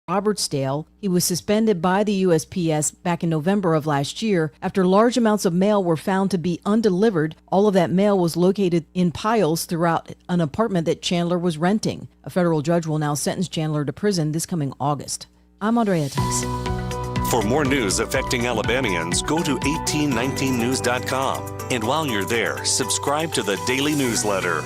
Robertsdale. He was suspended by the USPS back in November of last year after large amounts of mail were found to be undelivered. All of that mail was located in piles throughout an apartment that Chandler was renting. A federal judge will now sentence Chandler to prison this coming August. I'm Andrea Tice. For more news affecting Alabamians, go to 1819news.com. And while you're there, subscribe to the daily newsletter.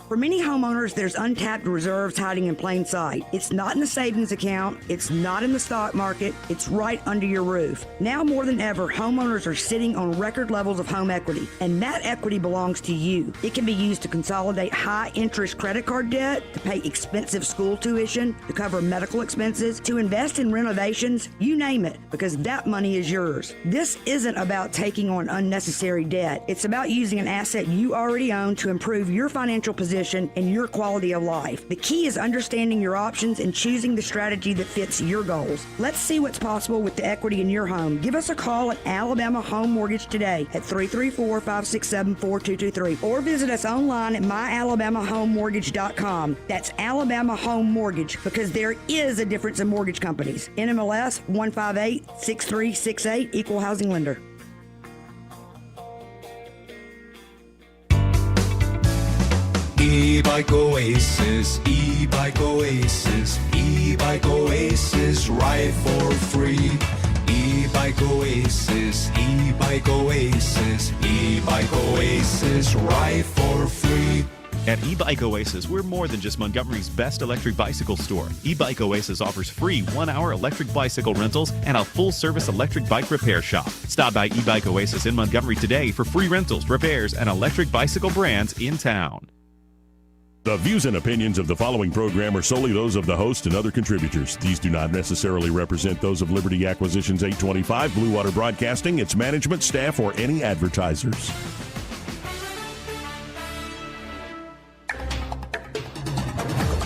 For many homeowners, there's untapped reserves hiding in plain sight. It's not in the savings account. It's not in the stock market. It's right under your roof. Now more than ever, homeowners are sitting on record levels of home equity, and that equity belongs to you. It can be used to consolidate high-interest credit card debt, to pay expensive school tuition, to cover medical expenses, to invest in renovations, you name it, because that money is yours. This isn't about taking on unnecessary debt. It's about using an asset you already own to improve your financial position and your quality of life. The key is understanding your options and choosing the strategy that fits your goals. Let's see what's possible with the equity in your home. Give us a call at Alabama Home Mortgage today at 334-567-4223 or visit us online at myalabamahomemortgage.com. That's Alabama Home Mortgage, because there is a difference in mortgage companies. NMLS 1586368, Equal Housing Lender. E-Bike Oasis, E-Bike Oasis, E-Bike Oasis, ride for free. E-Bike Oasis, E-Bike Oasis, E-Bike Oasis, ride for free. At E-Bike Oasis, we're more than just Montgomery's best electric bicycle store. E-Bike Oasis offers free 1-hour electric bicycle rentals and a full-service electric bike repair shop. Stop by E-Bike Oasis in Montgomery today for free rentals, repairs, and electric bicycle brands in town. The views and opinions of the following program are solely those of the host and other contributors. These do not necessarily represent those of Liberty Acquisitions 825, Blue Water Broadcasting, its management, staff, or any advertisers.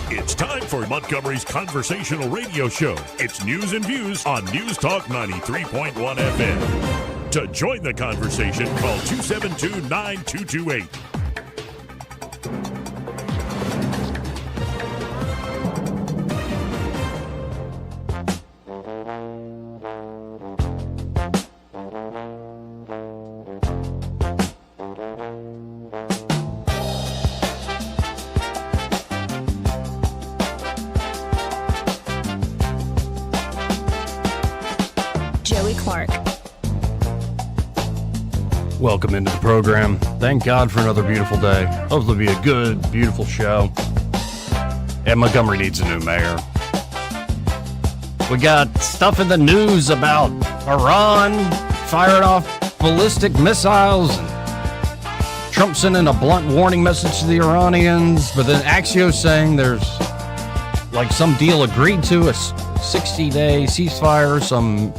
It's time for Montgomery's conversational radio show. It's News and Views on News Talk 93.1 FM. To join the conversation, call 272-9228. Welcome into the program. Thank God for another beautiful day. Hopefully it'll be a good, beautiful show. And Montgomery needs a new mayor. We got stuff in the news about Iran firing off ballistic missiles, and Trump sending a blunt warning message to the Iranians, but then Axios saying there's like some deal agreed to, a 60-day ceasefire, some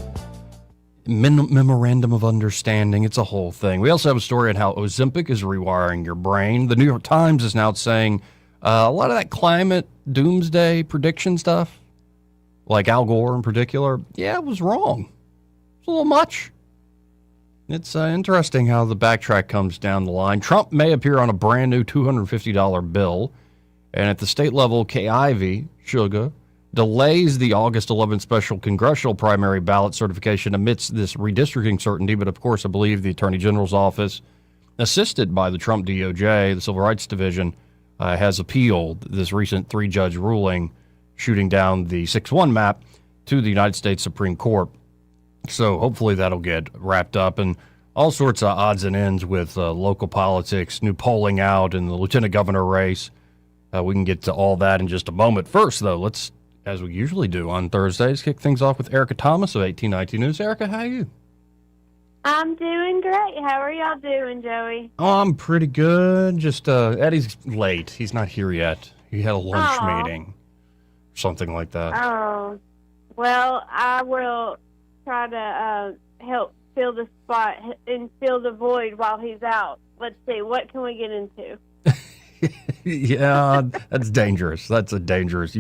memorandum of understanding. It's a whole thing. We also have a story on how Ozempic is rewiring your brain. The New York Times is now saying a lot of that climate doomsday prediction stuff, like Al Gore in particular, it was wrong. It's a little much. It's interesting how the backtrack comes down the line. Trump may appear on a brand new $250 bill, and at the state level, Ivey, Sugar, delays the August 11th special congressional primary ballot certification amidst this redistricting certainty. But of course, I believe the Attorney General's office, assisted by the Trump DOJ, the Civil Rights Division, has appealed this recent 3-judge ruling shooting down the 6-1 map to the United States Supreme Court. So hopefully that'll get wrapped up, and all sorts of odds and ends with local politics, new polling out in the lieutenant governor race. We can get to all that in just a moment. First, though, let's, as we usually do on Thursdays, kick things off with Erica Thomas of 1819 News. Erica, how are you? I'm doing great. How are y'all doing, Joey? Oh, I'm pretty good. Just Eddie's late. He's not here yet. He had a lunch meeting, something like that. Oh, well, I will try to help fill the spot and fill the void while he's out. Let's see. What can we get into? Yeah, that's dangerous. That's a dangerous.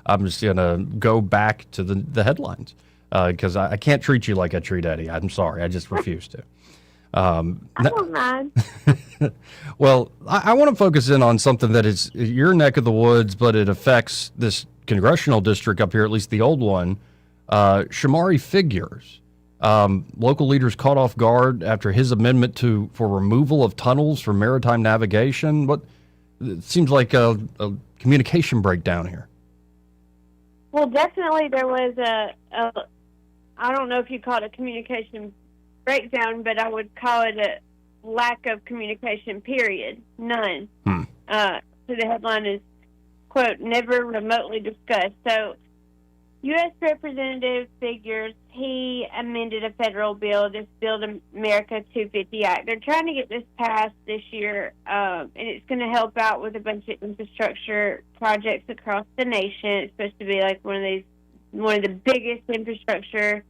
I'm just gonna go back to the headlines because I can't treat you like I treat Eddie. I'm sorry. I just refuse to. I don't mind. Well, I want to focus in on something that is your neck of the woods, but it affects this congressional district up here, at least the old one. Shamari Figures. Local leaders caught off guard after his amendment for removal of tunnels for maritime navigation. It seems like a communication breakdown here. Well, definitely there was I don't know if you call it a communication breakdown, but I would call it a lack of communication, period. None. actually the headline is, quote, never remotely discussed. So U.S. Representative figures he amended a federal bill, this Build America 250 Act. They're trying to get this passed this year, and it's going to help out with a bunch of infrastructure projects across the nation. It's supposed to be like one of the biggest infrastructure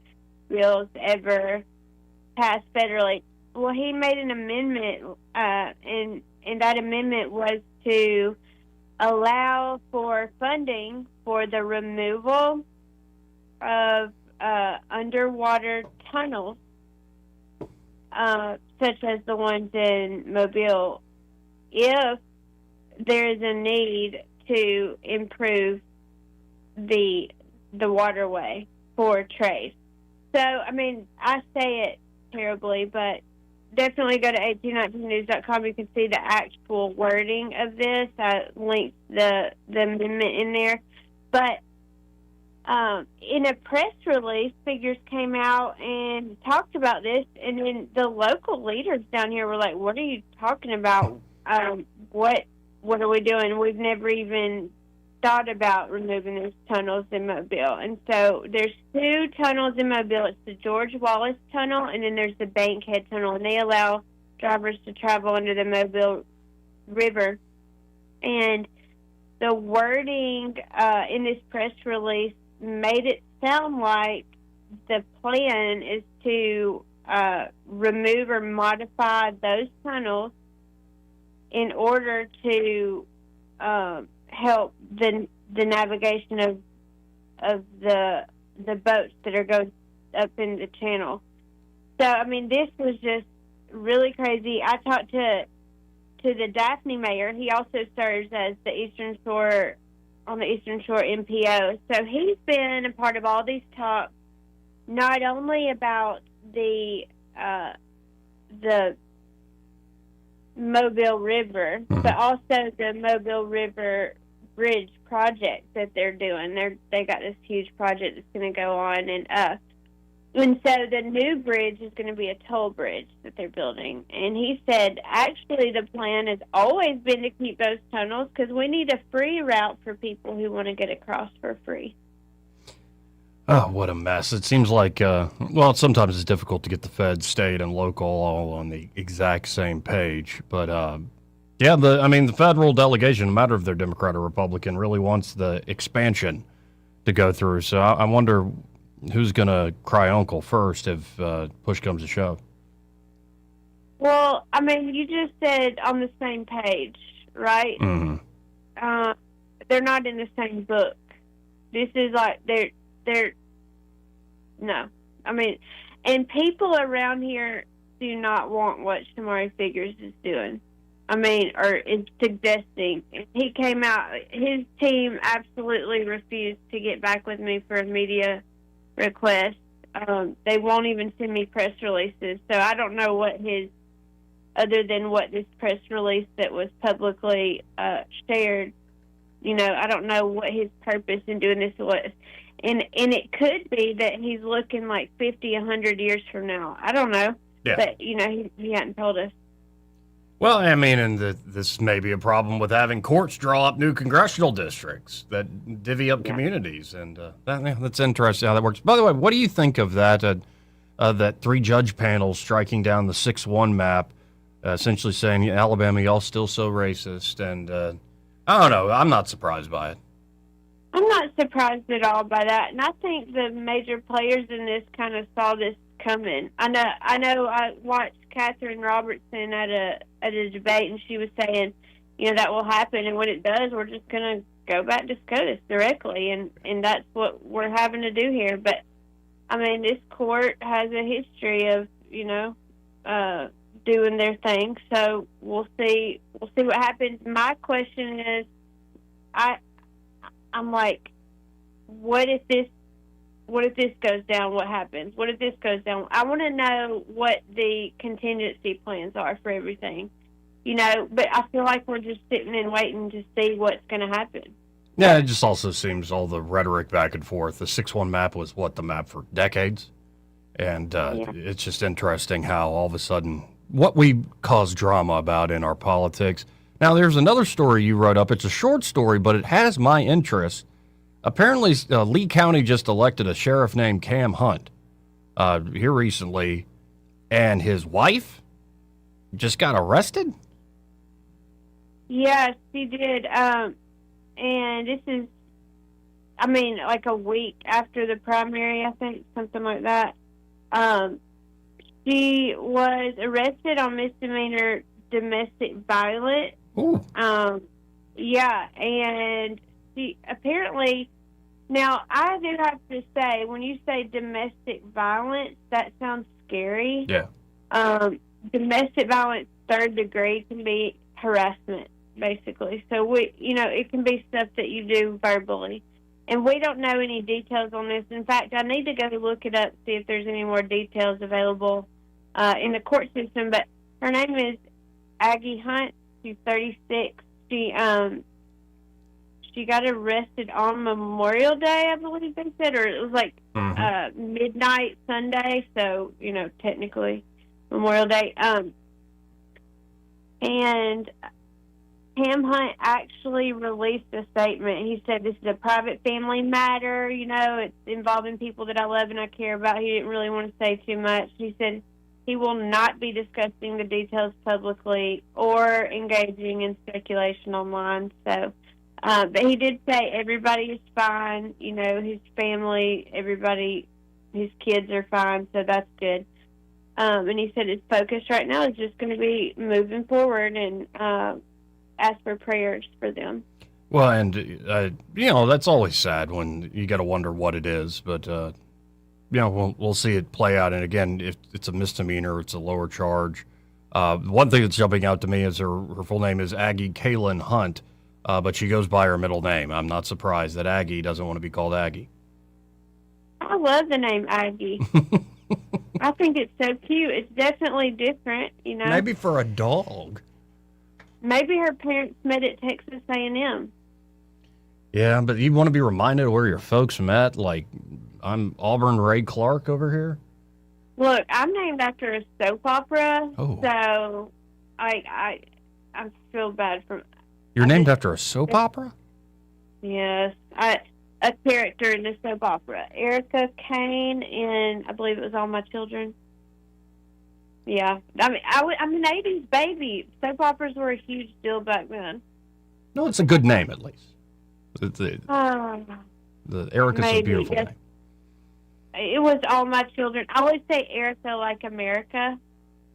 bills ever passed federally. Well, he made an amendment, and that amendment was to allow for funding for the removal of underwater tunnels, such as the ones in Mobile, if there is a need to improve the waterway for trade. So, I mean, I say it terribly, but definitely go to 1819news.com. You can see the actual wording of this. I linked the amendment in there. But in a press release, figures came out and talked about this, and then the local leaders down here were like, what are you talking about? What are we doing? We've never even thought about removing those tunnels in Mobile. And so there's two tunnels in Mobile. It's the George Wallace Tunnel, and then there's the Bankhead Tunnel, and they allow drivers to travel under the Mobile River. And the wording in this press release made it sound like the plan is to remove or modify those tunnels in order to help the navigation of the boats that are going up in the channel. So, I mean, this was just really crazy. I talked to the Daphne mayor. He also serves as the Eastern Shore MPO. So he's been a part of all these talks, not only about the Mobile River, but also the Mobile River Bridge project that they're doing. They got this huge project that's going to go on, and so the new bridge is going to be a toll bridge that they're building. And he said, actually, the plan has always been to keep those tunnels because we need a free route for people who want to get across for free. Oh, what a mess. It seems like, sometimes it's difficult to get the feds, state, and local all on the exact same page. But, the federal delegation, no matter if they're Democrat or Republican, really wants the expansion to go through. So I wonder who's going to cry uncle first if push comes to shove. Well, I mean, you just said on the same page, right? Mm-hmm. They're not in the same book. This is like no. I mean, and people around here do not want what Shamari Figures is doing. I mean, or is suggesting. He came out, his team absolutely refused to get back with me for a media request. They won't even send me press releases. So I don't know what other than what this press release that was publicly shared, I don't know what his purpose in doing this was. And it could be that he's looking like 50, 100 years from now. I don't know. Yeah. But, he hadn't told us. Well, I mean, and this may be a problem with having courts draw up new congressional districts that divvy up communities. And that's interesting how that works. By the way, what do you think of that, that three-judge panel striking down the 6-1 map, essentially saying, Alabama, y'all still so racist? And I don't know. I'm not surprised by it. I'm not surprised at all by that, and I think the major players in this kind of saw this coming. I know. I watched Catherine Robertson at a debate, and she was saying, that will happen, and when it does, we're just going to go back to SCOTUS directly, and that's what we're having to do here. But I mean, this court has a history of doing their thing, so we'll see what happens. My question is, I'm like, what if this goes down? What happens? What if this goes down? I want to know what the contingency plans are for everything, but I feel like we're just sitting and waiting to see what's going to happen. Yeah, it just also seems all the rhetoric back and forth. The 6-1 map was the map for decades. And it's just interesting how all of a sudden what we cause drama about in our politics Now, there's another story you wrote up. It's a short story, but it has my interest. Apparently, Lee County just elected a sheriff named Cam Hunt here recently, and his wife just got arrested? Yes, she did. And this is, like a week after the primary, I think, something like that. She was arrested on misdemeanor domestic violence. Ooh. Yeah, and she apparently, now I do have to say, when you say domestic violence, that sounds scary. Yeah. Domestic violence, 3rd degree, can be harassment, basically. So it can be stuff that you do verbally. And we don't know any details on this. In fact, I need to go look it up, see if there's any more details available in the court system. But her name is Aggie Hunt. She's 36. She got arrested on Memorial Day, I believe they said, or it was like midnight Sunday. So technically Memorial Day. And Cam Hunt actually released a statement. He said, "This is a private family matter. It's involving people that I love and I care about." He didn't really want to say too much. He said he will not be discussing the details publicly or engaging in speculation online. So, but he did say everybody is fine. His family, everybody, his kids are fine. So that's good. And he said his focus right now is just going to be moving forward and ask for prayers for them. Well, and, that's always sad when you got to wonder what it is. But, we'll see it play out. And, again, if it's a misdemeanor, it's a lower charge. One thing that's jumping out to me is her full name is Aggie Kaylin Hunt, but she goes by her middle name. I'm not surprised that Aggie doesn't want to be called Aggie. I love the name Aggie. I think it's so cute. It's definitely different, Maybe for a dog. Maybe her parents met at Texas A&M. Yeah, but you want to be reminded of where your folks met? Like, I'm Auburn Ray Clark over here? Look, I'm named after a soap opera, so I feel bad for... You're named after a soap opera? Yes. A character in the soap opera. Erica Kane in, I believe it was All My Children. Yeah. I'm an 80s baby. Soap operas were a huge deal back then. No, it's a good name, at least. The Erica's a beautiful name. It was All My Children. I always say Erica like America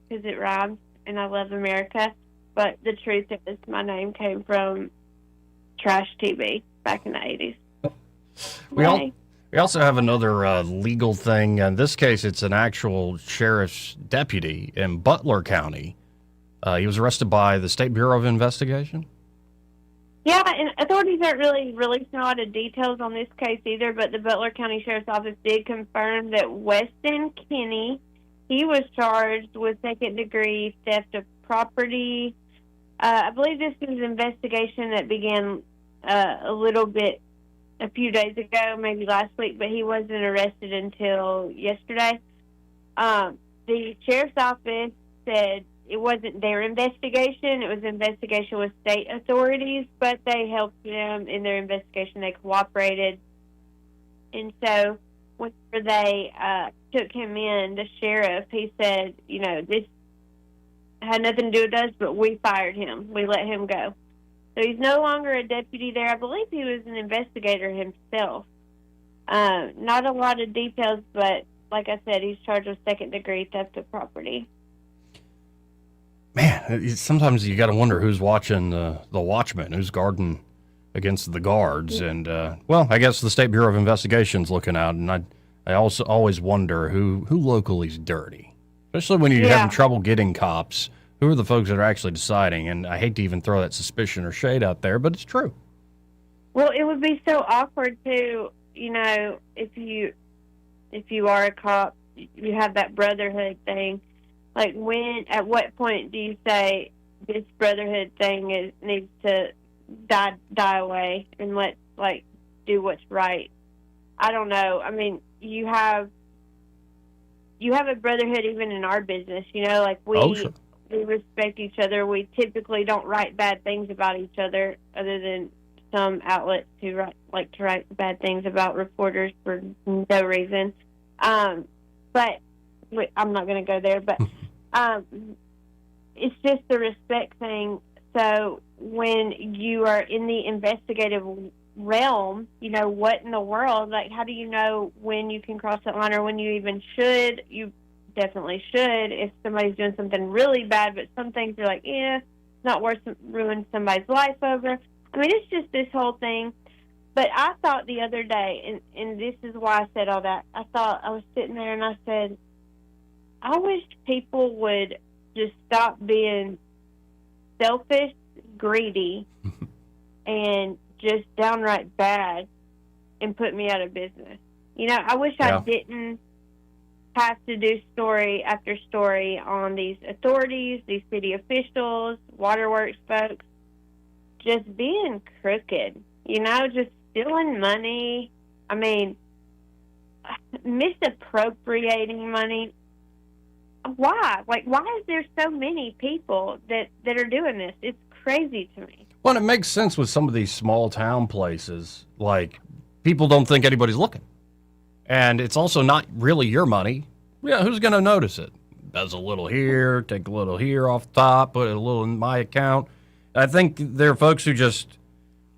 because it rhymes, and I love America. But the truth is my name came from trash TV back in the 80s. We also have another legal thing. In this case, it's an actual sheriff's deputy in Butler County. He was arrested by the State Bureau of Investigation. Yeah, and authorities aren't really releasing a lot of details on this case either, but the Butler County Sheriff's Office did confirm that Weston Kinney, he was charged with second-degree theft of property. I believe this is an investigation that began a few days ago, maybe last week, but he wasn't arrested until yesterday. The sheriff's office said it wasn't their investigation. It was an investigation with state authorities, but they helped them in their investigation. They cooperated. And so whenever they took him in, the sheriff, he said, this had nothing to do with us, but we fired him. We let him go. So he's no longer a deputy there. I believe he was an investigator himself. Not a lot of details, but like I said, he's charged with second-degree theft of property. Man, sometimes you got to wonder who's watching the watchman, who's guarding against the guards. And, I guess the State Bureau of Investigation's looking out, and I also always wonder who locally is dirty, especially when you're having trouble getting cops. Who are the folks that are actually deciding? And I hate to even throw that suspicion or shade out there, but it's true. Well, it would be so awkward to, if you are a cop, you have that brotherhood thing. Like, at what point do you say this brotherhood thing needs to die away and do what's right? I don't know. I mean, you have a brotherhood even in our business. we respect each other. We typically don't write bad things about each other, other than some outlets who like to write bad things about reporters for no reason. But I'm not going to go there. But it's just the respect thing. So when you are in the investigative realm, you know, what in the world, like, how do you know when you can cross that line or when you even should? You definitely should if somebody's doing something really bad, but some things are like, not worth ruining somebody's life over. I mean, it's just this whole thing. But I thought the other day, and this is why I said all that, I was sitting there and I said, I wish people would just stop being selfish, greedy, and just downright bad and put me out of business. You know, I wish I didn't have to do story after story on these authorities, these city officials, waterworks folks, just being crooked, you know, just stealing money. I mean, misappropriating money. Why? Like, why is there so many people that are doing this? It's crazy to me. Well, it makes sense with some of these small town places. Like, people don't think anybody's looking. And it's also not really your money. Yeah, who's going to notice it? Does a little here, take a little here off the top, put a little in my account. I think there are folks who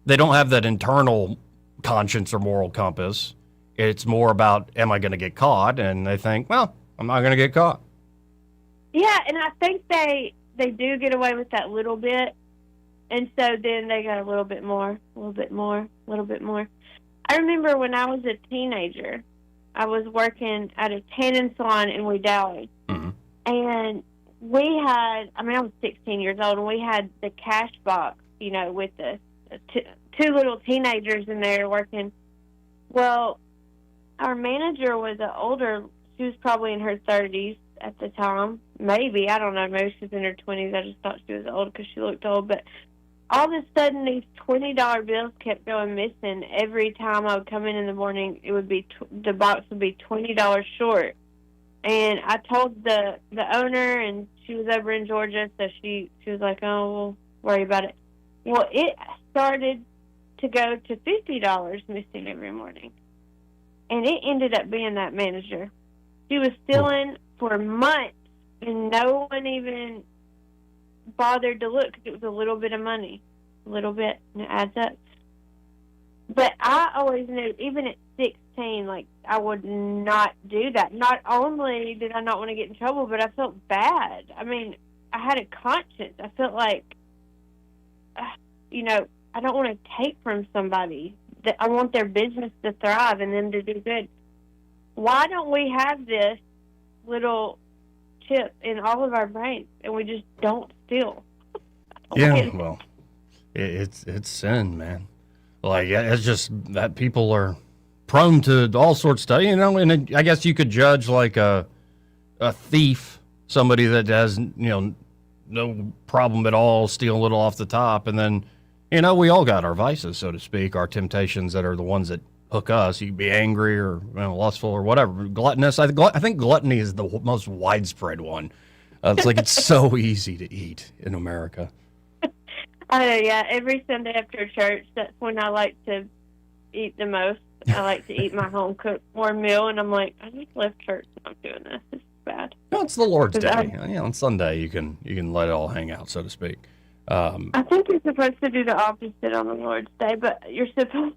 they don't have that internal conscience or moral compass. It's more about, am I going to get caught? And they think, well, I'm not going to get caught. Yeah, and I think they do get away with that little bit. And so then they got a little bit more, a little bit more, a little bit more. I remember when I was a teenager, I was working at a tanning salon in Dowie. Mm-hmm. And we had, I was 16 years old, and we had the cash box, you know, with the two little teenagers in there working. Well, our manager was she was probably in her 30s at the time. Maybe, I don't know, maybe she was in her 20s. I just thought she was old because she looked old. But all of a sudden, these $20 bills kept going missing. Every time I would come in the morning, it would be the box would be $20 short. And I told the owner, and she was over in Georgia, so she was like, "Oh, we'll worry about it." Well, it started to go to $50 missing every morning, and it ended up being that manager. She was stealing for months, and no one even bothered to look because it was a little bit of money, a little bit, and it adds up. But I always knew, even at 16, like, I would not do that. Not only did I not want to get in trouble, but I felt bad. I mean, I had a conscience. I felt like, you know, I don't want to take from somebody. I want their business to thrive and them to do good. Why don't we have this little chip in all of our brains and we just don't steal? Yeah, well, it's sin, man. Like, it's just that people are prone to all sorts of stuff, you know, and I guess you could judge like a thief, somebody that has, you know, no problem at all stealing a little off the top. And then, you know, we all got our vices, so to speak, our temptations that are the ones that hook us. You can be angry or, you know, lustful or whatever. Gluttonous. I think gluttony is the most widespread one. It's like it's so easy to eat in America. Yeah, every Sunday after church, that's when I like to eat the most. I like to eat my home-cooked warm meal, and I'm like, I just left church and I'm doing this. This is bad. No, it's the Lord's Day. On Sunday, you can let it all hang out, so to speak. I think you're supposed to do the opposite on the Lord's Day, but you're supposed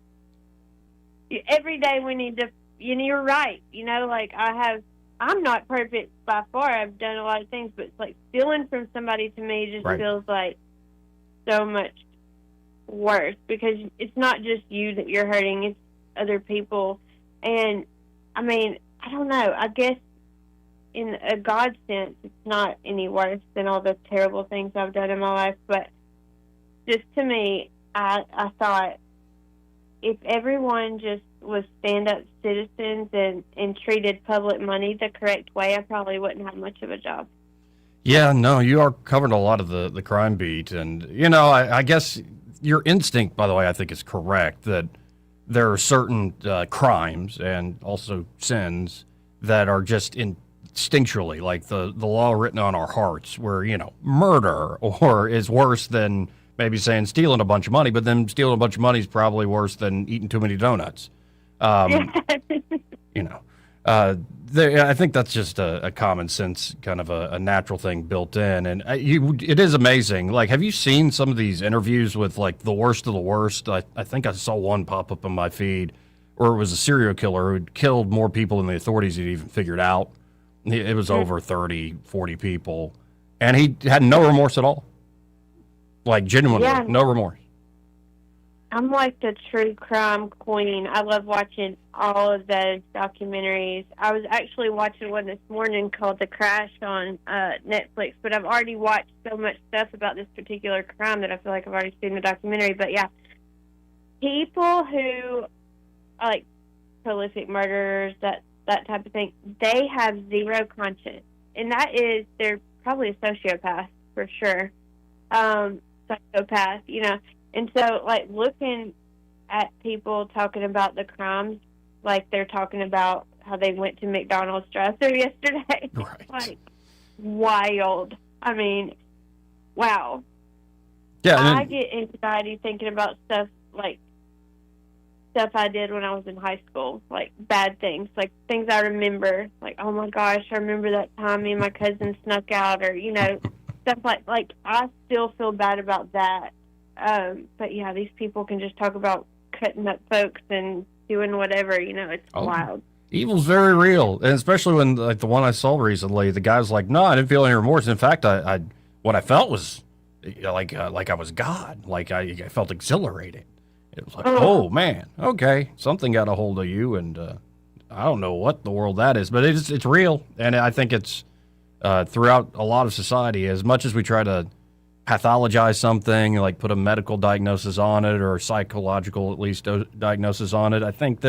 every day we need to, you know, you're right. You know, like I'm not perfect by far. I've done a lot of things, but it's like stealing from somebody to me just feels like so much worse because it's not just you that you're hurting, it's other people. And I mean, I don't know, I guess in a God sense it's not any worse than all the terrible things I've done in my life, but just to me, I thought if everyone just was stand-up citizens and treated public money the correct way, I probably wouldn't have much of a job. Yeah, no, you are covering a lot of the crime beat. And, you know, I guess your instinct, by the way, I think is correct, that there are certain crimes and also sins that are just instinctually, like the law written on our hearts, where, murder or is worse than maybe saying stealing a bunch of money, but then stealing a bunch of money is probably worse than eating too many donuts. I think that's just a common sense kind of a natural thing built in. And it is amazing. Like, have you seen some of these interviews with like the worst of the worst? I think I saw one pop up on my feed where it was a serial killer who'd killed more people than the authorities had even figured out. It was over 30, 40 people. And he had no remorse at all. Like, genuinely, no remorse. I'm like the true crime queen. I love watching all of those documentaries. I was actually watching one this morning called The Crash on Netflix, but I've already watched so much stuff about this particular crime that I feel like I've already seen the documentary. But yeah, people who are like prolific murderers, that type of thing, they have zero conscience. And they're probably a sociopath for sure. Psychopath, And so, like, looking at people talking about the crimes, like they're talking about how they went to McDonald's drive-thru yesterday. Right. Like, wild. I mean, wow. Yeah. I get anxiety thinking about stuff I did when I was in high school, like bad things, like things I remember. Like, oh my gosh, I remember that time me and my cousin snuck out, or, stuff like I still feel bad about that. But yeah, these people can just talk about cutting up folks and doing whatever, it's wild. Evil's very real, and especially when, like, the one I saw recently, the guy's like, no, I didn't feel any remorse. In fact, what I felt was like I was God. Like, I felt exhilarated. It was like, oh man, okay, something got a hold of you, and I don't know what the world that is, but it's real, and I think it's throughout a lot of society. As much as we try to pathologize something, like put a medical diagnosis on it or psychological at least diagnosis on it, I think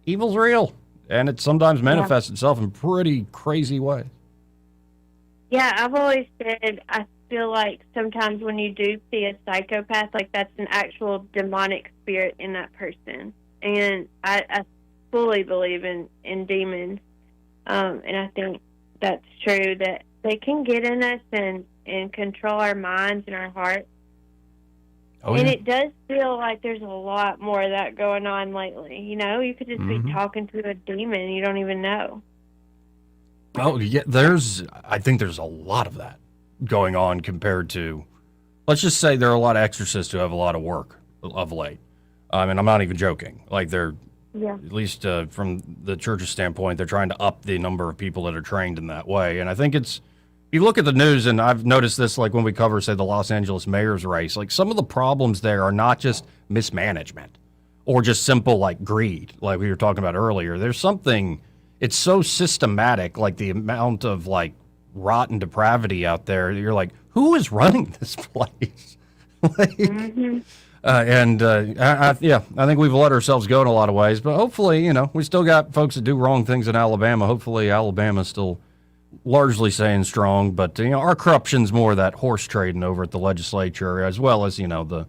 evil's real, and it sometimes manifests itself in pretty crazy ways. Yeah, I've always said I feel like sometimes when you do see a psychopath, like that's an actual demonic spirit in that person. And I fully believe in demons. And I think that's true, that they can get in us and control our minds and our hearts. And it does feel like there's a lot more of that going on lately. You could just be talking to a demon you don't even know. Oh, yeah, I think there's a lot of that going on compared to, let's just say there are a lot of exorcists who have a lot of work of late. And I'm not even joking. Like, they're, at least from the church's standpoint, they're trying to up the number of people that are trained in that way. And I think you look at the news, and I've noticed this, like when we cover, say, the Los Angeles mayor's race, like some of the problems there are not just mismanagement or just simple, like, greed, like we were talking about earlier. There's something, it's so systematic, like the amount of, like, rotten depravity out there. You're like, who is running this place? I think we've let ourselves go in a lot of ways, but hopefully, we still got folks that do wrong things in Alabama. Hopefully Alabama's still largely staying strong, but our corruption's more that horse trading over at the legislature, as well as the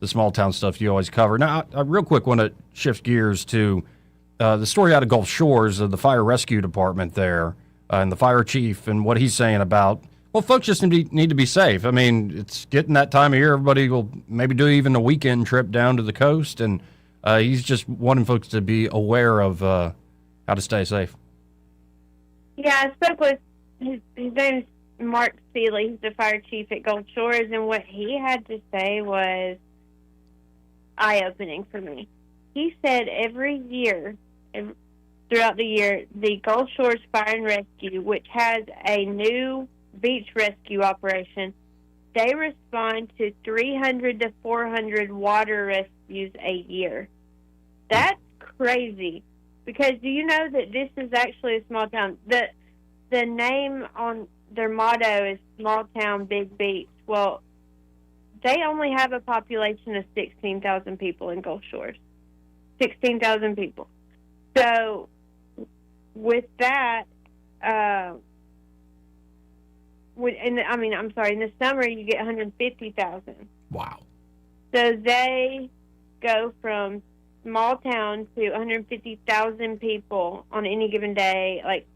small town stuff you always cover. Now, I real quick want to shift gears to the story out of Gulf Shores of the fire rescue department there, and the fire chief, and what he's saying about, well, folks just need to be safe. I mean, it's getting that time of year. Everybody will maybe do even a weekend trip down to the coast, and he's just wanting folks to be aware of how to stay safe. Yeah, I spoke with his name's Mark Seeley. He's the fire chief at Gulf Shores, and what he had to say was eye-opening for me. He said every year, throughout the year, the Gulf Shores Fire and Rescue, which has a new beach rescue operation, they respond to 300 to 400 water rescues a year. That's crazy, because do you know that this is actually a small town? The name on their motto is Small Town, Big Beach. Well, they only have a population of 16,000 people in Gulf Shores. 16,000 people. So with that, in the summer you get 150,000. Wow. So they go from small town to 150,000 people on any given day. Like,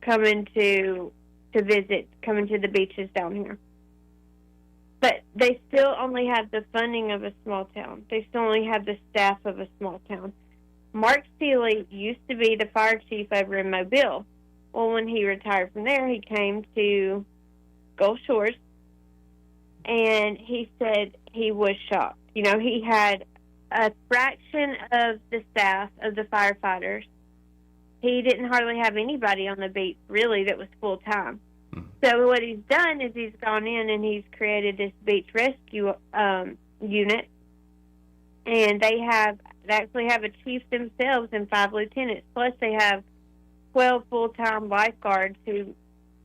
coming to visit, coming to the beaches down here. But they still only have the funding of a small town. They still only have the staff of a small town. Mark Seeley used to be the fire chief over in Mobile. Well, when he retired from there, he came to Gulf Shores, and he said he was shocked. You know, he had a fraction of the staff of the firefighters. He didn't hardly have anybody on the beach, really, that was full-time. So what he's done is he's gone in and he's created this beach rescue unit, and they actually have a chief themselves and 5 lieutenants. Plus, they have 12 full-time lifeguards who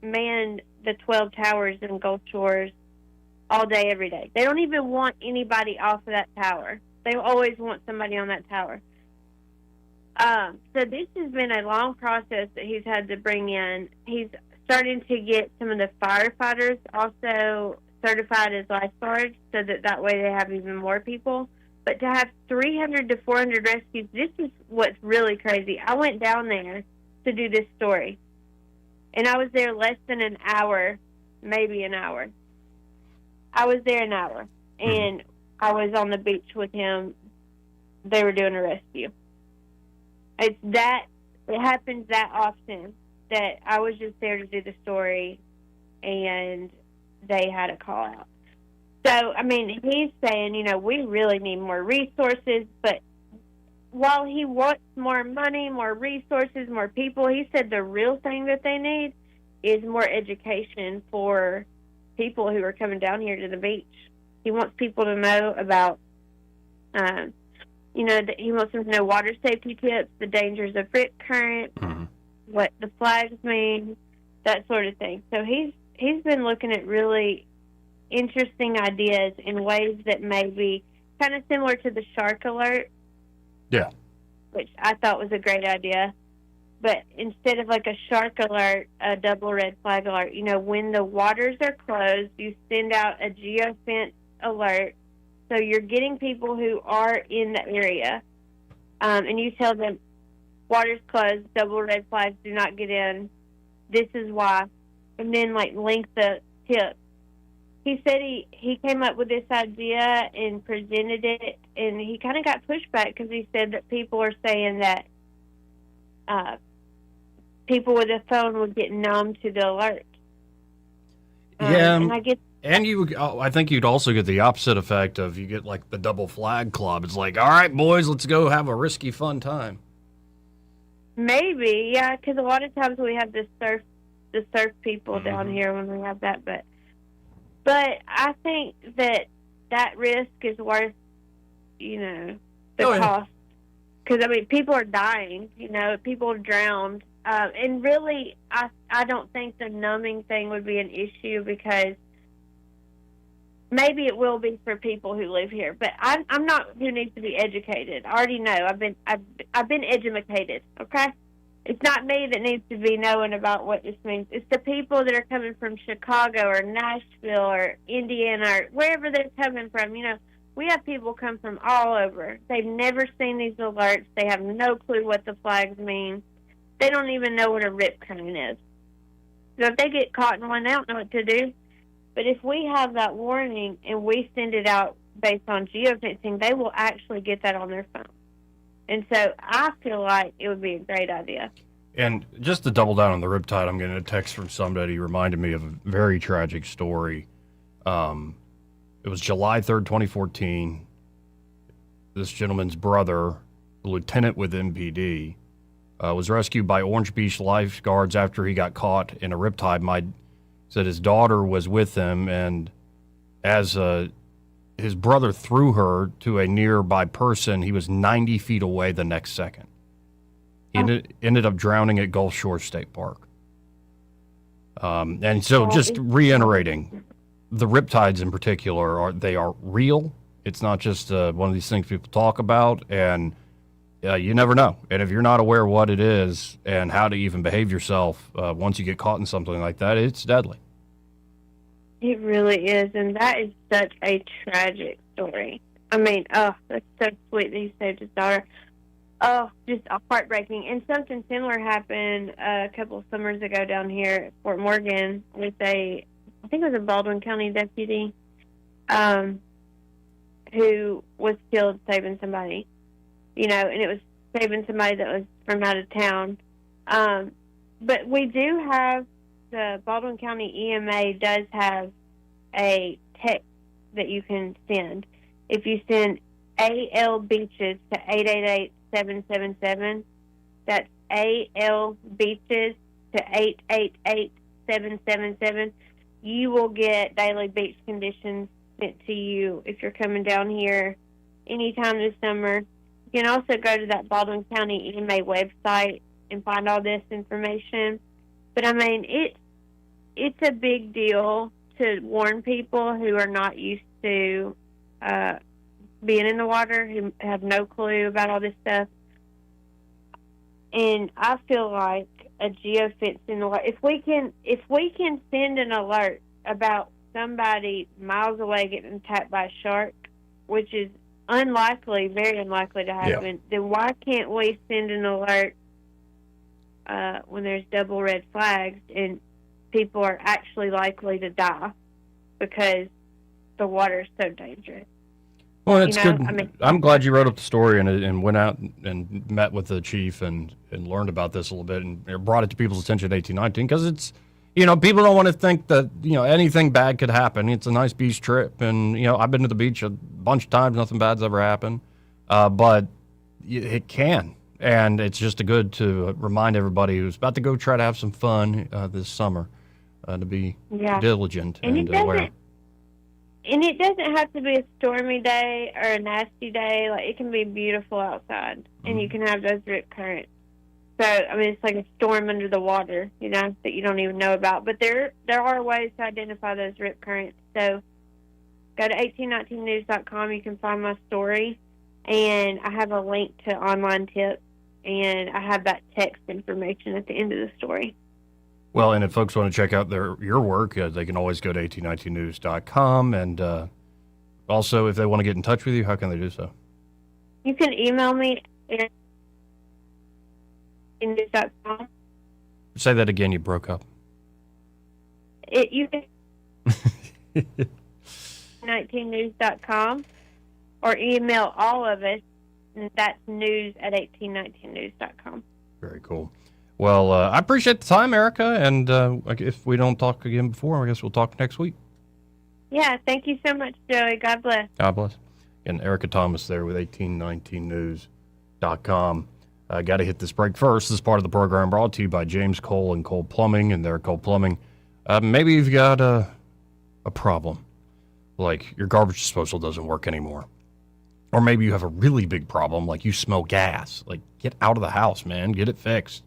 man the 12 towers in Gulf Shores all day, every day. They don't even want anybody off of that tower. They always want somebody on that tower. So this has been a long process that he's had to bring in. He's starting to get some of the firefighters also certified as lifeguards so that way they have even more people. But to have 300 to 400 rescues, this is what's really crazy. I went down there to do this story, and I was there less than an hour, maybe an hour. I was there an hour, and I was on the beach with him. They were doing a rescue. It happens that often that I was just there to do the story, and they had a call out. So, I mean, he's saying, you know, we really need more resources, but while he wants more money, more resources, more people, he said the real thing that they need is more education for people who are coming down here to the beach. He wants people to know about, you know, he wants them to know water safety tips, the dangers of rip current, what the flags mean, that sort of thing. So he's been looking at really interesting ideas in ways that may be kind of similar to the shark alert. Yeah. Which I thought was a great idea. But instead of like a shark alert, a double red flag alert, you know, when the waters are closed, you send out a geofence alert. So you're getting people who are in the area, and you tell them, water's closed, double red flags, do not get in. This is why. And then, like, link the tip. He said he came up with this idea and presented it, and he kind of got pushback because he said that people are saying that people with a phone would get numb to the alert. Yeah, and I get. And I think you'd also get the opposite effect of you get like the double flag club. It's like, all right, boys, let's go have a risky, fun time. Maybe, yeah, because a lot of times we have the surf people down here when we have that, but I think that risk is worth, you know, the cost. Because I mean, people are dying. You know, people have drowned, and really, I don't think the numbing thing would be an issue because. Maybe it will be for people who live here, but I'm not who needs to be educated. I already know. I've been educated. Okay, it's not me that needs to be knowing about what this means. It's the people that are coming from Chicago or Nashville or Indiana or wherever they're coming from. You know, we have people come from all over. They've never seen these alerts. They have no clue what the flags mean. They don't even know what a rip current is. So if they get caught in one, they don't know what to do. But if we have that warning and we send it out based on geofencing, they will actually get that on their phone. And so I feel like it would be a great idea. And just to double down on the riptide, I'm getting a text from somebody who reminded me of a very tragic story. It was July 3rd, 2014. This gentleman's brother, a lieutenant with MPD, was rescued by Orange Beach lifeguards after he got caught in a riptide. Said his daughter was with him, and as his brother threw her to a nearby person, he was 90 feet away the next second. He ended up drowning at Gulf Shore State Park. And so just reiterating, the riptides in particular, they are real. It's not just one of these things people talk about, and you never know. And if you're not aware what it is and how to even behave yourself once you get caught in something like that, it's deadly. It really is, and that is such a tragic story. I mean, that's so sweet that he saved his daughter. Oh, just heartbreaking. And something similar happened a couple of summers ago down here at Fort Morgan with I think it was a Baldwin County deputy, who was killed saving somebody, and it was saving somebody that was from out of town. But we do have, the Baldwin County EMA does have a text that you can send. If you send AL Beaches to 888-777, that's AL Beaches to 888-777, you will get daily beach conditions sent to you if you're coming down here anytime this summer. You can also go to that Baldwin County EMA website and find all this information. But, I mean, it's a big deal to warn people who are not used to being in the water, who have no clue about all this stuff. And I feel like a geofence in the water, if we can send an alert about somebody miles away getting attacked by a shark, which is unlikely, very unlikely to happen, then why can't we send an alert when there's double red flags and people are actually likely to die because the water is so dangerous? Well, it's good. I mean, I'm glad you wrote up the story and went out and met with the chief and learned about this a little bit and brought it to people's attention at 1819, because it's, people don't want to think that, anything bad could happen. It's a nice beach trip, and, I've been to the beach a bunch of times. Nothing bad's ever happened. But it can. And it's just good to remind everybody who's about to go try to have some fun this summer to be diligent and aware. And it doesn't have to be a stormy day or a nasty day. Like, it can be beautiful outside, and you can have those rip currents. So, I mean, it's like a storm under the water, that you don't even know about. But there are ways to identify those rip currents. So go to 1819news.com. You can find my story, and I have a link to online tips, and I have that text information at the end of the story. Well, and if folks want to check out your work, they can always go to 1819news.com. And also, if they want to get in touch with you, how can they do so? You can email me at news.com. Say that again, you broke up. You can 1819news.com or email all of us, and that's news at 1819news.com. Very cool. Well, I appreciate the time, Erica, and if we don't talk again before, I guess we'll talk next week. Yeah, thank you so much, Joey. God bless. God bless. And Erica Thomas there with 1819news.com. Got to hit this break first. This part of the program brought to you by James Cole and Cole Plumbing, and their Cole Plumbing. Maybe you've got a problem, like your garbage disposal doesn't work anymore. Or maybe you have a really big problem, like you smell gas. Like, get out of the house, man. Get it fixed.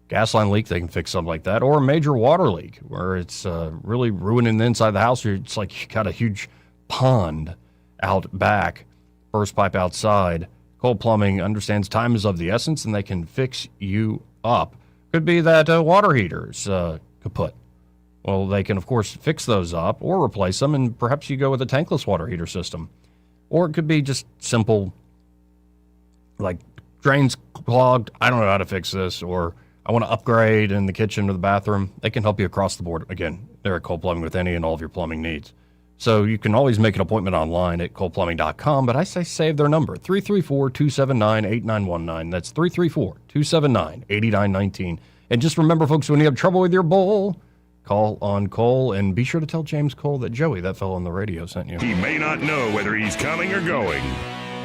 Gas line leak, they can fix something like that. Or a major water leak where it's really ruining the inside of the house. It's like you got a huge pond out back, burst pipe outside. Cole Plumbing understands time is of the essence, and they can fix you up. Could be that water heater's kaput. Well, they can, of course, fix those up or replace them, and perhaps you go with a tankless water heater system. Or it could be just simple, like drains clogged, I don't know how to fix this, or I want to upgrade in the kitchen or the bathroom. They can help you across the board. Again, they're at Cole Plumbing with any and all of your plumbing needs. So you can always make an appointment online at coleplumbing.com, but I say save their number, 334-279-8919. That's 334-279-8919. And just remember, folks, when you have trouble with your bowl, call on Cole, and be sure to tell James Cole that Joey, that fellow on the radio, sent you. He may not know whether he's coming or going,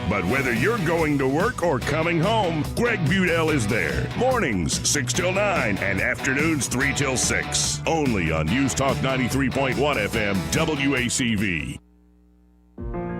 but whether you're going to work or coming home, Greg Budell is there. Mornings, 6 till 9, and afternoons, 3 till 6. Only on News Talk 93.1 FM, WACV.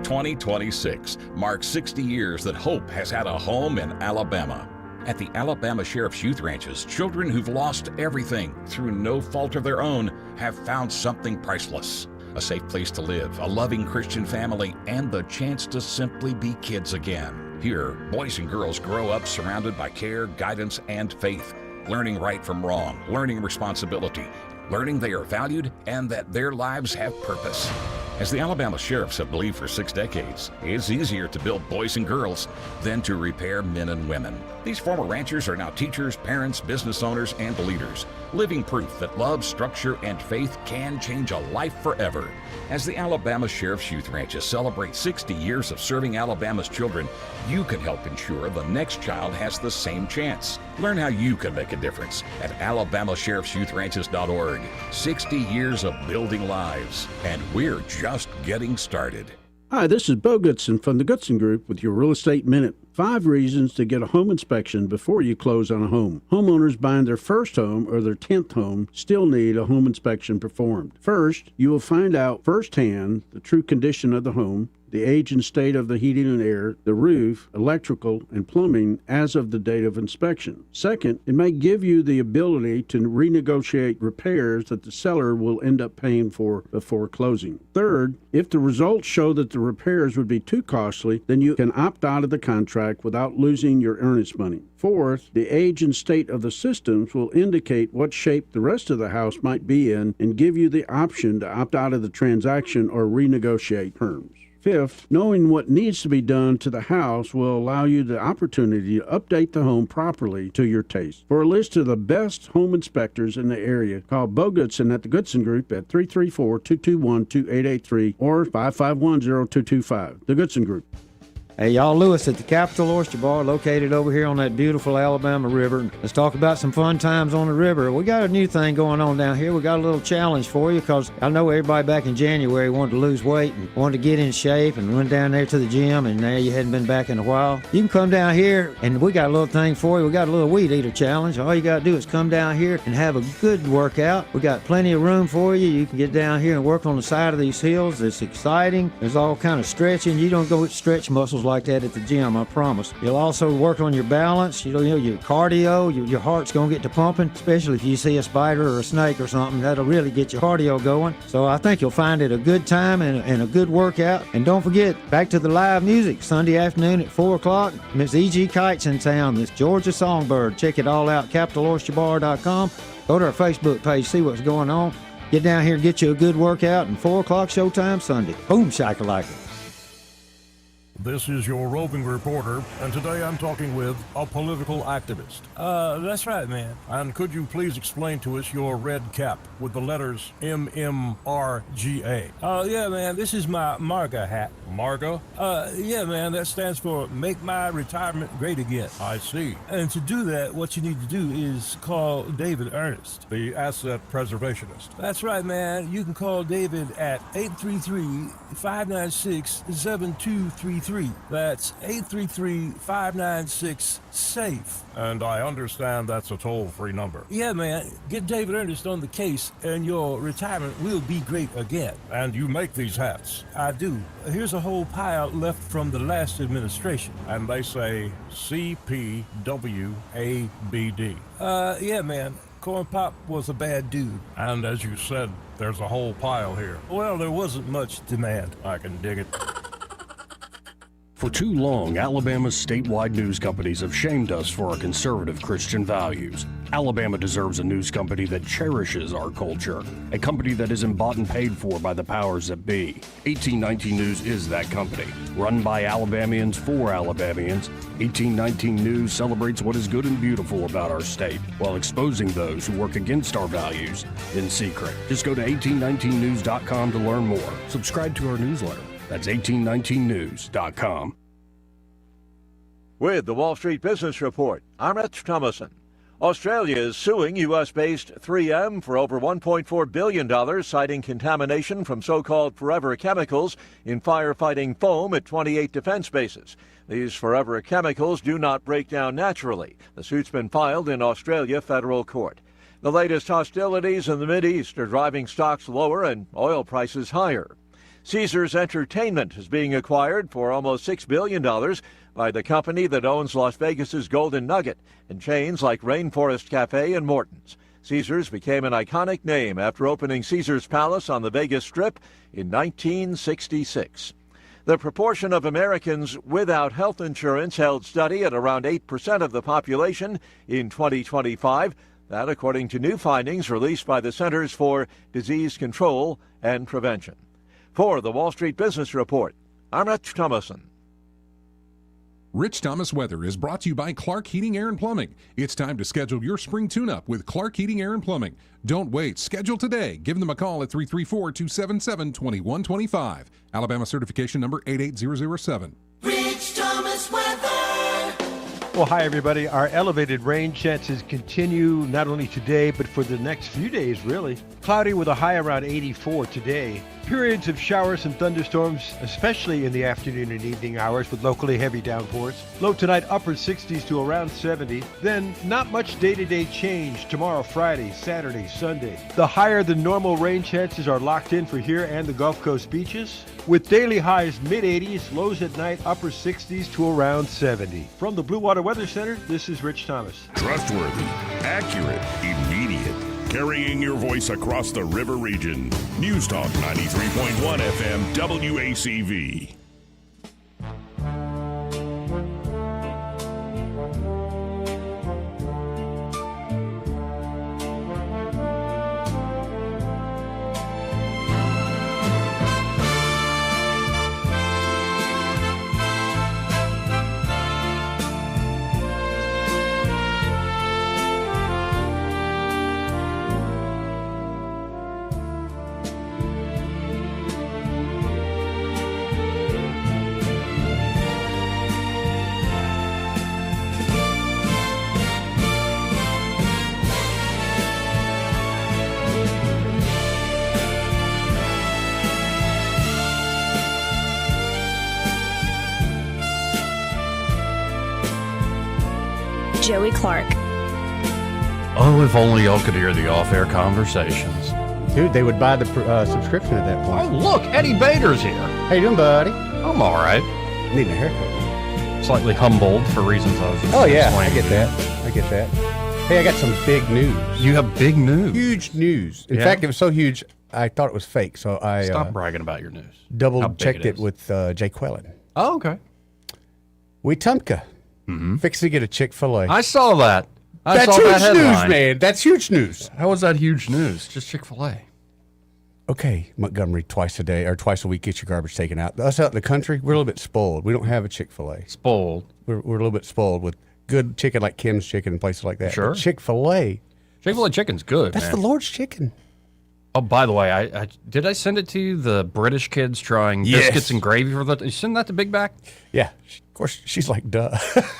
2026 marks 60 years that hope has had a home in Alabama. At the Alabama Sheriff's Youth Ranches, children who've lost everything through no fault of their own have found something priceless. A safe place to live, a loving Christian family, and the chance to simply be kids again. Here, boys and girls grow up surrounded by care, guidance, and faith, learning right from wrong, learning responsibility, learning they are valued and that their lives have purpose. As the Alabama sheriffs have believed for 6 decades, it's easier to build boys and girls than to repair men and women. These former ranchers are now teachers, parents, business owners, and leaders, living proof that love, structure, and faith can change a life forever. As the Alabama Sheriff's Youth Ranches celebrate 60 years of serving Alabama's children, you can help ensure the next child has the same chance. Learn how you can make a difference at alabamasheriffsyouthranches.org. 60 years of building lives, and we're just getting started. Hi, this is Bo Goodson from the Goodson Group with your Real Estate Minute. 5 reasons to get a home inspection before you close on a home. Homeowners buying their first home or their 10th home still need a home inspection performed. First, you will find out firsthand the true condition of the home, the age and state of the heating and air, the roof, electrical, and plumbing as of the date of inspection. Second, it may give you the ability to renegotiate repairs that the seller will end up paying for before closing. Third, if the results show that the repairs would be too costly, then you can opt out of the contract without losing your earnest money. Fourth, the age and state of the systems will indicate what shape the rest of the house might be in and give you the option to opt out of the transaction or renegotiate terms. Fifth, knowing what needs to be done to the house will allow you the opportunity to update the home properly to your taste. For a list of the best home inspectors in the area, call Bo Goodson at the Goodson Group at 334-221-2883 or 551-0225. The Goodson Group. Hey, y'all, Lewis at the Capitol Oyster Bar, located over here on that beautiful Alabama River. Let's talk about some fun times on the river. We got a new thing going on down here. We got a little challenge for you because I know everybody back in January wanted to lose weight and wanted to get in shape and went down there to the gym, and now you hadn't been back in a while. You can come down here, and we got a little thing for you. We got a little weed eater challenge. All you got to do is come down here and have a good workout. We got plenty of room for you. You can get down here and work on the side of these hills. It's exciting. There's all kind of stretching. You don't go stretch muscles like that at the gym, I promise. You'll also work on your balance, you know your cardio, your heart's going to get to pumping, especially if you see a spider or a snake or something. That'll really get your cardio going. So I think you'll find it a good time and a good workout. And don't forget, back to the live music, Sunday afternoon at 4 o'clock. Miss E.G. Kite's in town, this Georgia Songbird. Check it all out, CapitolOysterBar.com. Go to our Facebook page, see what's going on. Get down here and get you a good workout, and 4 o'clock showtime Sunday. Boom shakalaka. This is your roving reporter, and today I'm talking with a political activist. That's right, man. And could you please explain to us your red cap with the letters MMRGA? Yeah, man, this is my MARGA hat. MARGA? Yeah, man, that stands for Make My Retirement Great Again. I see. And to do that, what you need to do is call David Ernest, the asset preservationist. That's right, man. You can call David at 833-596-7233. That's 833-596-SAFE. And I understand that's a toll-free number. Yeah, man. Get David Ernest on the case, and your retirement will be great again. And you make these hats? I do. Here's a whole pile left from the last administration. And they say CPWABD. Yeah, man. Corn Pop was a bad dude. And as you said, there's a whole pile here. Well, there wasn't much demand. I can dig it. For too long, Alabama's statewide news companies have shamed us for our conservative Christian values. Alabama deserves a news company that cherishes our culture, a company that isn't bought and paid for by the powers that be. 1819 News is that company. Run by Alabamians for Alabamians, 1819 News celebrates what is good and beautiful about our state, while exposing those who work against our values in secret. Just go to 1819news.com to learn more. Subscribe to our newsletter. That's 1819news.com. With the Wall Street Business Report, I'm Rich Thomason. Australia is suing U.S.-based 3M for over $1.4 billion, citing contamination from so-called forever chemicals in firefighting foam at 28 defense bases. These forever chemicals do not break down naturally. The suit's been filed in Australia federal court. The latest hostilities in the Mideast are driving stocks lower and oil prices higher. Caesars Entertainment is being acquired for almost $6 billion by the company that owns Las Vegas's Golden Nugget and chains like Rainforest Cafe and Morton's. Caesars became an iconic name after opening Caesars Palace on the Vegas Strip in 1966. The proportion of Americans without health insurance held steady at around 8% of the population in 2025. That according to new findings released by the Centers for Disease Control and Prevention. For the Wall Street Business Report, I'm Rich Thomason. Rich Thomas Weather is brought to you by Clark Heating, Air and Plumbing. It's time to schedule your spring tune-up with Clark Heating, Air and Plumbing. Don't wait. Schedule today. Give them a call at 334-277-2125. Alabama certification number 88007. Rich Thomas Weather. Well, hi, everybody. Our elevated rain chances continue not only today, but for the next few days, really. Cloudy with a high around 84 today. Periods of showers and thunderstorms, especially in the afternoon and evening hours with locally heavy downpours. Low tonight, upper 60s to around 70. Then not much day-to-day change tomorrow, Friday, Saturday, Sunday. The higher than normal rain chances are locked in for here and the Gulf Coast beaches, with daily highs mid-80s, lows at night, upper 60s to around 70. From the Blue Water Weather Center, this is Rich Thomas. Trustworthy, accurate, immediate. Carrying your voice across the river region. News Talk 93.1 FM WACV. Joey Clark. Oh, if only y'all could hear the off-air conversations. Dude, they would buy the subscription at that point. Oh, look, Eddie Bader's here. How you doing, buddy? I'm all right. Needing a haircut. Slightly humbled for reasons I was just I explaining. get that. I get that. Hey, I got some big news. You have big news? Huge news. In fact, it was so huge, I thought it was fake. So I Stop bragging about your news. Double-checked it with Jay Quellen. Oh, okay. Wetumpka. Fixing to get a Chick-fil-A. I saw that. That's huge news, man. That's huge news. How was that huge news? Just Chick-fil-A. Okay, Montgomery, twice a day or twice a week, get your garbage taken out. Us out in the country, we're a little bit spoiled. We don't have a Chick-fil-A. Spoiled. We're a little bit spoiled with good chicken like Kim's Chicken and places like that. Sure. But Chick-fil-A. Chick-fil-A chicken's good, That's man. the Lord's chicken. Oh, by the way, I did I send it to you? The British kids trying Yes. biscuits and gravy for the. You send that to Big Back? Yeah. Of course, she's like, duh.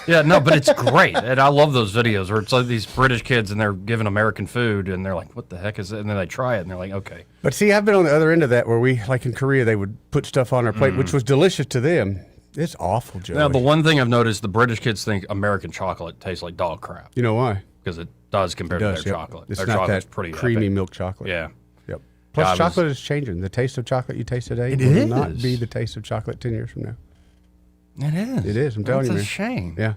Yeah, no, but it's great. And I love those videos where it's like these British kids and they're given American food and they're like, what the heck is it? And then they try it and they're like, okay. But see, I've been on the other end of that where we, like in Korea, they would put stuff on our plate, which was delicious to them. It's awful, Joey. Now, the one thing I've noticed, the British kids think American chocolate tastes like dog crap. You know why? Because it does compared to their chocolate. It's Their not chocolate's that pretty creamy epic. milk chocolate. Yeah. Yep. Plus, Yeah, I chocolate is changing. The taste of chocolate you taste today will not be the taste of chocolate 10 years from now. It is. It is. I'm telling you, man. It's a shame. Yeah.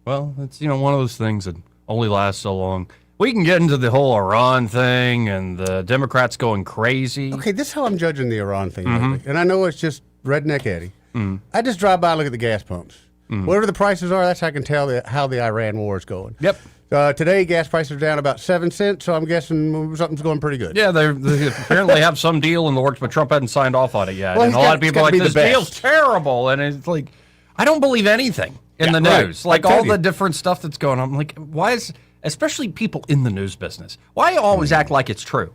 Well, it's one of those things that only lasts so long. We can get into the whole Iran thing and the Democrats going crazy. Okay, this is how I'm judging the Iran thing lately. And I know it's just redneck Eddie. I just drive by and look at the gas pumps. Whatever the prices are, that's how I can tell how the Iran war is going. Yep. Today, gas prices are down about 7 cents, so I'm guessing something's going pretty good. Yeah, they apparently have some deal in the works, but Trump hadn't signed off on it yet. Well, and a lot of people are like, this deal's best. terrible. And it's like, I don't believe anything in the right. news. Like all the different stuff that's going on. I'm like, why is, especially people in the news business, why you always act like it's true?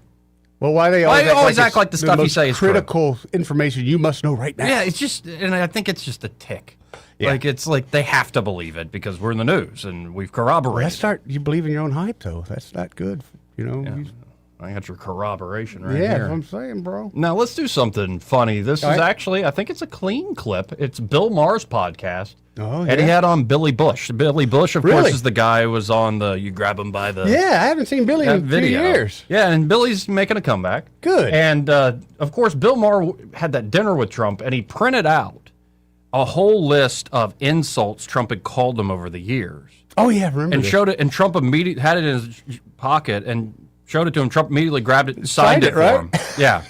Well, why they Why always act like the stuff you most say is true? critical information you must know right now? Yeah, it's just, and I think it's just a tick. Yeah. Like, it's like they have to believe it because we're in the news and we've corroborated. You believe in your own hype, though. That's not good. I got your corroboration right yeah, here. that's what I'm saying, bro. Now, let's do something funny. This All is right. actually, I think it's a clean clip. It's Bill Maher's podcast. Oh, And he yeah. had on Billy Bush. Billy Bush, of Really? course, is the guy who was on the You Grab Him by the... Yeah, I haven't seen Billy that in 3 years. Yeah, and Billy's making a comeback. Good. And, of course, Bill Maher had that dinner with Trump, and he printed out a whole list of insults Trump had called him over the years. Oh, yeah, I remember And this. showed it, and Trump immediately had it in his pocket and showed it to him. Trump immediately grabbed it and signed it for right? him. Yeah.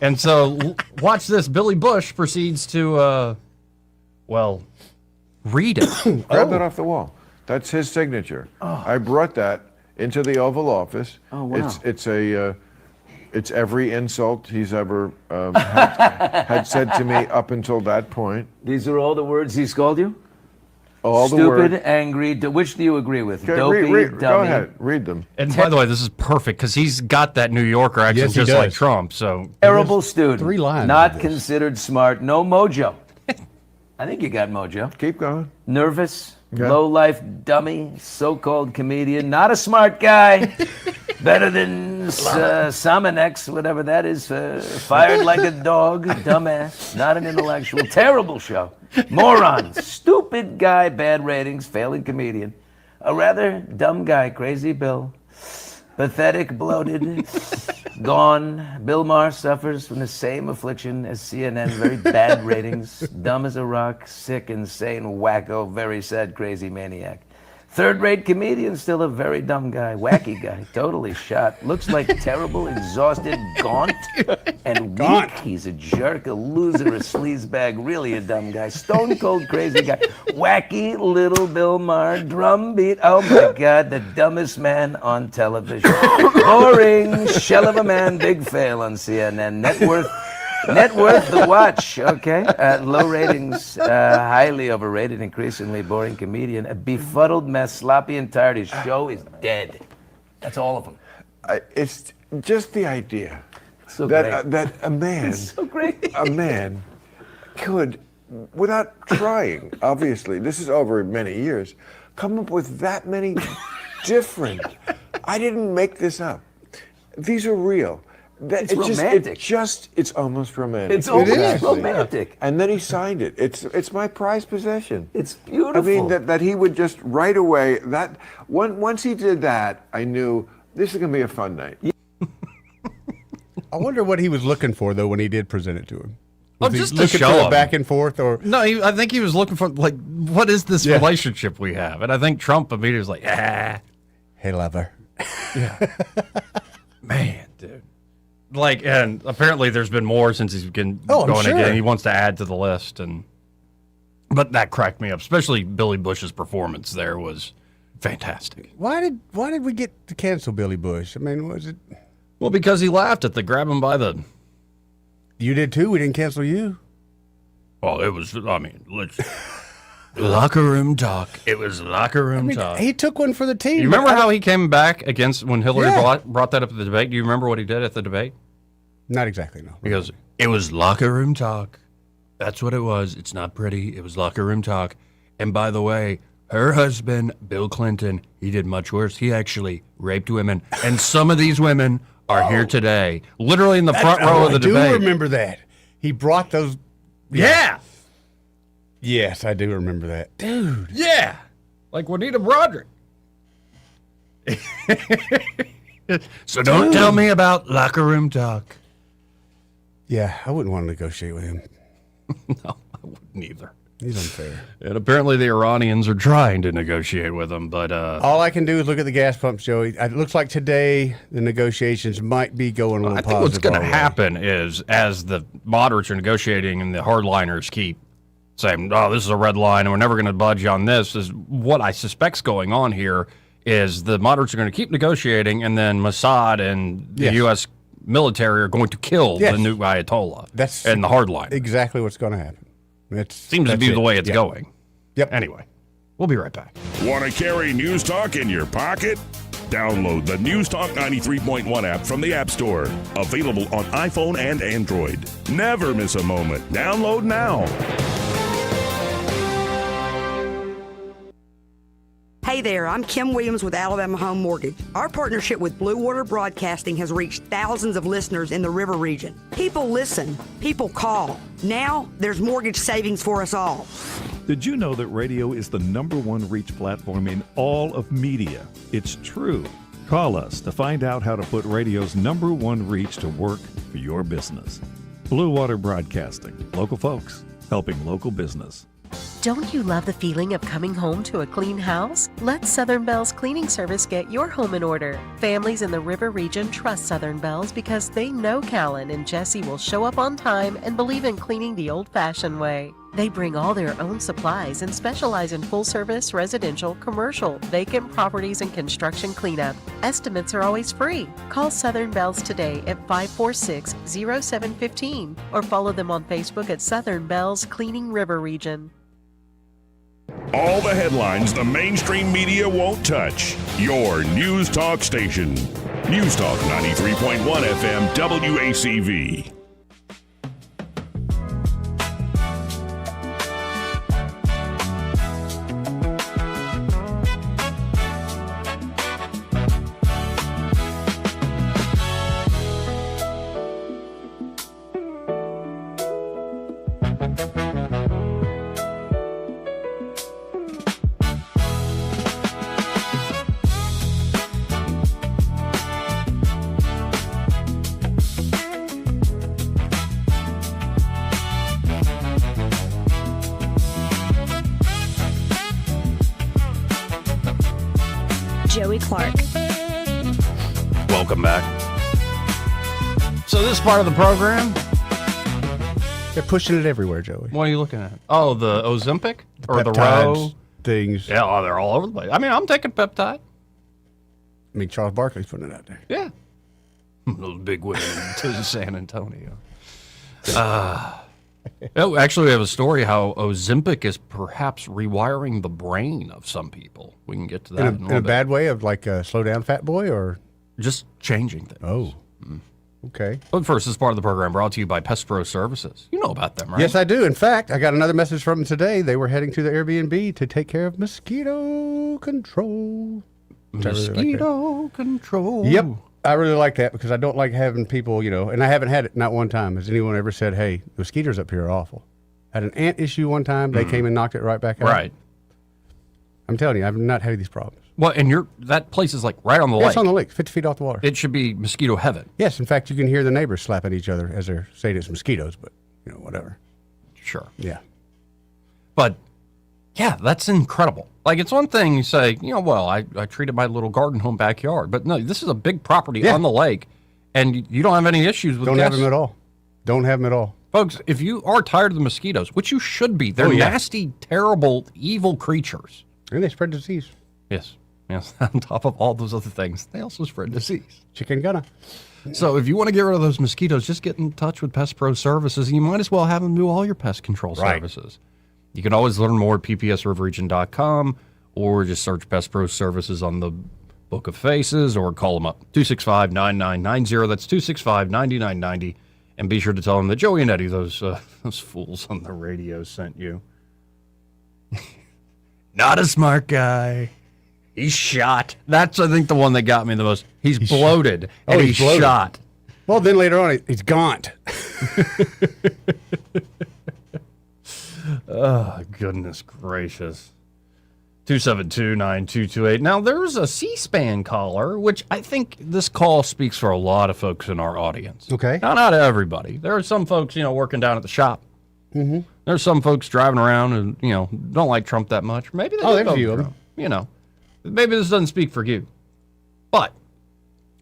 And so, watch this. Billy Bush proceeds to, read it. Grab that off the wall. That's his signature. I brought that into the Oval Office. Oh, wow. It's every insult he's ever had said to me up until that point. These are all the words he's called you? All Stupid, the words. angry. Which do you agree with? Okay, Dopey, dummy. go ahead, read them. And by the way, this is perfect because he's got that New Yorker accent just like Trump. So Terrible student. 3 lines. Not considered smart. No mojo. I think you got mojo. Keep going. Nervous. Okay. Low-life dummy. So-called comedian. Not a smart guy. Better than Sominex, whatever that is. Fired like a dog. Dumbass. Not an intellectual. Terrible show. Moron. Stupid guy. Bad ratings. Failing comedian. A rather dumb guy. Crazy Bill. Pathetic, bloated, gone. Bill Maher suffers from the same affliction as CNN. Very bad ratings. Dumb as a rock. Sick, insane, wacko, very sad, crazy maniac. Third-rate comedian, still a very dumb guy. Wacky guy. Totally shot. Looks like terrible, exhausted, gaunt, and weak. He's a jerk, a loser, a sleazebag, really a dumb guy. Stone-cold crazy guy. Wacky little Bill Maher. Drumbeat. Oh, my God, the dumbest man on television. Boring. Shell of a man. Big fail on CNN. Net worth, the watch, okay? Low ratings, highly overrated, increasingly boring comedian. A befuddled mess, sloppy and tired. His show is dead. That's all of them. It's just the idea So that a man, so great. a man could, without trying, obviously, this is over many years, come up with that many different. I didn't make this up. These are real. It's romantic. It's almost romantic. It's almost romantic. And then he signed it. It's my prized possession. It's beautiful. I mean, that he would just right away, once he did that, I knew this is going to be a fun night. I wonder what he was looking for, though, when he did present it to him. Oh, Was he just to looking show for a him. back and forth, or no, I think he was looking for like, what is this relationship we have? And I think Trump immediately was like, hey, lover. Yeah. Man, dude. Like, and apparently there's been more since he's been going sure. again. He wants to add to the list, but that cracked me up. Especially Billy Bush's performance there was fantastic. Why did we get to cancel Billy Bush? I mean, was it? Well, because he laughed at the grab him by the. You did too. We didn't cancel you. Well, it was. I mean, locker room talk. It was locker room talk. He took one for the team. You remember how he came back against when Hillary Yeah. brought that up at the debate? Do you remember what he did at the debate? Not exactly, no. He goes, it was locker room talk. That's what it was. It's not pretty. It was locker room talk. And by the way, her husband, Bill Clinton, he did much worse. He actually raped women. And some of these women are here today, literally in the front row of the debate. I do remember that. He brought those. Yeah. Yes, I do remember that. Dude. Yeah. Like Juanita Broderick. So don't tell me about locker room talk. Yeah, I wouldn't want to negotiate with him. No, I wouldn't either. He's unfair. And apparently the Iranians are trying to negotiate with him, but all I can do is look at the gas pumps, Joey. It looks like today the negotiations might be going a little positive. I think what's going to our way. happen is as the moderates are negotiating and the hardliners keep saying, oh, this is a red line and we're never going to budge on this, is what I suspect's going on here is the moderates are going to keep negotiating and then Mossad and the U.S. military are going to kill the new Ayatollah and the hardliners. Exactly what's going to happen. Seems to be the way it's going. Yep. Anyway, we'll be right back. Want to carry News Talk in your pocket? Download the News Talk 93.1 app from the App Store. Available on iPhone and Android. Never miss a moment. Download now. Hey there, I'm Kim Williams with Alabama Home Mortgage. Our partnership with Blue Water Broadcasting has reached thousands of listeners in the river region. People listen, people call. Now there's mortgage savings for us all. Did you know that radio is the #1 reach platform in all of media? It's true. Call us to find out how to put radio's #1 reach to work for your business. Blue Water Broadcasting. Local folks helping local business. Don't you love the feeling of coming home to a clean house? Let Southern Bell's cleaning service get your home in order. Families in the River region trust Southern Bell's because they know Callan and Jesse will show up on time and believe in cleaning the old-fashioned way. They bring all their own supplies and specialize in full-service, residential, commercial, vacant properties, and construction cleanup. Estimates are always free. Call Southern Bells today at 546-0715 or follow them on Facebook at Southern Bells Cleaning River Region. All the headlines the mainstream media won't touch. Your News Talk station. News Talk 93.1 FM WACV. Joey Clark. Welcome back. So this part of the program, they're pushing it everywhere, Joey. what are you looking at? Oh, the Ozempic or the Peptides, row things. Yeah, oh, they're all over the place. I mean, I'm taking peptide. I mean, Charles Barkley's putting it out there. Yeah. Those big women to San Antonio. Actually, we have a story how Ozempic is perhaps rewiring the brain of some people. We can get to that In a bad way of like slow down, fat boy, or just changing things. Oh, okay. But first, this part of the program brought to you by Pest Pro Services. You know about them, right? Yes, I do. In fact, I got another message from them today. They were heading to the Airbnb to take care of mosquito control. Mosquito control. Yep. I really like that because I don't like having people, and I haven't had it not one time. Has anyone ever said, hey, the mosquitoes up here are awful? Had an ant issue one time. They came and knocked it right back out. Right. I'm telling you, I've not had these problems. Well, and that place is like right on the lake. It's on the lake, 50 feet off the water. It should be mosquito heaven. Yes, in fact, you can hear the neighbors slapping each other as they're saying it's mosquitoes, but, whatever. Sure. Yeah. But, yeah, that's incredible. Like, it's one thing you say, well, I treated my little garden home backyard. But, no, this is a big property on the lake, and you don't have any issues with Don't have them at all. Don't have them at all. Folks, if you are tired of the mosquitoes, which you should be, they're nasty, terrible, evil creatures. And they spread disease. Yes. Yes. On top of all those other things, they also spread disease. Chicken gunna. So if you want to get rid of those mosquitoes, just get in touch with Pest Pro Services. You might as well have them do all your pest control services. You can always learn more at ppsriverregion.com or just search Pest Pro Services on the Book of Faces or call them up, 265-9990. That's 265-9990. And be sure to tell them that Joey and Eddie, those fools on the radio, sent you. Not a smart guy. He's shot. That's, I think, the one that got me the most. He's bloated, and he's bloated. shot. Well, then later on, he's gaunt. Oh, goodness gracious. 272-9228. Now, there's a C-SPAN caller, which I think this call speaks for a lot of folks in our audience. Okay. Now, not everybody. There are some folks, working down at the shop. Mm-hmm. There's some folks driving around and, don't like Trump that much. Maybe they do there's a vote few for of them. Trump. Maybe this doesn't speak for you. But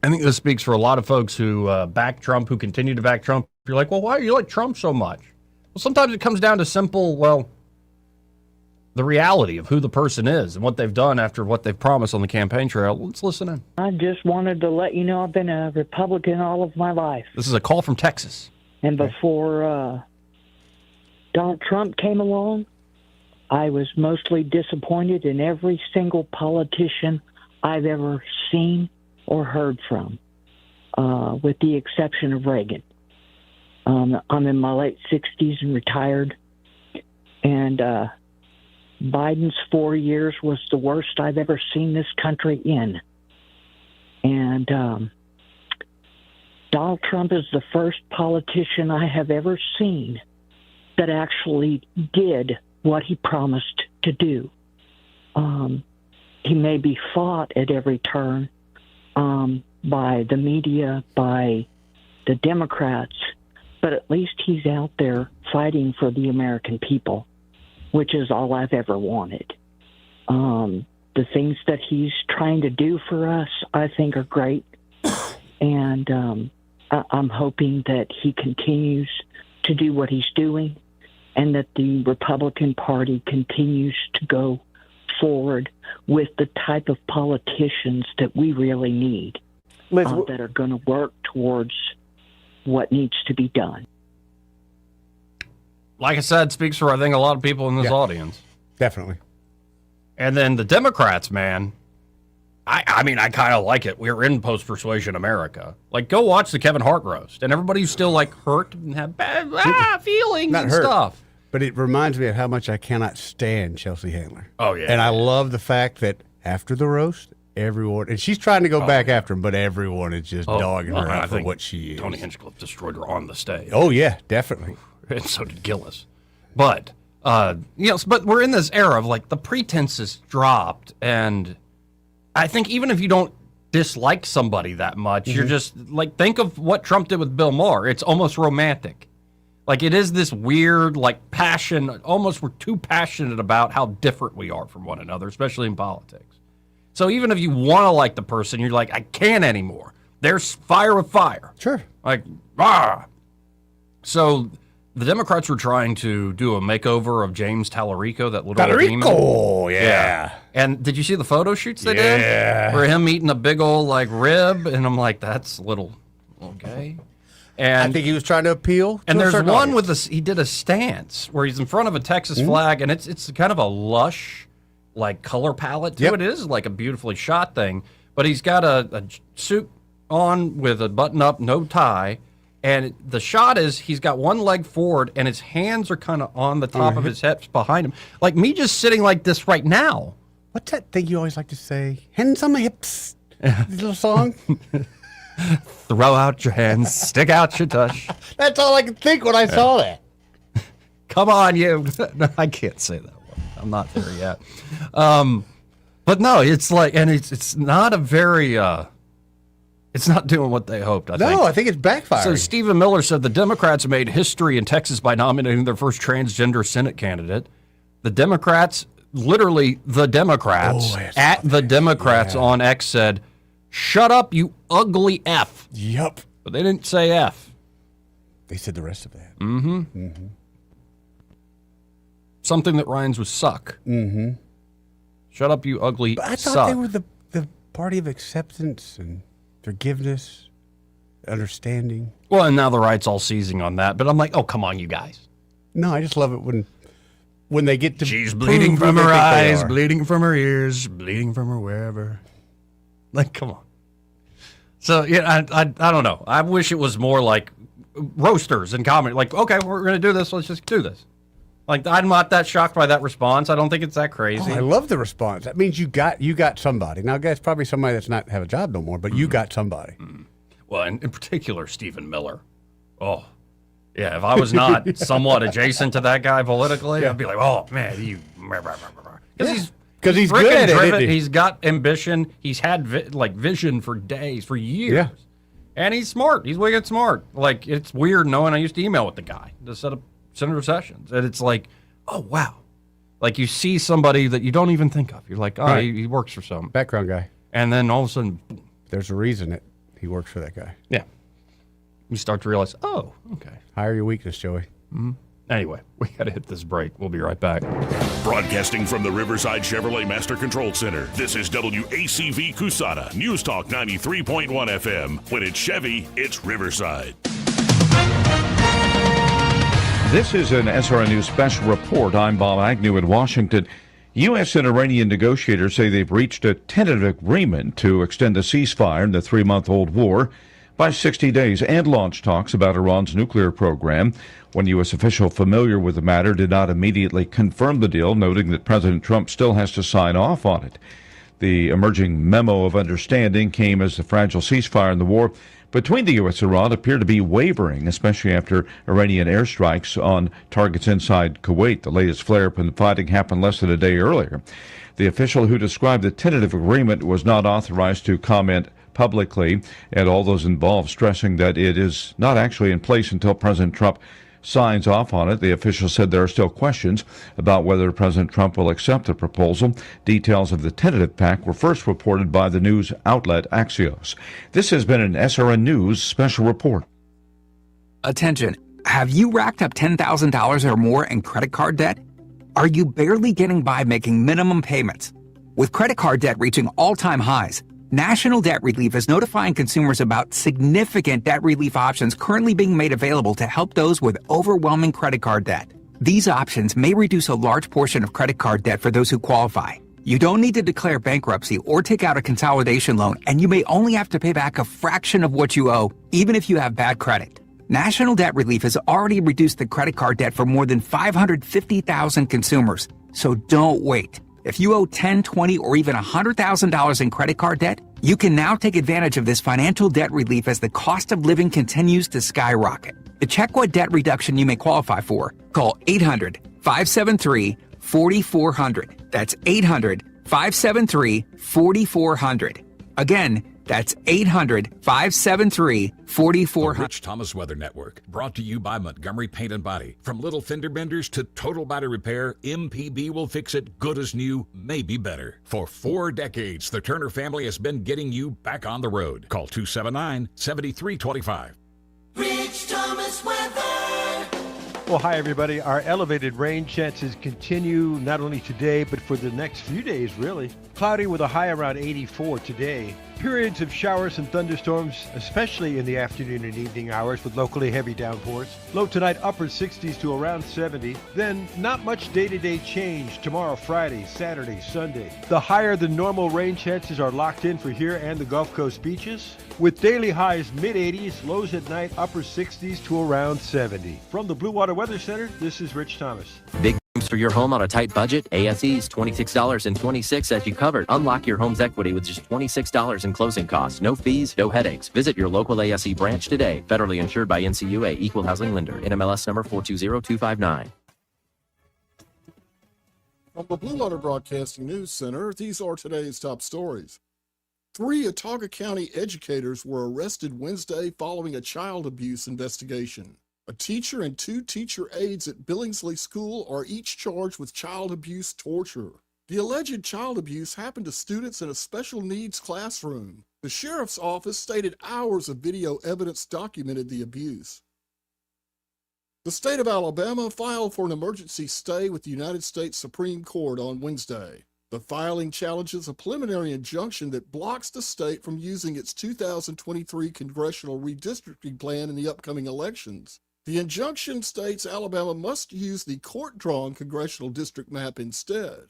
I think this speaks for a lot of folks who back Trump, who continue to back Trump. You're like, well, why do you like Trump so much? Well, sometimes it comes down to simple, the reality of who the person is and what they've done after what they've promised on the campaign trail. Let's listen in. I just wanted to let you know I've been a Republican all of my life. This is a call from Texas. And before Donald Trump came along, I was mostly disappointed in every single politician I've ever seen or heard from, with the exception of Reagan. I'm in my late 60s and retired, and Biden's 4 years was the worst I've ever seen this country in. And Donald Trump is the first politician I have ever seen that actually did what he promised to do. He may be fought at every turn by the media, by the Democrats, but at least he's out there fighting for the American people. which is all I've ever wanted. The things that he's trying to do for us, I think, are great. And I'm hoping that he continues to do what he's doing and that the Republican Party continues to go forward with the type of politicians that we really need, that are going to work towards what needs to be done. Like I said, speaks for, I think, a lot of people in this audience. Definitely. And then the Democrats, man, I mean, I kind of like it. We're in post-persuasion America. Like, go watch the Kevin Hart roast, and everybody's still, like, hurt and have bad feelings Not and hurt, stuff. But it reminds me of how much I cannot stand Chelsea Handler. Oh, yeah. And I love the fact that after the roast, everyone, and she's trying to go back after him, but everyone is just dogging her out for what she is. Tony Hinchcliffe destroyed her on the stage. Oh, yeah, definitely. And so did Gillis. But, but we're in this era of, like, the pretense is dropped, and I think even if you don't dislike somebody that much, you're just, like, think of what Trump did with Bill Maher. It's almost romantic. Like, it is this weird, like, passion, almost we're too passionate about how different we are from one another, especially in politics. So even if you want to like the person, you're like, I can't anymore. There's fire with fire. Sure. Like, ah. So the Democrats were trying to do a makeover of James Tallarico, that little demon. Tallarico, yeah. And did you see the photo shoots they did? Yeah. Where him eating a big old, like, rib, and I'm like, that's a little gay. And I think he was trying to appeal to and a there's certain one audience. with he did a stance where he's in front of a Texas flag, and it's kind of a lush, like, color palette to it. It is like a beautifully shot thing, but he's got a suit on with a button up, no tie, and the shot is he's got one leg forward and his hands are kind of on the top of his hips behind him, like me just sitting like this right now. What's that thing you always like to say? Hands on my hips. Little song. Throw out your hands, stick out your tush. That's all I could think when I saw that. Come on, you. No, I can't say that one. I'm not there yet. But no, it's like, and it's not a very, it's not doing what they hoped, I think. No, I think it's backfiring. So Stephen Miller said the Democrats made history in Texas by nominating their first transgender Senate candidate. The Democrats, literally the Democrats, at the Democrats on X said, shut up, you ugly F. Yup. But they didn't say F. They said the rest of that. Mm-hmm. Something that rhymes with suck. Mm-hmm. Shut up, you ugly But I thought suck. they were the party of acceptance and forgiveness, understanding. Well, and now the right's all seizing on that. But I'm like, oh, come on, you guys. No, I just love it when they get to. She's bleeding from her eyes, bleeding from her ears, bleeding from her wherever. Like, come on. So, yeah, I don't know. I wish it was more like roasters and comedy. Like, okay, we're going to do this. Let's just do this. Like, I'm not that shocked by that response. I don't think it's that crazy. Oh, I love the response. That means you got somebody. Now, guys, probably somebody that's not have a job no more, but you got somebody. Well, and in particular, Stephen Miller. Oh, yeah. If I was not somewhat adjacent to that guy politically, I'd be like, oh, man, you. Because he's good at it, driven. isn't he? He's got ambition. He's had vision for days, for years. Yeah. And he's smart. He's wicked smart. Like, it's weird knowing I used to email with the guy to set up Senator Sessions. And it's like, oh, wow. Like, you see somebody that you don't even think of. You're like, oh, he works for some background guy. And then all of a sudden, boom. There's a reason that he works for that guy. Yeah. You start to realize, oh, okay. Hire your weakness, Joey. Mm-hmm. Anyway, we got to hit this break. We'll be right back. Broadcasting from the Riverside Chevrolet Master Control Center, this is WACV Cusana, News Talk 93.1 FM. When it's Chevy, it's Riverside. This is an SRN News special report. I'm Bob Agnew in Washington. U.S. and Iranian negotiators say they've reached a tentative agreement to extend the ceasefire in the 3-month-old war by 60 days and launch talks about Iran's nuclear program. One U.S. official familiar with the matter did not immediately confirm the deal, noting that President Trump still has to sign off on it. The emerging memo of understanding came as the fragile ceasefire in the war between the U.S. and Iran appeared to be wavering, especially after Iranian airstrikes on targets inside Kuwait. The latest flare-up in fighting happened less than a day earlier. The official who described the tentative agreement was not authorized to comment publicly, and all those involved stressing that it is not actually in place until President Trump signs off on it. The official said there are still questions about whether President Trump will accept the proposal. Details of the tentative pact were first reported by the news outlet Axios. This has been an SRN News special report. Attention. Have you racked up $10,000 or more in credit card debt? Are you barely getting by making minimum payments? With credit card debt reaching all-time highs, National Debt Relief is notifying consumers about significant debt relief options currently being made available to help those with overwhelming credit card debt. These options may reduce a large portion of credit card debt for those who qualify. You don't need to declare bankruptcy or take out a consolidation loan, and you may only have to pay back a fraction of what you owe, even if you have bad credit. National Debt Relief has already reduced the credit card debt for more than 550,000 consumers. So don't wait. If you owe $10, $20, or even $100,000 in credit card debt, you can now take advantage of this financial debt relief as the cost of living continues to skyrocket. To check what debt reduction you may qualify for, call 800-573-4400. That's 800-573-4400. Again, that's 800-573-4400. The Rich Thomas Weather Network, brought to you by Montgomery Paint and Body. From little fender benders to total body repair, MPB will fix it good as new, maybe better. For 4 decades, the Turner family has been getting you back on the road. Call 279-7325. Rich Thomas Weather. Well, hi, everybody. Our elevated rain chances continue not only today, but for the next few days, really. Cloudy with a high around 84 today. Periods of showers and thunderstorms, especially in the afternoon and evening hours with locally heavy downpours. Low tonight, upper 60s to around 70. Then not much day-to-day change tomorrow, Friday, Saturday, Sunday. The higher than normal rain chances are locked in for here and the Gulf Coast beaches, with daily highs mid-80s, lows at night, upper 60s to around 70. From the Blue Water Weather Center, this is Rich Thomas. Big for your home on a tight budget? ASE's $26.26 as you covered. Unlock your home's equity with just $26 in closing costs. No fees, no headaches. Visit your local ASE branch today. Federally insured by NCUA, Equal Housing Lender. NMLS number 420259. From the Blue Water Broadcasting News Center, these are today's top stories. 3 Autauga County educators were arrested Wednesday following a child abuse investigation. A teacher and 2 teacher aides at Billingsley School are each charged with child abuse torture. The alleged child abuse happened to students in a special needs classroom. The sheriff's office stated hours of video evidence documented the abuse. The state of Alabama filed for an emergency stay with the United States Supreme Court on Wednesday. The filing challenges a preliminary injunction that blocks the state from using its 2023 congressional redistricting plan in the upcoming elections. The injunction states Alabama must use the court-drawn congressional district map instead.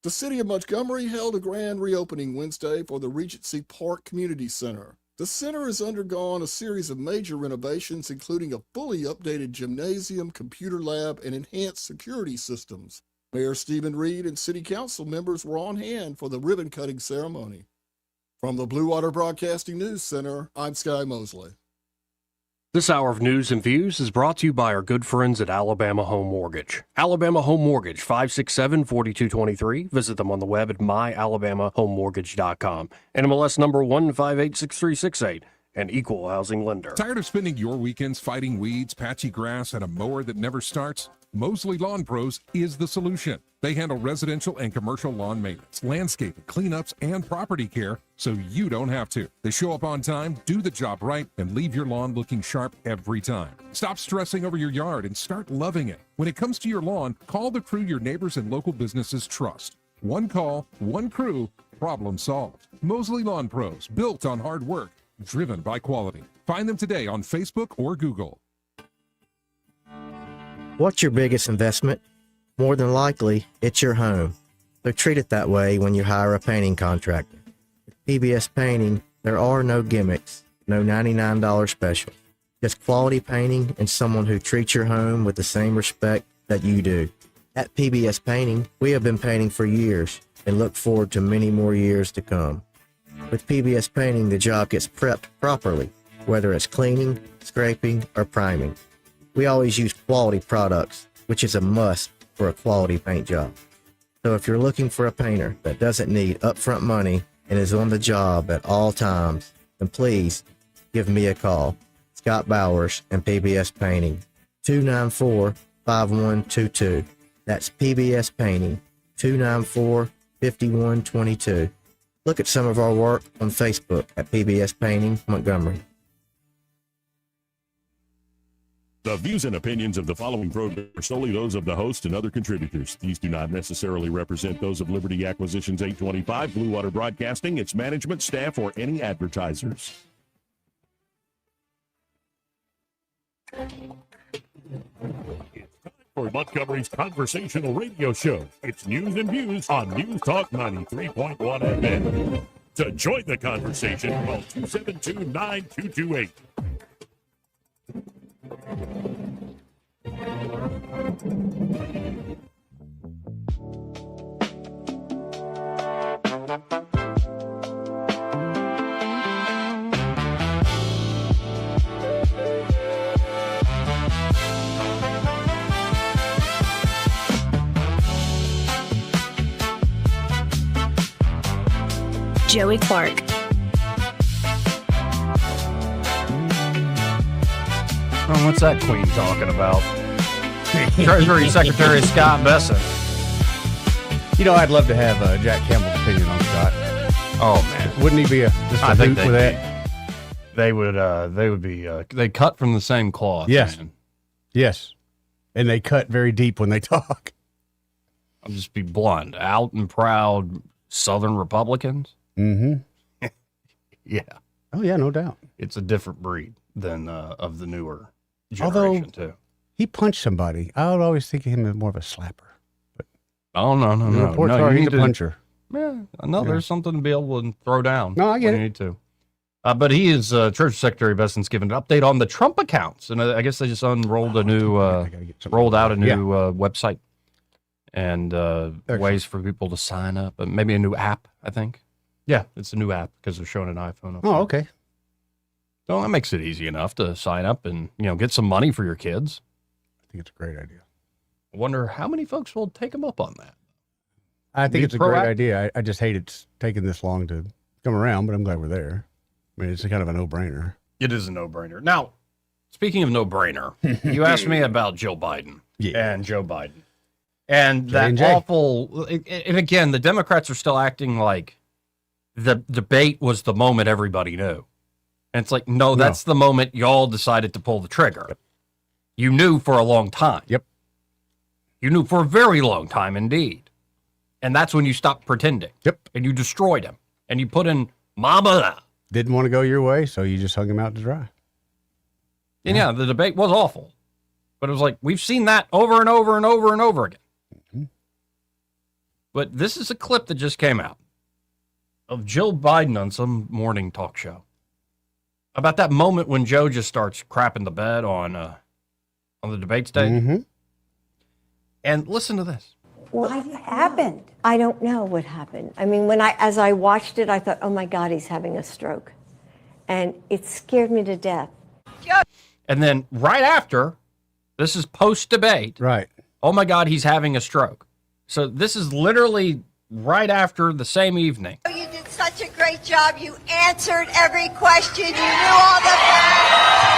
The city of Montgomery held a grand reopening Wednesday for the Regency Park Community Center. The center has undergone a series of major renovations, including a fully updated gymnasium, computer lab, and enhanced security systems. Mayor Stephen Reed and city council members were on hand for the ribbon-cutting ceremony. From the Blue Water Broadcasting News Center, I'm Sky Mosley. This hour of news and views is brought to you by our good friends at Alabama Home Mortgage. Alabama Home Mortgage, 567-4223. Visit them on the web at myalabamahomemortgage.com. NMLS number 1586368. An equal housing lender. Tired of spending your weekends fighting weeds, patchy grass, and a mower that never starts? Mosley Lawn Pros is the solution. They handle residential and commercial lawn maintenance, landscaping, cleanups, and property care, so you don't have to. They show up on time, do the job right, and leave your lawn looking sharp every time. Stop stressing over your yard and start loving it. When it comes to your lawn, call the crew your neighbors and local businesses trust. One call, one crew, problem solved. Mosley Lawn Pros, built on hard work, driven by quality. Find them today on Facebook or Google. What's your biggest investment? More than likely, it's your home. So treat it that way when you hire a painting contractor. With PBS Painting, there are no gimmicks, no $99 special. Just quality painting and someone who treats your home with the same respect that you do. At PBS Painting, we have been painting for years and look forward to many more years to come. With PBS Painting, the job gets prepped properly, whether it's cleaning, scraping, or priming. We always use quality products, which is a must for a quality paint job. So if you're looking for a painter that doesn't need upfront money and is on the job at all times, then please give me a call. It's Scott Bowers and PBS Painting. 294-5122. That's PBS Painting. 294-5122. Look at some of our work on Facebook at PBS Painting Montgomery. The views and opinions of the following program are solely those of the host and other contributors. These do not necessarily represent those of Liberty Acquisitions 825, Blue Water Broadcasting, its management, staff, or any advertisers. For Montgomery's conversational radio show, it's News and Views on News Talk 93.1 FM. To join the conversation, call 272-9228. Joey Clark. Oh, what's that queen talking about? Treasury Secretary Scott Bessent. You know, I'd love to have Jack Campbell's opinion on Scott. Oh man, wouldn't he be just a hoot with that? They would be. They cut from the same cloth. Yes, man. Yes, and they cut very deep when they talk. I'll just be blunt. Out and proud Southern Republicans. Mm-hmm. Yeah. Oh yeah, no doubt. It's a different breed than of the newer Although generation too. He punched somebody. I would always think of him as more of a slapper. But oh no, reports are he's a puncher. Yeah, I know there's something to be able to throw down. No, I get when it. You need to. But he is Treasury Secretary Bessent's given an update on the Trump accounts, and I guess they just unrolled a new, rolled out a new website and ways for people to sign up, and maybe a new app. I think. Yeah, it's a new app because they're showing an iPhone. Oh, okay. So that makes it easy enough to sign up and get some money for your kids. I think it's a great idea. I wonder how many folks will take them up on that. I think it's a great idea. I just hate it's taking this long to come around, but I'm glad we're there. I mean, it's kind of a no-brainer. It is a no-brainer. Now, speaking of no-brainer, you asked me about Joe Biden and Joe Biden. And that awful, and again, the Democrats are still acting like the debate was the moment everybody knew. And it's like, no, that's the moment y'all decided to pull the trigger. Yep. You knew for a long time. Yep. You knew for a very long time indeed. And that's when you stopped pretending. Yep. And you destroyed him. And you put in Mama. Didn't want to go your way, so you just hung him out to dry. And yeah, the debate was awful. But it was like, we've seen that over and over and over and over again. Mm-hmm. But this is a clip that just came out of Jill Biden on some morning talk show about that moment when Joe just starts crapping the bed on the debate stage. Mm-hmm. And listen to this. What happened? I don't know what happened. I mean, as I watched it, I thought, oh my God, he's having a stroke. And it scared me to death. And then right after, this is post-debate. Right. Oh my God, he's having a stroke. So this is literally right after the same evening. You did such a great job. You answered every question. You knew all the facts.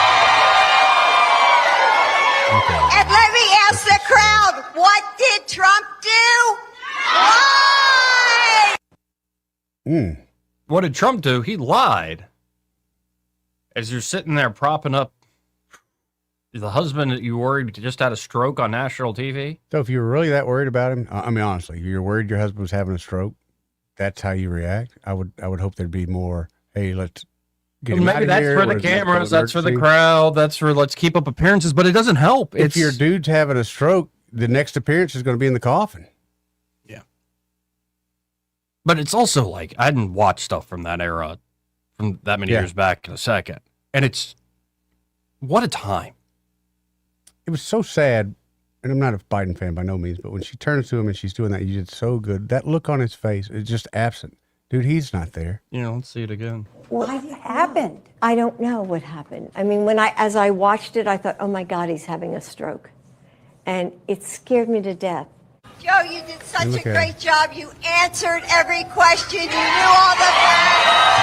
Okay. And let me ask the crowd, what did Trump do? Why? What did Trump do? He lied. As you're sitting there propping up the husband that you worried just had a stroke on national TV. So if you were really that worried about him, I mean, honestly, if you're worried your husband was having a stroke, that's how you react. I would hope there'd be more, hey, let's get him out of that's here. for the cameras, that's for the crowd, that's for let's keep up appearances, but it doesn't help. If your dude's having a stroke, the next appearance is going to be in the coffin. Yeah. But it's also like, I didn't watch stuff from that era, from that many years back in a second. And it's, what a time. It was so sad, and I'm not a Biden fan by no means, but when she turns to him and she's doing that, you did so good. That look on his face is just absent. Dude, he's not there. Yeah, let's see it again. What happened? I don't know what happened. I mean, as I watched it, I thought, oh my God, he's having a stroke. And it scared me to death. Joe, you did such a great job. You answered every question. You knew all the facts.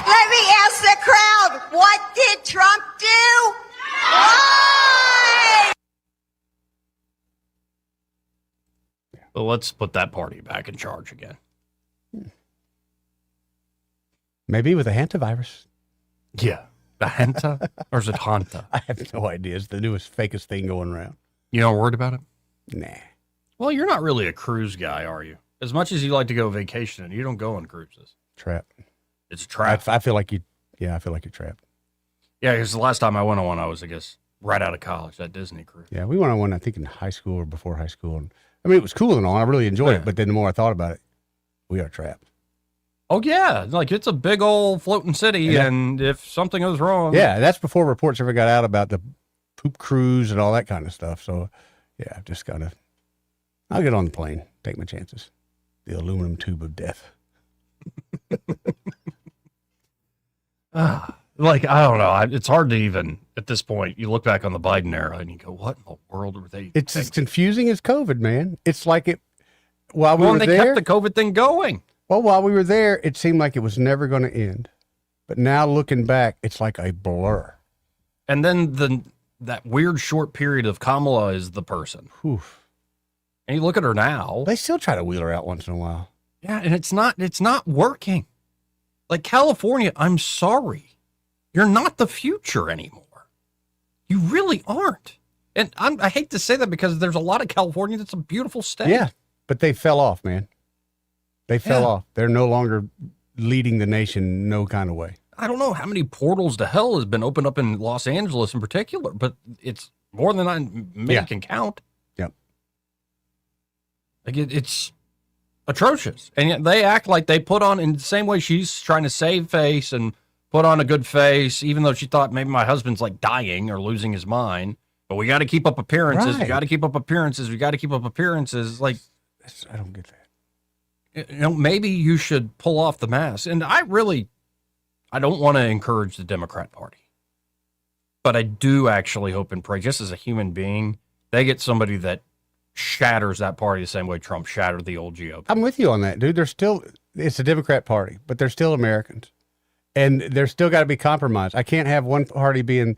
And let me ask the crowd, what did Trump do? Why? Well, let's put that party back in charge again. Maybe with a hantavirus. Yeah. The Hanta? Or is it Hanta? I have no idea. It's the newest, fakest thing going around. You not worried about it? Nah. Well, you're not really a cruise guy, are you? As much as you like to go vacationing, you don't go on cruises. Trap. It's a trap. I feel like I feel like you're trapped. Yeah, because the last time I went on one, I was, I guess, right out of college, that Disney cruise. Yeah, we went on one, I think, in high school or before high school. And, I mean, it was cool and all. I really enjoyed it. But then the more I thought about it, we are trapped. Oh, yeah. Like, it's a big old floating city, and if something goes wrong. Yeah, that's before reports ever got out about the poop cruise and all that kind of stuff. So, yeah, I've just got to, I'll get on the plane, take my chances. The aluminum tube of death. Like, I don't know. It's hard to even, at this point, you look back on the Biden era and you go, what in the world were they It's as confusing as COVID, man. It's like it, while we were they there. kept the COVID thing going. Well, while we were there, it seemed like it was never going to end. But now looking back, it's like a blur. And then that weird short period of Kamala is the person. Oof. And you look at her now. They still try to wheel her out once in a while. Yeah, and it's not working. Like California, I'm sorry. You're not the future anymore. You really aren't. And I hate to say that because there's a lot of California that's a beautiful state. Yeah, but they fell off, man. They fell off. They're no longer leading the nation no kind of way. I don't know how many portals to hell has been opened up in Los Angeles in particular, but it's more than I can count. Yep. Like it's atrocious. And yet they act like they put on, in the same way she's trying to save face and put on a good face, even though she thought maybe my husband's like dying or losing his mind. But we got to keep up appearances. Right. We got to keep up appearances. We got to keep up appearances. Like, I don't get that. You know, maybe you should pull off the mask. And I don't want to encourage the Democrat Party. But I do actually hope and pray, just as a human being, they get somebody that shatters that party the same way Trump shattered the old GOP. I'm with you on that, dude. It's a Democrat Party, but they're still Americans. And there's still got to be compromise. I can't have one party being,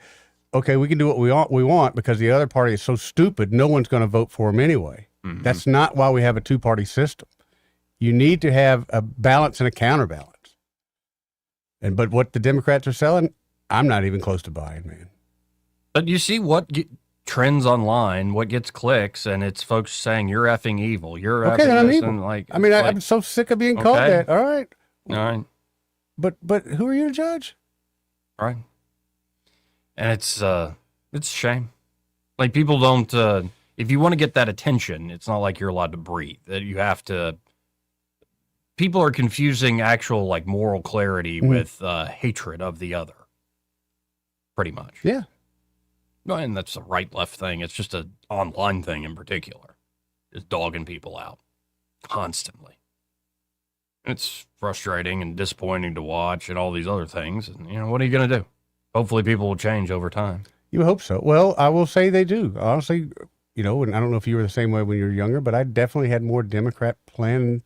okay, we can do what we want because the other party is so stupid, no one's going to vote for them anyway. Mm-hmm. That's not why we have a two-party system. You need to have a balance and a counterbalance. But what the Democrats are selling, I'm not even close to buying, man. But you see what trends online, what gets clicks, and it's folks saying, you're effing evil. You're okay, effing then I'm this. evil. And like, I'm so sick of being called that. All right. All right. But who are you to judge? All right. And it's a shame. Like, people don't, if you want to get that attention, it's not like you're allowed to breathe. That you have to. People are confusing actual like moral clarity with hatred of the other. Pretty much. Yeah. No, and that's a right-left thing. It's just an online thing in particular. Just dogging people out constantly. And it's frustrating and disappointing to watch and all these other things. And, you know, what are you going to do? Hopefully people will change over time. You hope so. Well, I will say they do. Honestly, you know, and I don't know if you were the same way when you were younger, but I definitely had more Democrat plans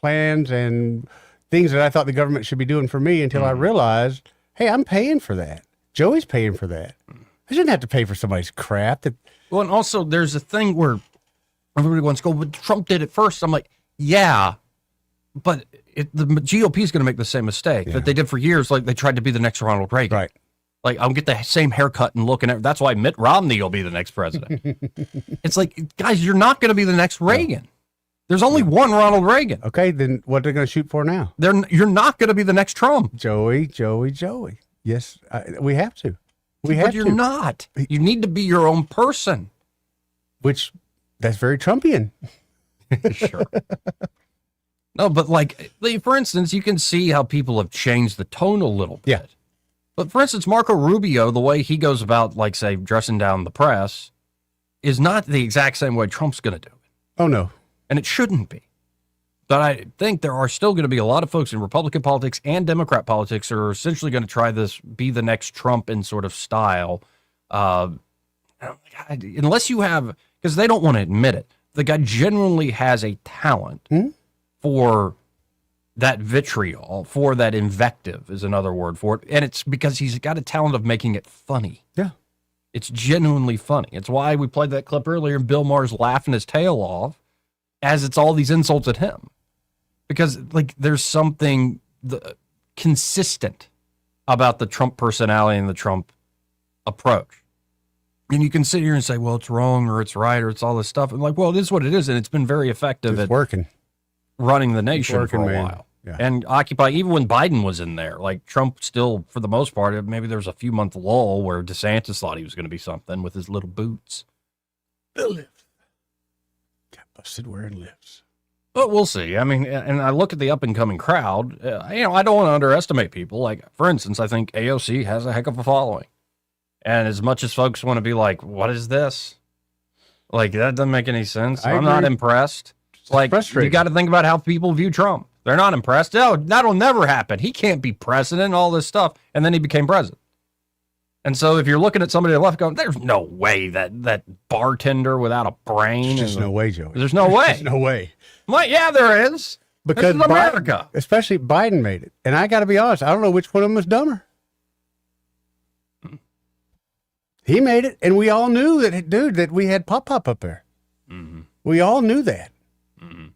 and things that I thought the government should be doing for me until I realized, hey, I'm paying for that. Joey's paying for that. I shouldn't have to pay for somebody's crap. Well, and also there's a thing where everybody wants to go, but Trump did it first. I'm like, yeah, but the GOP is going to make the same mistake that they did for years. Like, they tried to be the next Ronald Reagan. Right. Like, I'll get the same haircut and look, and that's why Mitt Romney will be the next president. It's like, guys, you're not going to be the next Reagan. No. There's only one Ronald Reagan. Okay, then what are they going to shoot for now? You're not going to be the next Trump. Joey. Yes, we have to. But you're not. You need to be your own person. Which, that's very Trumpian. Sure. No, but like, for instance, you can see how people have changed the tone a little bit. Yeah. But for instance, Marco Rubio, the way he goes about, like, say, dressing down the press, is not the exact same way Trump's going to do it. Oh, no. And it shouldn't be. But I think there are still going to be a lot of folks in Republican politics and Democrat politics who are essentially going to try this, be the next Trump in sort of style. Unless you have, because they don't want to admit it, the guy genuinely has a talent for that vitriol, for that invective is another word for it. And it's because he's got a talent of making it funny. Yeah. It's genuinely funny. It's why we played that clip earlier and Bill Maher's laughing his tail off as it's all these insults at him. Because, like, there's something consistent about the Trump personality and the Trump approach. And you can sit here and say, well, it's wrong or it's right or it's all this stuff. And like, well, it is what it is. And it's been very effective at working, running the nation working, for a man. while. Yeah. And Occupy, even when Biden was in there, like Trump still, for the most part, maybe there was a few month lull where DeSantis thought he was going to be something with his little boots. Bill lives. Got busted where it lives. But we'll see. I mean, and I look at the up and coming crowd. I don't want to underestimate people. Like, for instance, I think AOC has a heck of a following. And as much as folks want to be like, what is this? Like, that doesn't make any sense. I'm not impressed. Like, you got to think about how people view Trump. They're not impressed. No, that'll never happen. He can't be president, all this stuff. And then he became president. And so if you're looking at somebody left going, there's no way that bartender without a brain. There's no way, Joey. There's no way. There's no way. I'm like, yeah, there is. Because this is America. Especially Biden made it. And I got to be honest, I don't know which one of them was dumber. He made it, and we all knew that, dude, that we had Pop-Pop up there. Mm-hmm. We all knew that. Mm-hmm.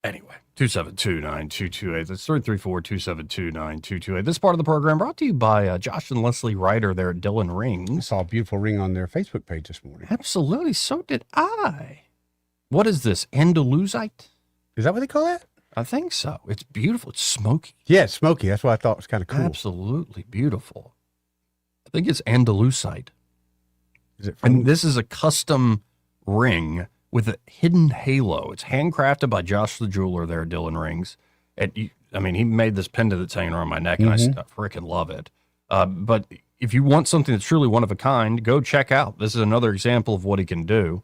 Anyway, 272-9228. That's 334-272-9228. This part of the program brought to you by Josh and Leslie Ryder there at Dillon Rings. I saw a beautiful ring on their Facebook page this morning. Absolutely. So did I. What is this? Andalusite? Is that what they call that? I think so. It's beautiful. It's smoky. Yeah, it's smoky. That's what I thought was kind of cool. Absolutely beautiful. I think it's Andalusite. Is it and this is a custom ring with a hidden halo. It's handcrafted by Josh the jeweler there at Dillon Rings. He made this pendant that's hanging around my neck, and I freaking love it. But if you want something that's truly one of a kind, go check out. This is another example of what he can do.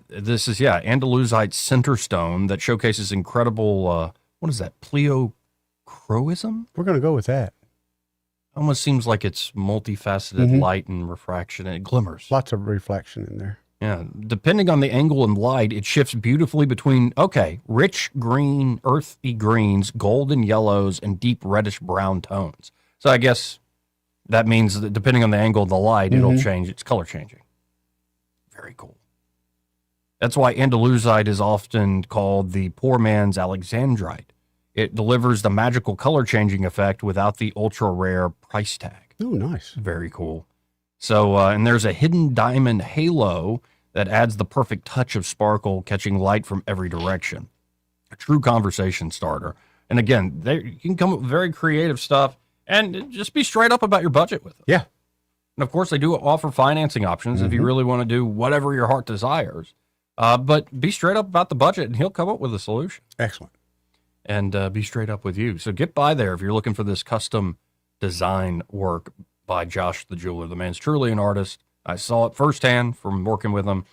This is, Andalusite center stone that showcases incredible, what is that, pleochroism? We're going to go with that. Almost seems like it's multifaceted light and refraction, and it glimmers. Lots of reflection in there. Yeah, depending on the angle and light, it shifts beautifully between, rich green, earthy greens, golden yellows, and deep reddish brown tones. So I guess that means that depending on the angle of the light, it'll change. It's color changing. Very cool. That's why Andalusite is often called the poor man's Alexandrite. It delivers the magical color changing effect without the ultra rare price tag. Oh, nice. Very cool. So, and there's a hidden diamond halo that adds the perfect touch of sparkle, catching light from every direction. A true conversation starter. And again, you can come up with very creative stuff and just be straight up about your budget with them. Yeah. And of course, they do offer financing options if you really want to do whatever your heart desires. But be straight up about the budget, and he'll come up with a solution. Excellent. And be straight up with you. So get by there if you're looking for this custom design work by Josh the jeweler. The man's truly an artist. I saw it firsthand from working with him.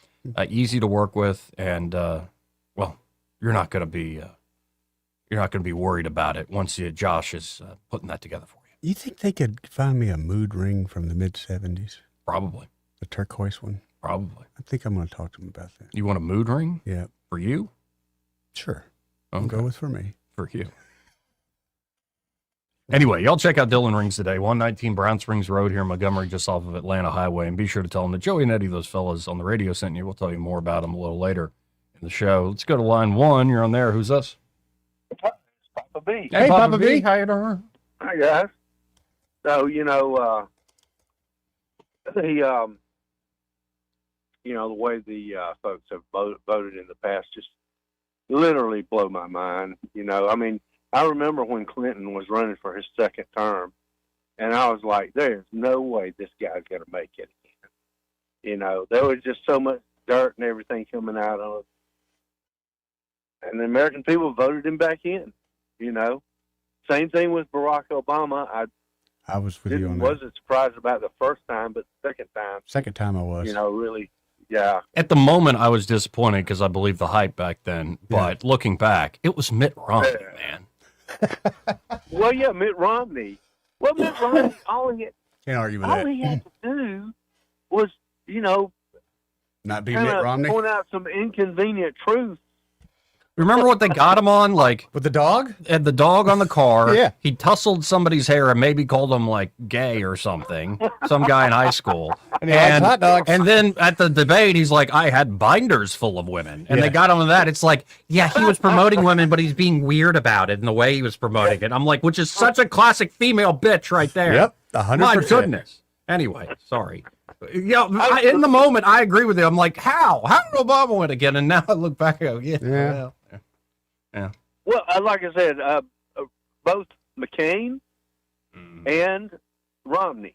Easy to work with, and you're not going to be worried about it once Josh is putting that together for you. You think they could find me a mood ring from the mid-'70s? Probably. The turquoise one? Probably. I think I'm going to talk to them about that. You want a mood ring? Yeah. For you? Sure. Okay. I'll go with for me. For you. Anyway, y'all check out Dillon Rings today, 119 Brown Springs Road here in Montgomery, just off of Atlanta Highway. And be sure to tell them that Joey and Eddie, those fellas on the radio, sent you. We'll tell you more about them a little later in the show. Let's go to line one. You're on there. Who's this? Papa B. Hey, Papa B. How you doing? Hi, guys. So, the way the folks have voted in the past just literally blow my mind. I remember when Clinton was running for his second term, and I was like, there's no way this guy's going to make it again. There was just so much dirt and everything coming out of it. And the American people voted him back in, Same thing with Barack Obama. I was with you on that. Wasn't surprised about the first time, but the second time. Second time I was. Really, yeah. At the moment, I was disappointed because I believed the hype back then. But looking back, it was Mitt Romney, man. Well, yeah, Mitt Romney. Well, Mitt Romney, Can't argue with that. all he had to do was, not be Mitt Romney. point out some inconvenient truths Remember what they got him on? Like with the dog? Had the dog on the car. Yeah. He tussled somebody's hair and maybe called him like gay or something. Some guy in high school. And he likes hot dogs. And then at the debate, he's like, I had binders full of women. And they got him on that. It's like, yeah, he was promoting women, but he's being weird about it in the way he was promoting it. I'm like, which is such a classic female bitch right there. Yep. 100%. My goodness. Anyway, sorry. In the moment, I agree with you. I'm like, how? How did Obama win again? And now I look back and go, yeah. Well, like I said, both McCain and Romney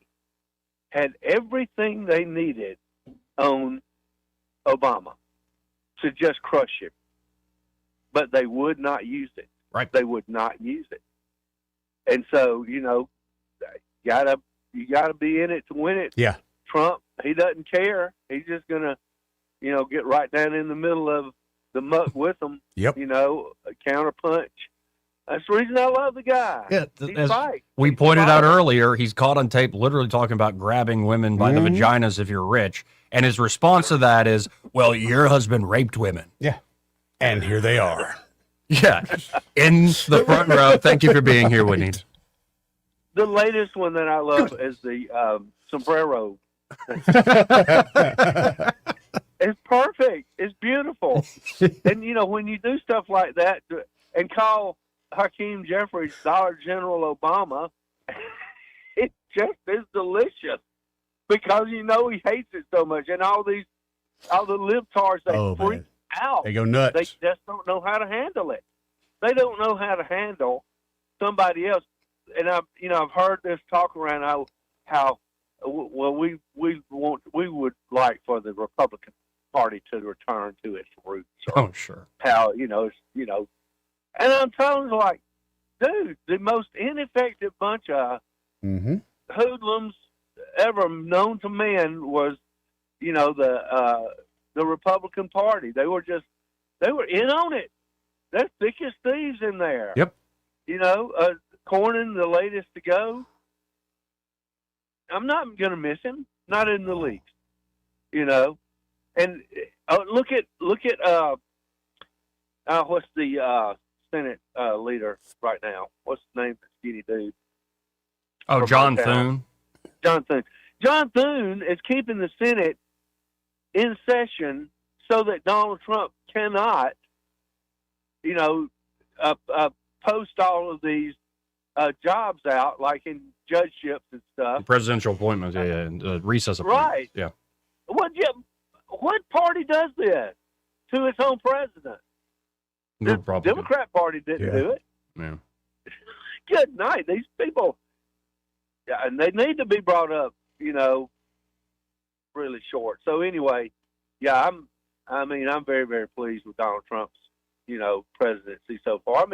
had everything they needed on Obama to just crush him, but they would not use it. Right? They would not use it, and so you gotta be in it to win it. Yeah. Trump, he doesn't care. He's just gonna, get right down in the middle of the muck with them. Yep. A counterpunch. That's the reason I love the guy. Yeah, He's right. we pointed out earlier, he's caught on tape literally talking about grabbing women by the vaginas if you're rich. And his response to that is, well, your husband raped women. Yeah. And here they are. Yeah. In the front row. Thank you for being here, Whitney. The latest one that I love is the sombrero. It's perfect. It's beautiful. And, when you do stuff like that and call Hakeem Jeffries Dollar General Obama, it just is delicious because he hates it so much. And all the libtards, they freak out. They go nuts. They just don't know how to handle it. They don't know how to handle somebody else. And I've heard this talk around how we would like for the Republican Party to return to its roots. Oh, sure. How and I'm telling you, like, dude, the most ineffective bunch of hoodlums ever known to man was, the Republican Party. They were in on it. They're thick as thieves in there. Yep. Cornyn, the latest to go. I'm not going to miss him. Not in the least. And look at what's the Senate leader right now? What's the name of the skinny dude? Oh, John Thune. John Thune. John Thune is keeping the Senate in session so that Donald Trump cannot, post all of these jobs out, like in judgeships and stuff. Presidential appointments, and recess appointments. Right. Yeah. What party does this to its own president? No The problem. Democrat Party didn't do it. Yeah. Good night. These people, and they need to be brought up, really short. So anyway, I'm very, very pleased with Donald Trump's, presidency so far. I'm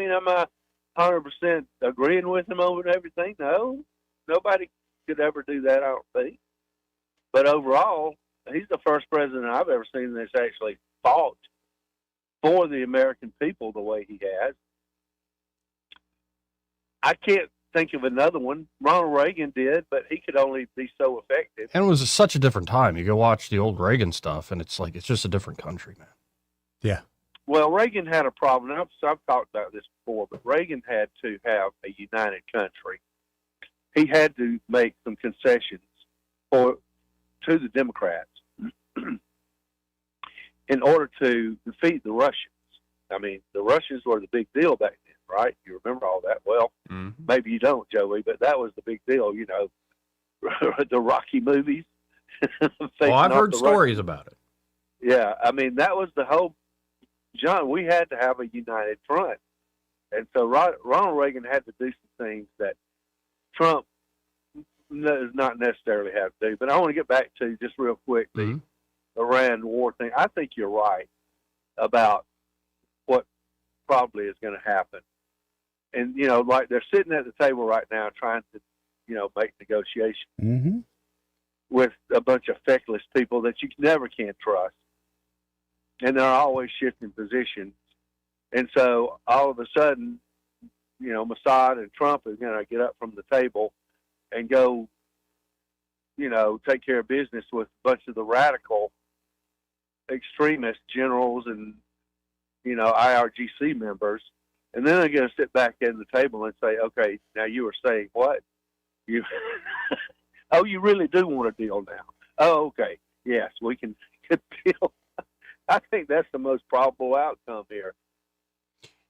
100% agreeing with him over everything. No, nobody could ever do that, I don't think. But overall, he's the first president I've ever seen that's actually fought for the American people the way he has. I can't think of another one. Ronald Reagan did, but he could only be so effective. And it was such a different time. You go watch the old Reagan stuff, and it's like, it's just a different country, man. Yeah. Well, Reagan had a problem. I've talked about this before, but Reagan had to have a united country. He had to make some concessions to the Democrats in order to defeat the Russians. The Russians were the big deal back then, right? You remember all that? Well, maybe you don't, Joey, but that was the big deal, the Rocky movies. Well, I've heard stories about it. Yeah, that was the whole, John, we had to have a united front. And so Ronald Reagan had to do some things that Trump does not necessarily have to do. But I want to get back to, just real quick, the Iran war thing. I think you're right about what probably is going to happen. And, like they're sitting at the table right now trying to, make negotiations with a bunch of feckless people that you never can trust. And they're always shifting positions. And so all of a sudden, Mossad and Trump are going to get up from the table and go, take care of business with a bunch of the radical extremist generals and IRGC members, and then they're going to sit back at the table and say, okay, now you were saying what? You, oh, you really do want a deal now? Oh, okay. Yes, we can get a deal. I think that's the most probable outcome here.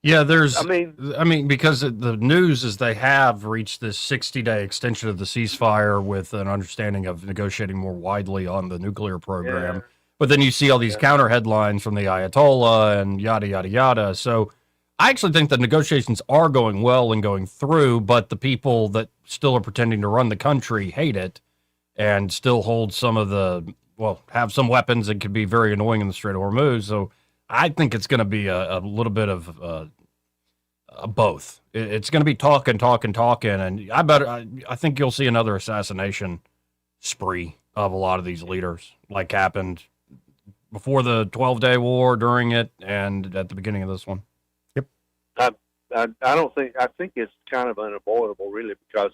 Yeah, because the news is they have reached this 60-day extension of the ceasefire with an understanding of negotiating more widely on the nuclear program. Yeah. But then you see all these counter headlines from the Ayatollah and yada, yada, yada. So I actually think the negotiations are going well and going through, but the people that still are pretending to run the country hate it and still hold some of have some weapons and can be very annoying in the Strait of Hormuz. So I think it's going to be a little bit of both. It's going to be talking, and I think you'll see another assassination spree of a lot of these leaders, like happened before the 12-day war, during it, and at the beginning of this one. Yep. I think it's kind of unavoidable, really, because,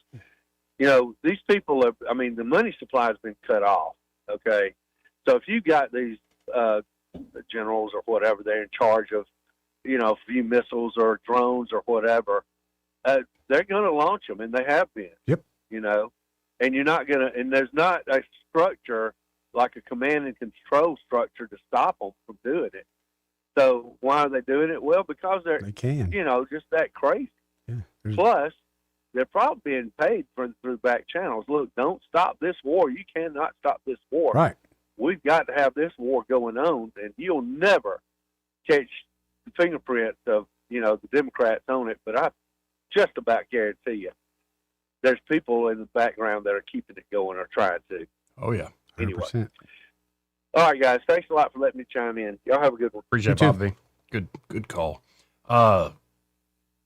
these people the money supply has been cut off, okay? So if you got these generals or whatever, they're in charge of, a few missiles or drones or whatever, they're going to launch them, and they have been. Yep. And you're not going to, and there's not a structure like a command and control structure to stop them from doing it. So why are they doing it? Well, because they can. Just that crazy. Yeah. Plus, they're probably being paid through back channels. Look, don't stop this war. You cannot stop this war. Right. We've got to have this war going on, and you'll never catch the fingerprints of, the Democrats on it. But I just about guarantee you there's people in the background that are keeping it going or trying to. Oh, yeah. 100%. Anyway. All right, guys. Thanks a lot for letting me chime in. Y'all have a good one. Appreciate it, Bobby. Good call.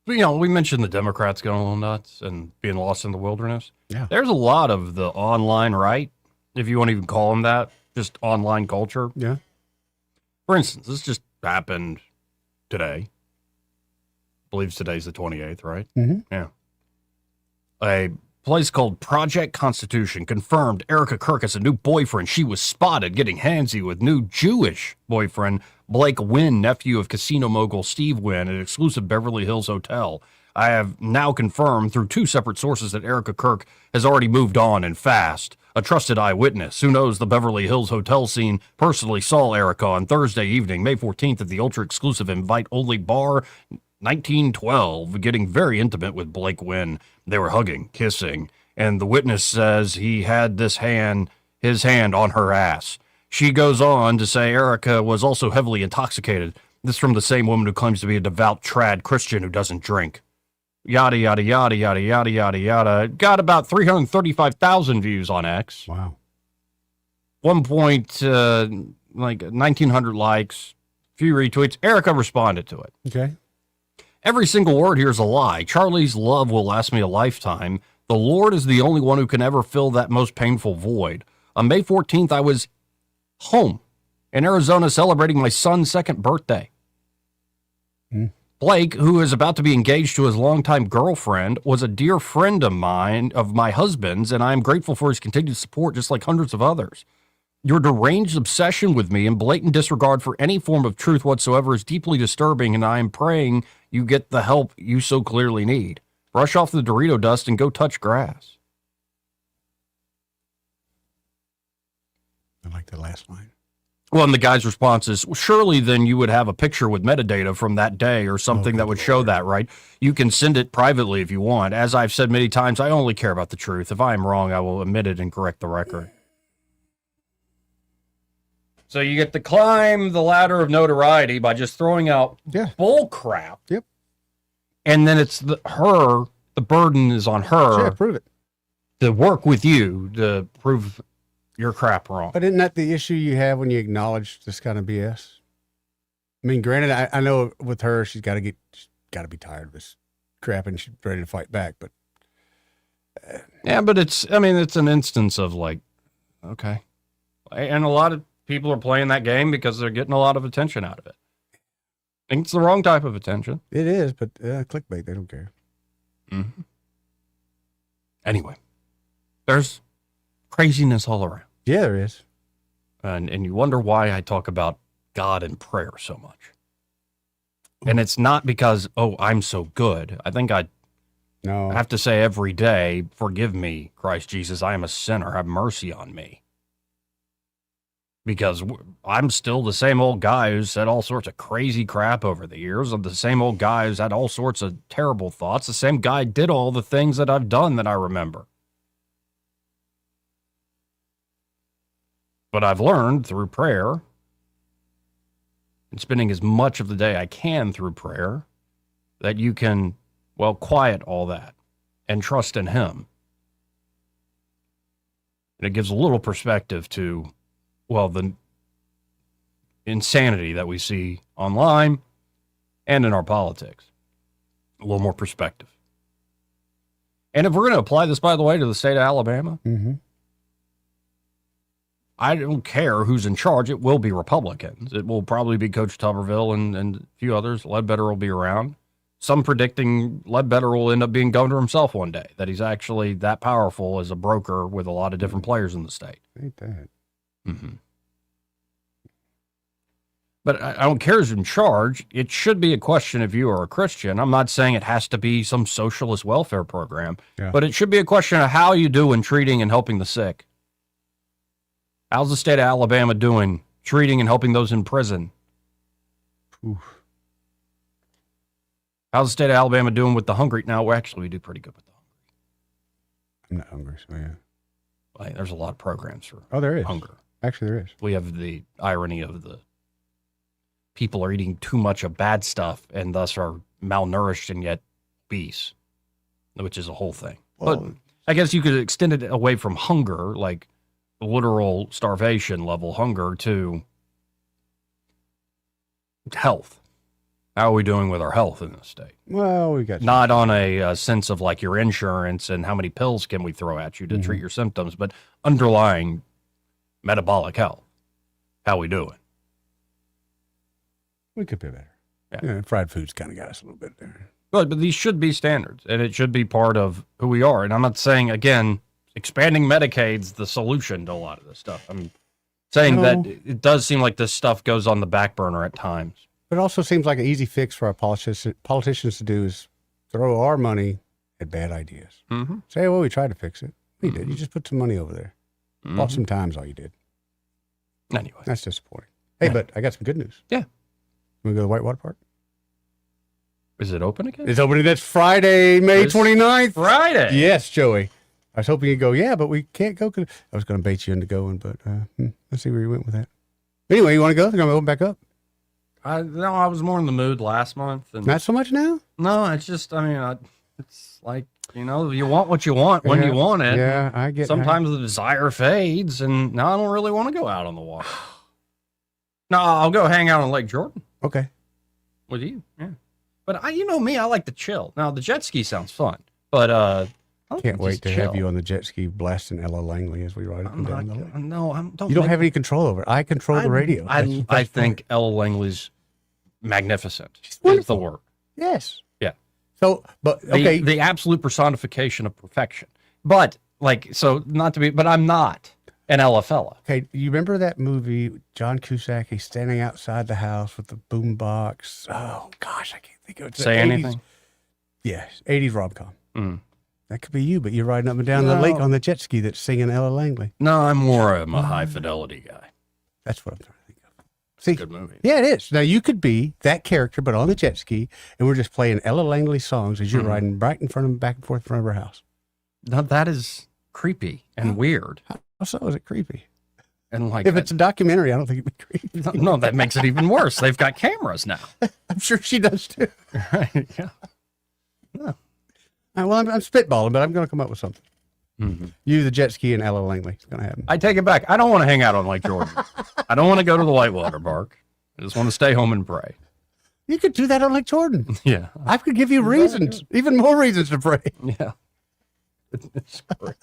We mentioned the Democrats going a little nuts and being lost in the wilderness. Yeah. There's a lot of the online right, if you want to even call them that, just online culture. Yeah. For instance, this just happened today. I believe today's the 28th, right? Mm-hmm. Yeah. A place called Project Constitution confirmed Erica Kirk has a new boyfriend. She was spotted getting handsy with new Jewish boyfriend Blake Wynn, nephew of casino mogul Steve Wynn, at an exclusive Beverly Hills hotel. I have now confirmed through two separate sources that Erica Kirk has already moved on and fast. A trusted eyewitness who knows the Beverly Hills hotel scene personally saw Erica on Thursday evening, May 14th, at the ultra-exclusive invite-only bar 1912, getting very intimate with Blake Wynn. They were hugging, kissing, and the witness says he had his hand on her ass. She goes on to say Erica was also heavily intoxicated. This from the same woman who claims to be a devout trad Christian who doesn't drink. Yada, yada, yada, yada, yada, yada, yada. Got about 335,000 views on X. Wow. 1,900 likes, few retweets. Erica responded to it. Okay. Every single word here is a lie. Charlie's love will last me a lifetime. The Lord is the only one who can ever fill that most painful void. On May 14th, I was home in Arizona celebrating my son's second birthday. Blake, who is about to be engaged to his longtime girlfriend, was a dear friend of mine, of my husband's, and I am grateful for his continued support, just like hundreds of others. Your deranged obsession with me and blatant disregard for any form of truth whatsoever is deeply disturbing, and I am praying you get the help you so clearly need. Brush off the Dorito dust and go touch grass. I like the last line. Well, and the guy's response is, well, surely then you would have a picture with metadata from that day or something that would show that, right? You can send it privately if you want. As I've said many times, I only care about the truth. If I am wrong, I will admit it and correct the record. So you get to climb the ladder of notoriety by just throwing out bull crap. Yep. And then it's the burden is on her. Yeah, prove it. To work with you to prove your crap wrong. But isn't that the issue you have when you acknowledge this kind of BS? I mean, granted, I know with her, she's got to be tired of this crap and she's ready to fight back. But yeah, but it's an instance of like, okay, and a lot of people are playing that game because they're getting a lot of attention out of it. I think it's the wrong type of attention. It is, but clickbait, they don't care. Mm-hmm. Anyway, there's craziness all around. Yeah, there is. And you wonder why I talk about God and prayer so much. And it's not because, oh, I'm so good. I think I have to say every day, forgive me, Christ Jesus, I am a sinner. Have mercy on me. Because I'm still the same old guy who's said all sorts of crazy crap over the years. I'm the same old guy who's had all sorts of terrible thoughts. The same guy did all the things that I've done that I remember. But I've learned through prayer and spending as much of the day I can through prayer that you can, well, quiet all that and trust in Him. And it gives a little perspective to, well, the insanity that we see online and in our politics. A little more perspective. And if we're going to apply this, by the way, to the state of Alabama, I don't care who's in charge. It will be Republicans. It will probably be Coach Tuberville and a few others. Ledbetter will be around. Some predicting Ledbetter will end up being governor himself one day, that he's actually that powerful as a broker with a lot of different players in the state. Ain't that. But I don't care who's in charge. It should be a question if you are a Christian. I'm not saying it has to be some socialist welfare program, but it should be a question of how you do in treating and helping the sick. How's the state of Alabama doing treating and helping those in prison? Oof. How's the state of Alabama doing with the hungry? Now, we do pretty good with the hungry. I'm not hungry, so yeah. Like, there's a lot of programs for there is. hunger. Actually, there is. We have the irony of the people are eating too much of bad stuff and thus are malnourished and yet obese, which is a whole thing. Well, but I guess you could extend it away from hunger, like literal starvation level hunger, to health. How are we doing with our health in this state? Well, we got not on a sense of like your insurance and how many pills can we throw at you to treat your symptoms, but underlying metabolic health. How we doing? We could be better. Yeah, fried food's kind of got us a little bit there. But these should be standards, and it should be part of who we are. And I'm not saying, again, expanding Medicaid's the solution to a lot of this stuff. I'm saying that it does seem like this stuff goes on the back burner at times. But it also seems like an easy fix for our politicians to do is throw our money at bad ideas. Say, well, we tried to fix it. We did. You just put some money over there. Bought some times, all you did. Anyway. That's disappointing. Hey, but I got some good news. Yeah. We go to the Whitewater Park? Is it open again? It's opening. That's Friday, May 29th. Friday? Yes, Joey. I was hoping you'd go, yeah, but we can't go. I was going to bait you into going, but let's see where you went with that. Anyway, you want to go? They're going to open back up. No, I was more in the mood last month. And not so much now? No, it's just, it's like, you want what you want when you want it. Yeah, I get it. Sometimes the desire fades, and now I don't really want to go out on the water. No, I'll go hang out on Lake Jordan. Okay. With you, yeah. But you know me, I like to chill. Now, the jet ski sounds fun, but I can't wait to have you on the jet ski blasting Ella Langley as we ride up and down the lake. No, you don't have any control over it. I control the radio. I think Ella Langley's magnificent. Is the word. Yes. Yeah. So, but okay, the absolute personification of perfection. But not to be, but I'm not an Ella fella. Okay, you remember that movie, John Cusack? He's standing outside the house with the boom box. Oh gosh, I can't think of it. Say anything. Yes, 80s rom-com. That could be you, but you're riding up and down the lake on the jet ski that's singing Ella Langley. No, I'm more of a high fidelity guy. That's what I'm trying to think of. See, good movie. Yeah, it is. Now you could be that character, but on the jet ski, and we're just playing Ella Langley songs as you're riding right in front of back and forth in front of her house. Now that is creepy and weird. How so is it creepy? And like, if it's a documentary, I don't think it'd be creepy. No, that makes it even worse. They've got cameras now. I'm sure she does too. Right? Yeah. No. Well, I'm spitballing, but I'm going to come up with something. You, the jet ski, and Ella Langley. It's going to happen. I take it back. I don't want to hang out on Lake Jordan. I don't want to go to the Whitewater Park. I just want to stay home and pray. You could do that on Lake Jordan. Yeah. I could give you reasons, even more reasons to pray. Yeah. It's gracious.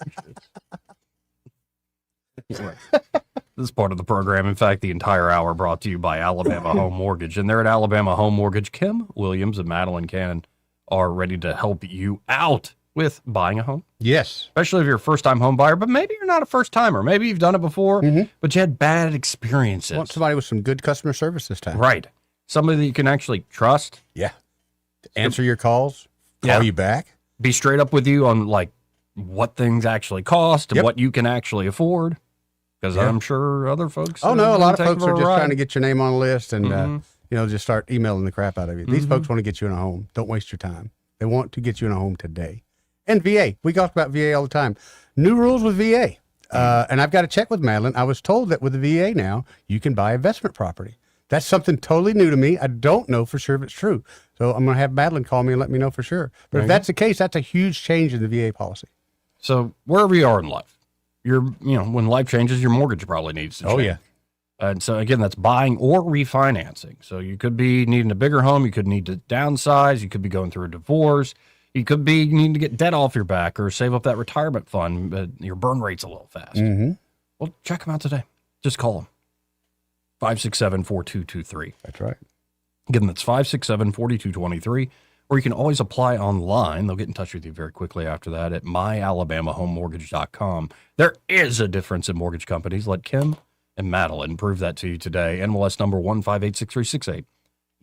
Anyway, this is part of the program. In fact, the entire hour brought to you by Alabama Home Mortgage. And they're at Alabama Home Mortgage. Kim Williams and Madeline Cannon are ready to help you out with buying a home. Yes. Especially if you're a first-time home buyer, but maybe you're not a first-timer. Maybe you've done it before, but you had bad experiences. Want somebody with some good customer service this time. Right. somebody that you can actually trust. Yeah. Answer your calls, call you back. Be straight up with you on like what things actually cost and what you can actually afford. Because I'm sure other folks. Oh, no, a lot of folks are just trying to get your name on a list and, just start emailing the crap out of you. These folks want to get you in a home. Don't waste your time. They want to get you in a home today. And VA. We talk about VA all the time. New rules with VA. And I've got to check with Madeline. I was told that with the VA now, you can buy investment property. That's something totally new to me. I don't know for sure if it's true. So I'm going to have Madeline call me and let me know for sure. But if that's the case, that's a huge change in the VA policy. So wherever you are in life, when life changes, your mortgage probably needs to change. Oh, yeah. And so, again, that's buying or refinancing. So you could be needing a bigger home. You could need to downsize. You could be going through a divorce. You could be needing to get debt off your back or save up that retirement fund, but your burn rate's a little fast. Well, check them out today. Just call them. 567-4223. That's right. Again, that's 567-4223. Or you can always apply online. They'll get in touch with you very quickly after that at myalabamahomemortgage.com. There is a difference in mortgage companies. Let Kim and Madeline prove that to you today. NMLS number 1586368, an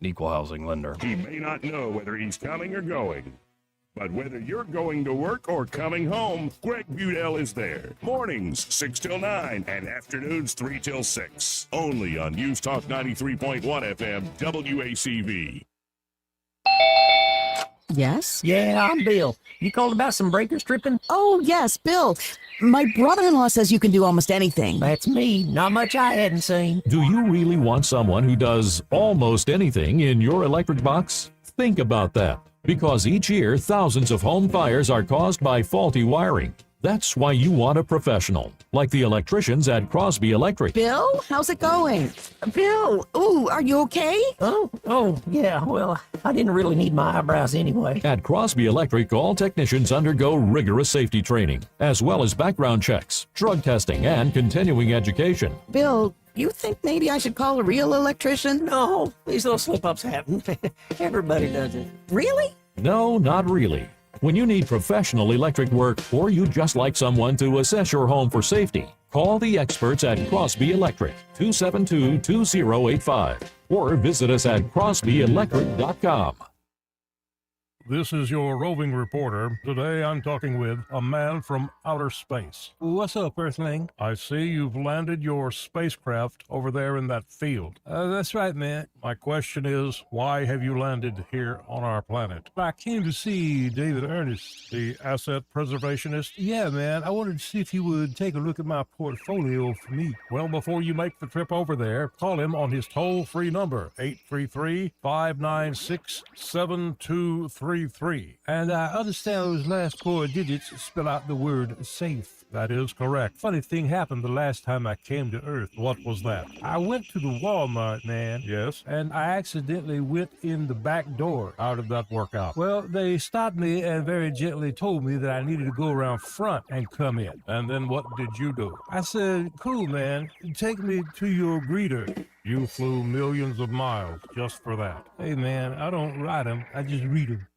equal housing lender. He may not know whether he's coming or going, but whether you're going to work or coming home, Greg Budell is there. Mornings, 6 till 9, and afternoons, 3 till 6. Only on News Talk 93.1 FM, WACV. Yes? Yeah, I'm Bill. You called about some breaker stripping? Oh, yes, Bill. My brother-in-law says you can do almost anything. That's me. Not much I hadn't seen. Do you really want someone who does almost anything in your electric box? Think about that. Because each year, thousands of home fires are caused by faulty wiring. That's why you want a professional, like the electricians at Crosby Electric. Bill, how's it going? Bill, ooh, are you okay? Oh, yeah, well, I didn't really need my eyebrows anyway. At Crosby Electric, all technicians undergo rigorous safety training, as well as background checks, drug testing, and continuing education. Bill, you think maybe I should call a real electrician? No, these little slip-ups happen. Everybody does it. Really? No, not really. When you need professional electric work, or you just like someone to assess your home for safety, call the experts at Crosby Electric, 272-2085, or visit us at crosbyelectric.com. This is your roving reporter. Today I'm talking with a man from outer space. What's up, Earthling? I see you've landed your spacecraft over there in that field. That's right, man. My question is, why have you landed here on our planet? I came to see David Ernest. The asset preservationist? Yeah, man. I wanted to see if he would take a look at my portfolio for me. Well, before you make the trip over there, call him on his toll-free number, 833-596-7233. And I understand those last 4 digits spell out the word safe. That is correct. Funny thing happened the last time I came to Earth. What was that? I went to the Walmart, man. Yes? And I accidentally went in the back door. How did that work out? Well, they stopped me and very gently told me that I needed to go around front and come in. And then what did you do? I said, cool, man. Take me to your greeter. You flew millions of miles just for that. Hey, man, I don't write them. I just read them.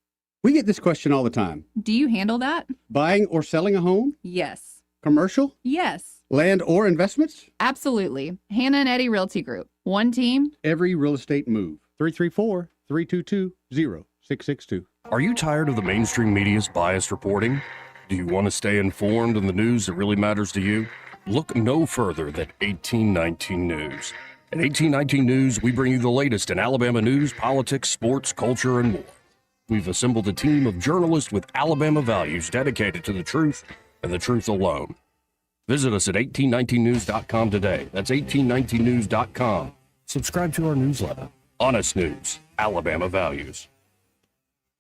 We get this question all the time. Do you handle that? Buying or selling a home? Yes. Commercial? Yes. Land or investments? Absolutely. Hannah and Eddie Realty Group. One team. Every real estate move. 334-322-0662. Are you tired of the mainstream media's biased reporting? Do you want to stay informed on the news that really matters to you? Look no further than 1819 News. At 1819 News, we bring you the latest in Alabama news, politics, sports, culture, and more. We've assembled a team of journalists with Alabama values dedicated to the truth and the truth alone. Visit us at 1819news.com today. That's 1819news.com. Subscribe to our newsletter. Honest News, Alabama Values.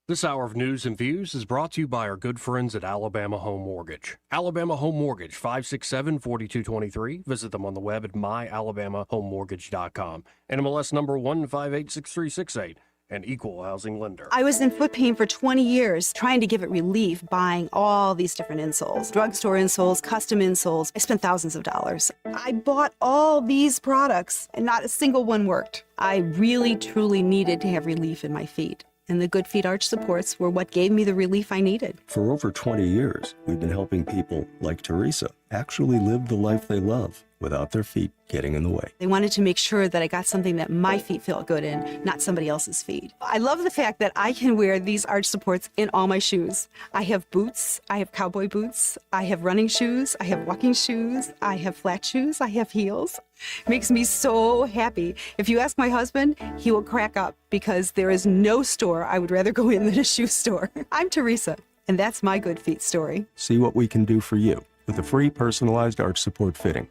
This hour of news and views is brought to you by our good friends at Alabama Home Mortgage. Alabama Home Mortgage, 567-4223. Visit them on the web at myalabamahomemortgage.com. NMLS number 1586368. An equal housing lender. I was in foot pain for 20 years, trying to give it relief, buying all these different insoles, drugstore insoles, custom insoles. I spent thousands of dollars. I bought all these products, and not a single one worked. I really, truly needed to have relief in my feet. And the Good Feet Arch supports were what gave me the relief I needed. For over 20 years, we've been helping people like Teresa. actually live the life they love without their feet getting in the way. They wanted to make sure that I got something that my feet felt good in, not somebody else's feet. I love the fact that I can wear these arch supports in all my shoes. I have boots, I have cowboy boots, I have running shoes, I have walking shoes, I have flat shoes, I have heels. It makes me so happy. If you ask my husband, he will crack up because there is no store I would rather go in than a shoe store. I'm Teresa, and that's my good feet story. See what we can do for you with a free personalized arch support fitting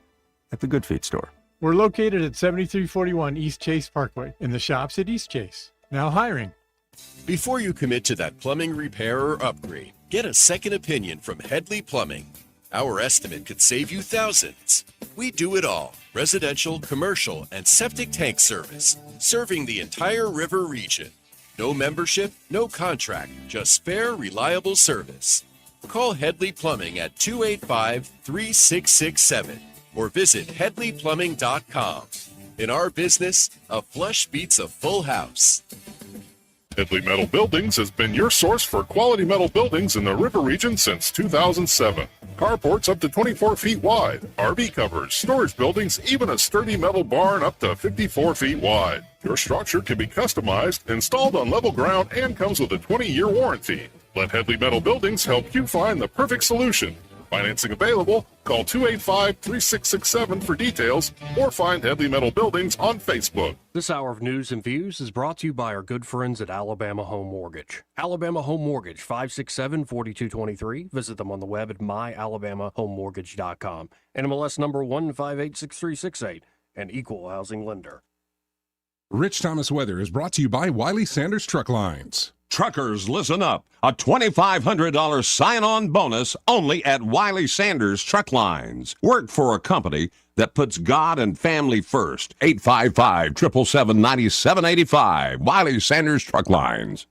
at the Good Feet store. We're located at 7341 East Chase Parkway in the shops at East Chase. Now hiring. Before you commit to that plumbing repair or upgrade, get a second opinion from Headley Plumbing. Our estimate could save you thousands. We do it all: residential, commercial, and septic tank service, serving the entire river region. No membership, no contract, just fair, reliable service. Call Headley Plumbing at 285-3667 or visit headleyplumbing.com. In our business, a flush beats a full house. Headley Metal Buildings has been your source for quality metal buildings in the river region since 2007. Carports up to 24 feet wide, RV covers, storage buildings, even a sturdy metal barn up to 54 feet wide. Your structure can be customized, installed on level ground, and comes with a 20-year warranty. Let Headley Metal Buildings help you find the perfect solution. Financing available. Call 285-3667 for details or find Headley Metal Buildings on Facebook. This hour of news and views is brought to you by our good friends at Alabama Home Mortgage. Alabama Home Mortgage, 567-4223. Visit them on the web at myalabamahomemortgage.com. NMLS number 1586368, an equal housing lender. Rich Thomas Weather is brought to you by Wiley Sanders Truck Lines. Truckers, listen up. A $2,500 sign-on bonus only at Wiley Sanders Truck Lines. Work for a company that puts God and family first. 855-777-9785. Wiley Sanders Truck Lines.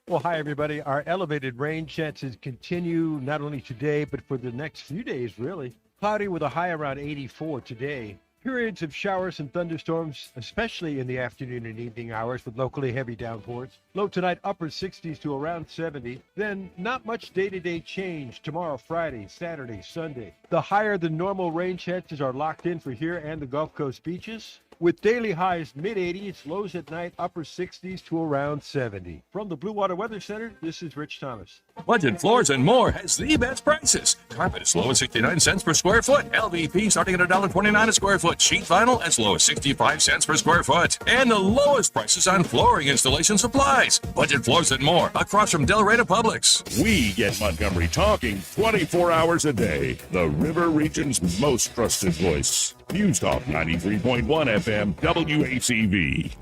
Well, hi, everybody. Our elevated rain chances continue not only today, but for the next few days, really. Cloudy with a high around 84 today. Periods of showers and thunderstorms, especially in the afternoon and evening hours with locally heavy downpours. Low tonight, upper 60s to around 70. Then not much day-to-day change tomorrow, Friday, Saturday, Sunday. The higher than normal rain chances are locked in for here and the Gulf Coast beaches, with daily highs mid-80s, lows at night, upper 60s to around 70. From the Blue Water Weather Center, this is Rich Thomas. Budget Floors and More has the best prices. Carpet as low as 69 cents per square foot. LVP starting at $1.29 a square foot. Sheet vinyl as low as 65 cents per square foot. And the lowest prices on flooring installation supplies. Budget Floors and More across from Delray Publix. We get Montgomery talking 24 hours a day. The River Region's most trusted voice. News Talk 93.1 FM WACV.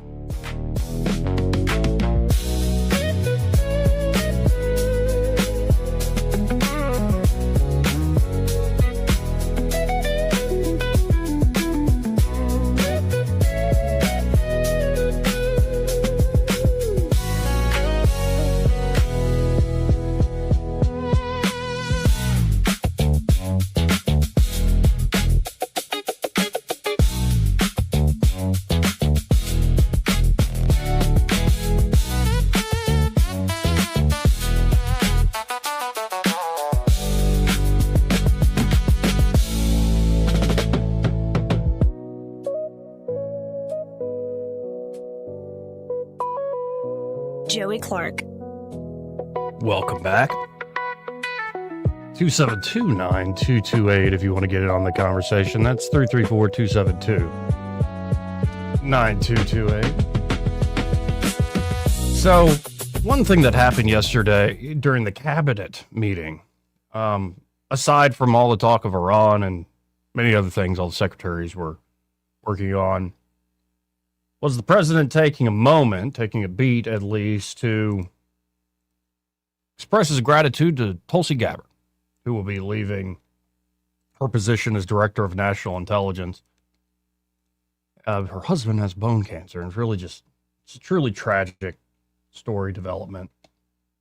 Joey Clark. Welcome back. 272-9228 if you want to get in on the conversation. That's 334-272-9228. So, one thing that happened yesterday during the cabinet meeting, aside from all the talk of Iran and many other things all the secretaries were working on, was the president taking a beat at least, to express his gratitude to Tulsi Gabbard, who will be leaving her position as Director of National Intelligence. Her husband has bone cancer, and it's a truly tragic story development.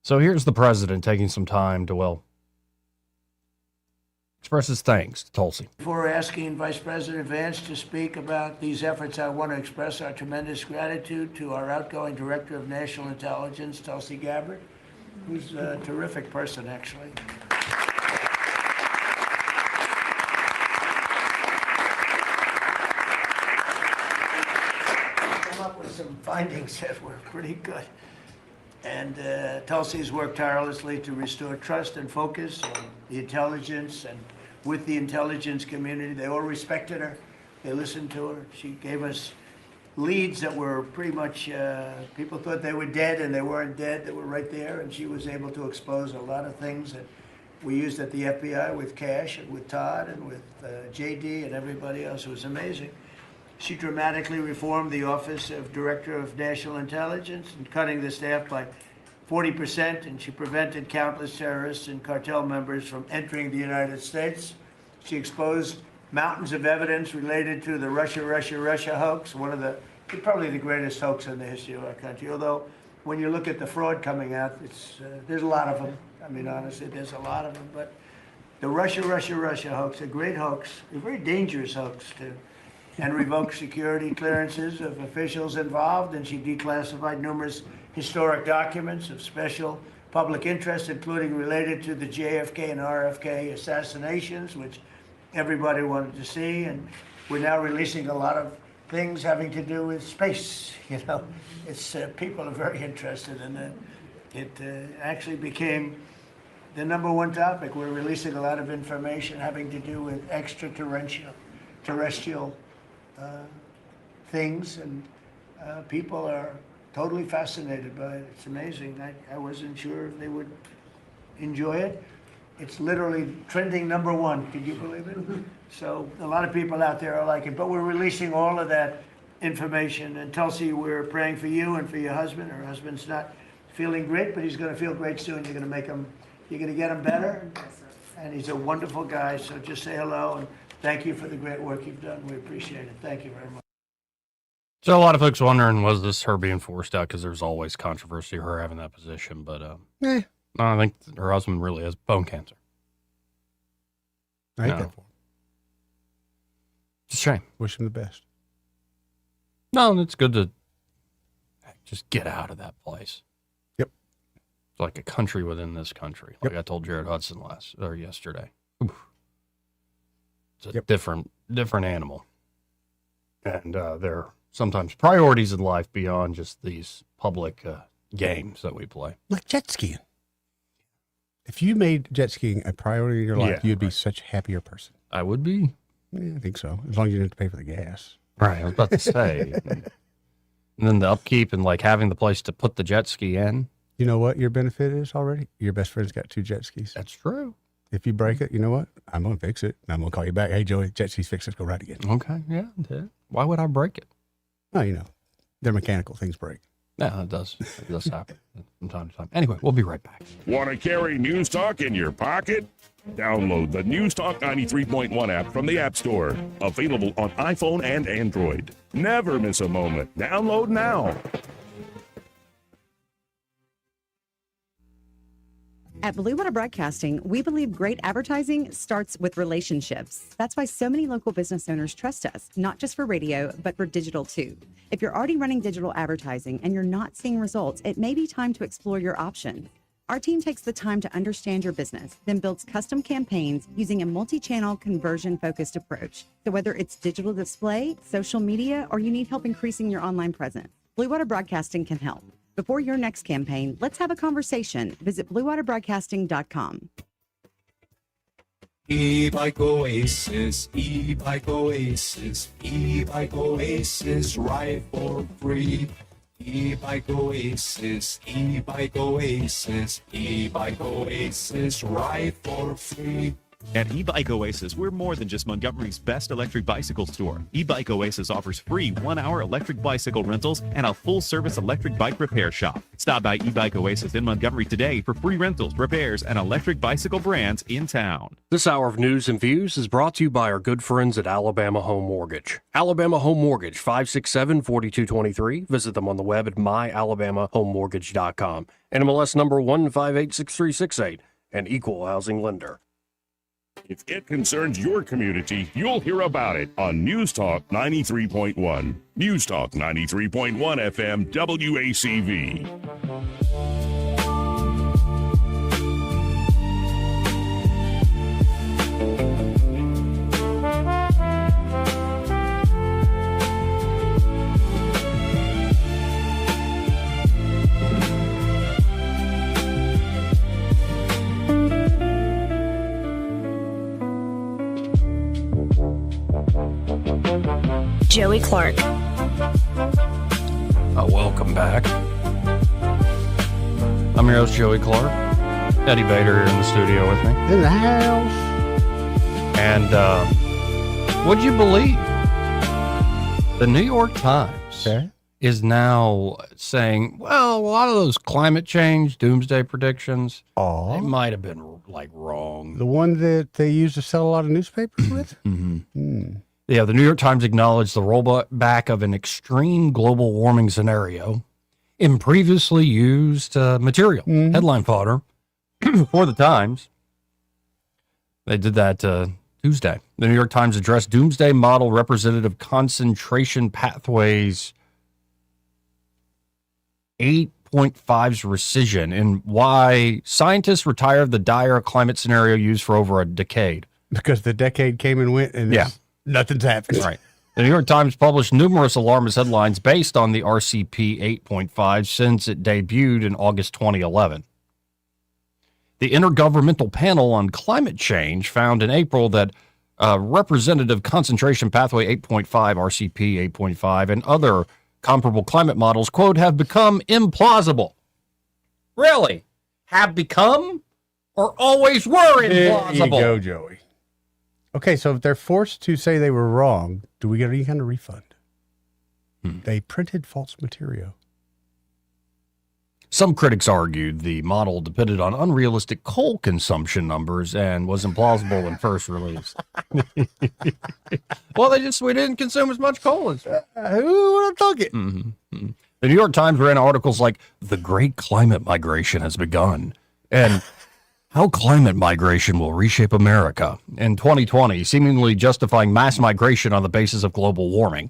So here's the president taking some time to, express his thanks to Tulsi. Before asking Vice President Vance to speak about these efforts, I want to express our tremendous gratitude to our outgoing Director of National Intelligence, Tulsi Gabbard, who's a terrific person, actually. some findings that were pretty good. And Tulsi's worked tirelessly to restore trust and focus on the intelligence, and with the intelligence community. They all respected her. They listened to her. She gave us leads that were pretty much, people thought they were dead, and they weren't dead. They were right there, and she was able to expose a lot of things that we used at the FBI with Cash and with Todd and with JD and everybody else. It was amazing. She dramatically reformed the Office of Director of National Intelligence and cutting the staff by 40%, and she prevented countless terrorists and cartel members from entering the United States. She exposed mountains of evidence related to the Russia hoax, probably the greatest hoax in the history of our country. Although, when you look at the fraud coming out, there's a lot of them. I mean, honestly, there's a lot of them. But the Russia hoax, a great hoax, a very dangerous hoax too, and revoked security clearances of officials involved, and she declassified numerous historic documents of special public interest, including related to the JFK and RFK assassinations, which everybody wanted to see. And we're now releasing a lot of things having to do with space. You know, it's people are very interested in it. It actually became the #1 topic. We're releasing a lot of information having to do with terrestrial things, and people are totally fascinated by it. It's amazing. I wasn't sure if they would enjoy it. It's literally trending #1. Could you believe it? So a lot of people out there are like it, but we're releasing all of that information. And Tulsi, we're praying for you and for your husband. Her husband's not feeling great, but he's going to feel great soon. You're going to get him better. And he's a wonderful guy. So just say hello and thank you for the great work you've done. We appreciate it. Thank you very much. So a lot of folks wondering, was this her being forced out? Because there's always controversy, her having that position. But no, I think her husband really has bone cancer. I hate that for him. It's a shame. Wish him the best. No, and it's good to just get out of that place. Yep. It's like a country within this country. Like I told Jared Hudson yesterday. Oof. It's a different animal. And there are sometimes priorities in life beyond just these public games that we play. Like jet skiing. If you made jet skiing a priority in your life, you'd be such a happier person. I would be. Yeah, I think so. As long as you didn't have to pay for the gas. Right. I was about to say. And then the upkeep and like having the place to put the jet ski in. You know what your benefit is already? Your best friend's got 2 jet skis. That's true. If you break it, you know what? I'm going to fix it. And I'm going to call you back. Hey, Joey, jet skis fixed. Let's go ride again. Okay. Yeah. Why would I break it? Oh, you know, they're mechanical. Things break. Yeah, it does. It does happen from time to time. Anyway, we'll be right back. Want to carry News Talk in your pocket? Download the News Talk 93.1 app from the App Store. Available on iPhone and Android. Never miss a moment. Download now. At Blue Water Broadcasting, we believe great advertising starts with relationships. That's why so many local business owners trust us, not just for radio, but for digital too. If you're already running digital advertising and you're not seeing results, it may be time to explore your options. Our team takes the time to understand your business, then builds custom campaigns using a multi-channel conversion-focused approach. So whether it's digital display, social media, or you need help increasing your online presence, Blue Water Broadcasting can help. Before your next campaign, let's have a conversation. Visit bluewaterBroadcasting.com. E-Bike Oasis, E-Bike Oasis, E-Bike Oasis, ride for free. E-Bike Oasis, E-Bike Oasis, E-Bike Oasis, ride for free. At E-Bike Oasis, we're more than just Montgomery's best electric bicycle store. E-Bike Oasis offers free 1-hour electric bicycle rentals and a full-service electric bike repair shop. Stop by E-Bike Oasis in Montgomery today for free rentals, repairs, and electric bicycle brands in town. This hour of News and Views is brought to you by our good friends at Alabama Home Mortgage. Alabama Home Mortgage, 567-4223. Visit them on the web at myalabamahomemortgage.com. NMLS number 1586368, an equal housing lender. If it concerns your community, you'll hear about it on News Talk 93.1. News Talk 93.1 FM WACV. Joey Clark. Welcome back. I'm your host, Joey Clark. Eddie Bader here in the studio with me. In the house. And would you believe the New York Times is now saying, well, a lot of those climate change doomsday predictions, they might have been like wrong. The one that they used to sell a lot of newspapers with? Yeah, the New York Times acknowledged the rollback of an extreme global warming scenario in previously used material, headline fodder, for the Times. They did that Tuesday. The New York Times addressed Doomsday Model Representative Concentration Pathways 8.5's rescission and why scientists retired the dire climate scenario used for over a decade. Because the decade came and went and nothing's happened. Right. The New York Times published numerous alarmist headlines based on the RCP 8.5 since it debuted in August 2011. The Intergovernmental Panel on Climate Change found in April that Representative Concentration Pathway 8.5, RCP 8.5, and other comparable climate models, quote, have become implausible. Really? Have become? Or always were implausible? There you go, Joey. Okay, so if they're forced to say they were wrong, do we get any kind of refund? They printed false material. Some critics argued the model depended on unrealistic coal consumption numbers and was implausible when first released. Well, we didn't consume as much coal as what I'm talking. The New York Times ran articles like "The Great Climate Migration Has Begun" and "How Climate Migration Will Reshape America" in 2020, seemingly justifying mass migration on the basis of global warming.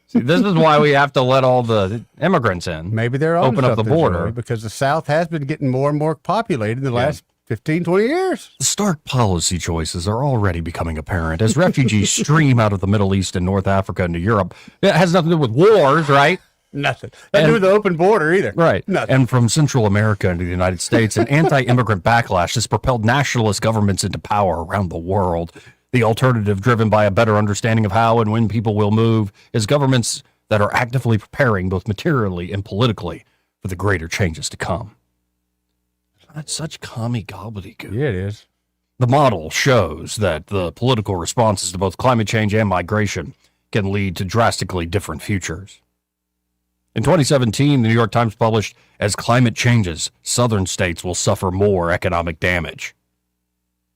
See, this is why we have to let all the immigrants in. Maybe they're open up the border, because the South has been getting more and more populated in the last 15, 20 years. The stark policy choices are already becoming apparent as refugees stream out of the Middle East and North Africa into Europe. It has nothing to do with wars, right? Nothing. Nothing to do with the open border either. Right. Nothing. And from Central America into the United States, an anti-immigrant backlash has propelled nationalist governments into power around the world. The alternative, driven by a better understanding of how and when people will move, is governments that are actively preparing both materially and politically for the greater changes to come. That's such commie gobbledygook. Yeah, it is. The model shows that the political responses to both climate change and migration can lead to drastically different futures. In 2017, the New York Times published, "As climate changes, southern states will suffer more economic damage,"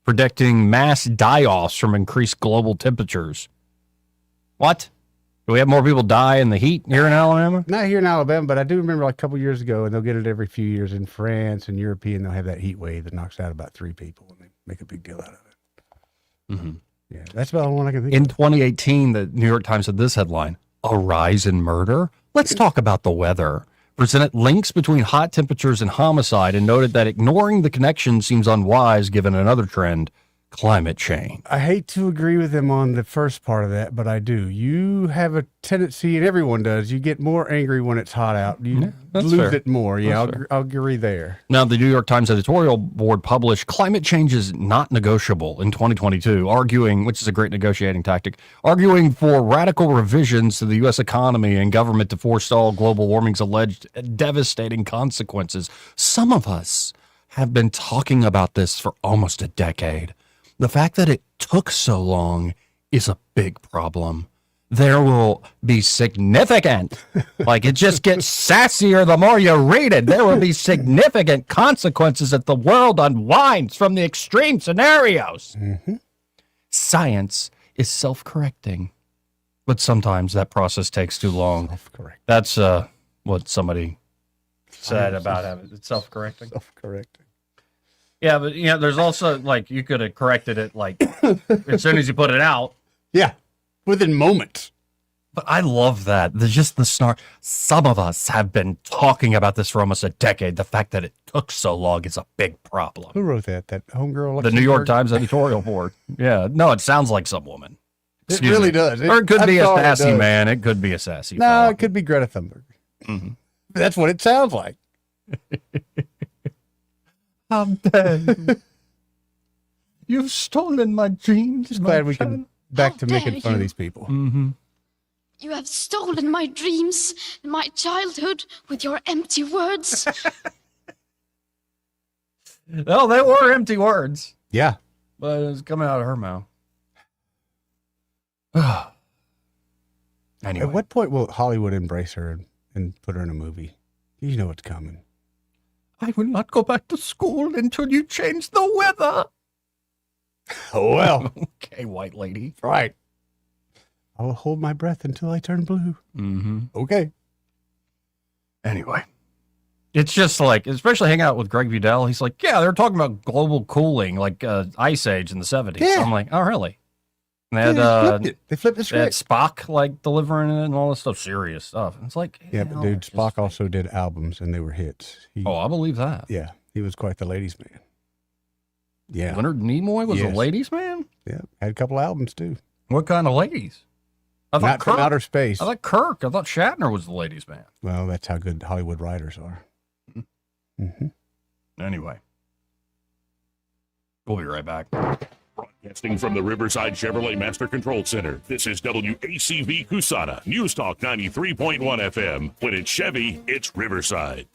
predicting mass die-offs from increased global temperatures. What? Do we have more people die in the heat here in Alabama? Not here in Alabama, but I do remember like a couple years ago, and they'll get it every few years in France and European. They'll have that heat wave that knocks out about 3 people, and they make a big deal out of it. Yeah, that's about the one I can think In of. 2018, the New York Times had this headline, "A Rise in Murder? Let's talk about the weather." Presented links between hot temperatures and homicide and noted that ignoring the connection seems unwise given another trend, climate change. I hate to agree with them on the first part of that, but I do. You have a tendency, and everyone does, you get more angry when it's hot out. You lose fair. it more. Yeah, That's fair. I'll agree there. Now, the New York Times editorial board published "Climate Change is Not Negotiable" in 2022, arguing, which is a great negotiating tactic, arguing for radical revisions to the U.S. economy and government to forestall global warming's alleged devastating consequences. Some of us have been talking about this for almost a decade. The fact that it took so long is a big problem. There will be significant, like it just gets sassier the more you read it. There will be significant consequences if the world unwinds from the extreme scenarios. Science is self-correcting, but sometimes that process takes too long. Self-correct. That's what somebody said about having it self-correcting. Self-correcting. Yeah, but there's also like you could have corrected it like as soon as you put it out. Yeah, within moments. But I love that. There's just the snark. Some of us have been talking about this for almost a decade. The fact that it took so long is a big problem. Who wrote that? That homegirl? The New York Times editorial board. Yeah, no, it sounds like some woman. It really does. Or it could I'm be a sorry, it sassy does. man. It could be a sassy. No, fella. it could be Greta Thunberg. That's what it sounds like. I'm dead. You've stolen my dreams. Just glad we can back to making fun of these people. You have stolen my dreams and my childhood with your empty words. No, they were empty words. Yeah. But it was coming out of her mouth. Anyway. At what point will Hollywood embrace her and put her in a movie? You know what's coming. I will not go back to school until you change the weather. Oh, well. Okay, white lady. Right. I will hold my breath until I turn blue. Mm-hmm. Okay. Anyway. It's just like, especially hanging out with Greg Vidal, he's like, yeah, they're talking about global cooling, like Ice Age in the 70s. Yeah. I'm like, oh, really? And They flipped the they had script. Spock, like, delivering it and all this stuff, serious stuff. It's like, Yeah, but dude, Spock also did albums, and they were hits. I believe that. Yeah, he was quite the ladies' man. Yeah. Leonard Nimoy was Yes. a ladies' man? Yeah, had a couple albums, too. What kind of ladies? I thought Not from outer space. I thought Shatner was the ladies' man. Well, that's how good Hollywood writers are. Mm-hmm. Anyway. We'll be right back. Broadcasting from the Riverside Chevrolet Master Control Center, this is WACV Cusana, News Talk 93.1 FM. When it's Chevy, it's Riverside.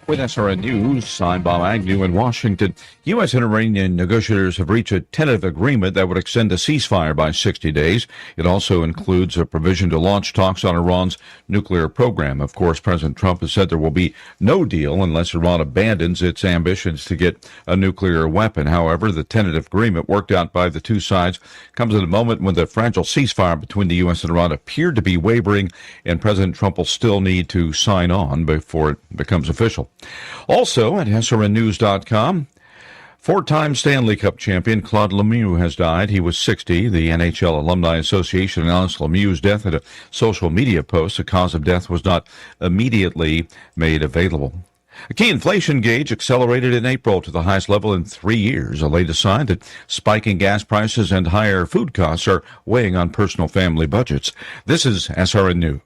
With SRN News, I'm Bob Agnew in Washington. U.S. and Iranian negotiators have reached a tentative agreement that would extend the ceasefire by 60 days. It also includes a provision to launch talks on Iran's nuclear program. Of course, President Trump has said there will be no deal unless Iran abandons its ambitions to get a nuclear weapon. However, the tentative agreement worked out by the two sides comes at a moment when the fragile ceasefire between the U.S. and Iran appeared to be wavering, and President Trump will still need to sign on before it becomes official. Also at SRNnews.com, four-time Stanley Cup champion Claude Lemieux has died. He was 60. The NHL Alumni Association announced Lemieux's death in a social media post. The cause of death was not immediately made available. A key inflation gauge accelerated in April to the highest level in 3 years, a latest sign that spiking gas prices and higher food costs are weighing on personal family budgets. This is SRN News.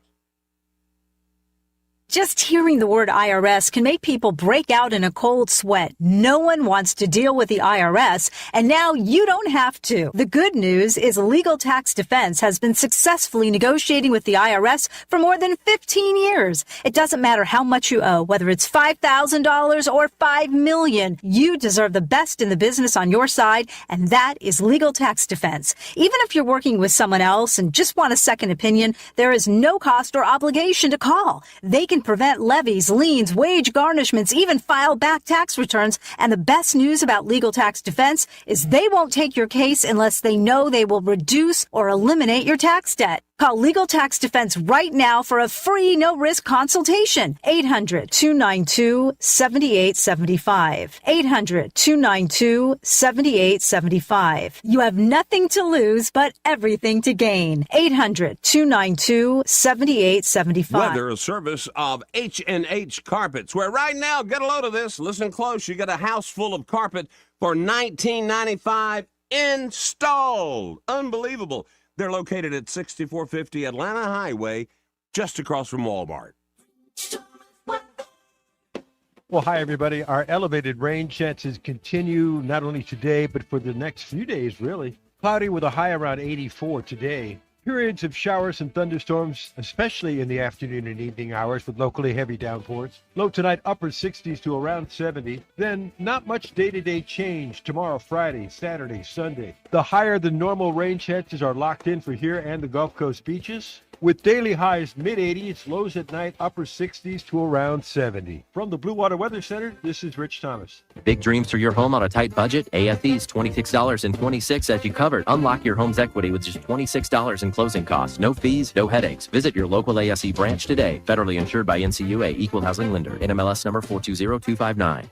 Just hearing the word IRS can make people break out in a cold sweat. No one wants to deal with the IRS, and now you don't have to. The good news is Legal Tax Defense has been successfully negotiating with the IRS for more than 15 years. It doesn't matter how much you owe, whether it's $5,000 or $5 million. You deserve the best in the business on your side, and that is Legal Tax Defense. Even if you're working with someone else and just want a second opinion, there is no cost or obligation to call. They can prevent levies, liens, wage garnishments, even file back tax returns. And the best news about Legal Tax Defense is they won't take your case unless they know they will reduce or eliminate your tax debt. Call Legal Tax Defense right now for a free, no-risk consultation. 800-292-7875. 800-292-7875. You have nothing to lose, but everything to gain. 800-292-7875. Weather, a service of H&H Carpets, where right now, get a load of this, listen close, you get a house full of carpet for $19.95 installed. Unbelievable. They're located at 6450 Atlanta Highway, just across from Walmart. Well, hi, everybody. Our elevated rain chances continue not only today, but for the next few days, really. Cloudy with a high around 84 today. Periods of showers and thunderstorms, especially in the afternoon and evening hours with locally heavy downpours. Low tonight, upper 60s to around 70. Then not much day-to-day change tomorrow, Friday, Saturday, Sunday. The higher than normal rain chances are locked in for here and the Gulf Coast beaches, with daily highs mid-80s, lows at night, upper 60s to around 70. From the Blue Water Weather Center, this is Rich Thomas. Big dreams for your home on a tight budget? AFE's $26.26 as you covered. Unlock your home's equity with just $26 in closing costs. No fees, no headaches. Visit your local ASE branch today. Federally insured by NCUA, Equal Housing Lender. NMLS number 420259.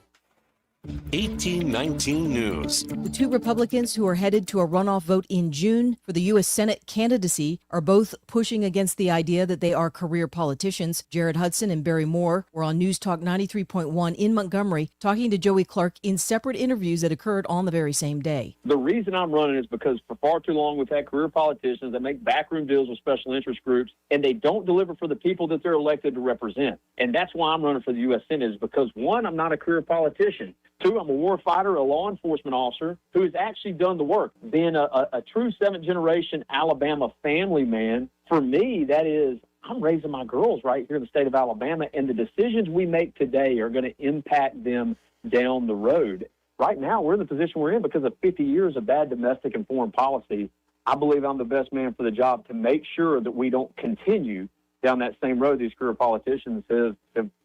1819 News. The two Republicans who are headed to a runoff vote in June for the U.S. Senate candidacy are both pushing against the idea that they are career politicians. Jared Hudson and Barry Moore were on News Talk 93.1 in Montgomery talking to Joey Clark in separate interviews that occurred on the very same day. The reason I'm running is because for far too long we've had career politicians that make backroom deals with special interest groups, and they don't deliver for the people that they're elected to represent. And that's why I'm running for the U.S. Senate, is because, one, I'm not a career politician. Two, I'm a war fighter, a law enforcement officer who has actually done the work. Being a true seventh-generation Alabama family man, for me, that is, I'm raising my girls right here in the state of Alabama, and the decisions we make today are going to impact them down the road. Right now, we're in the position we're in because of 50 years of bad domestic and foreign policy. I believe I'm the best man for the job to make sure that we don't continue down that same road these career politicians have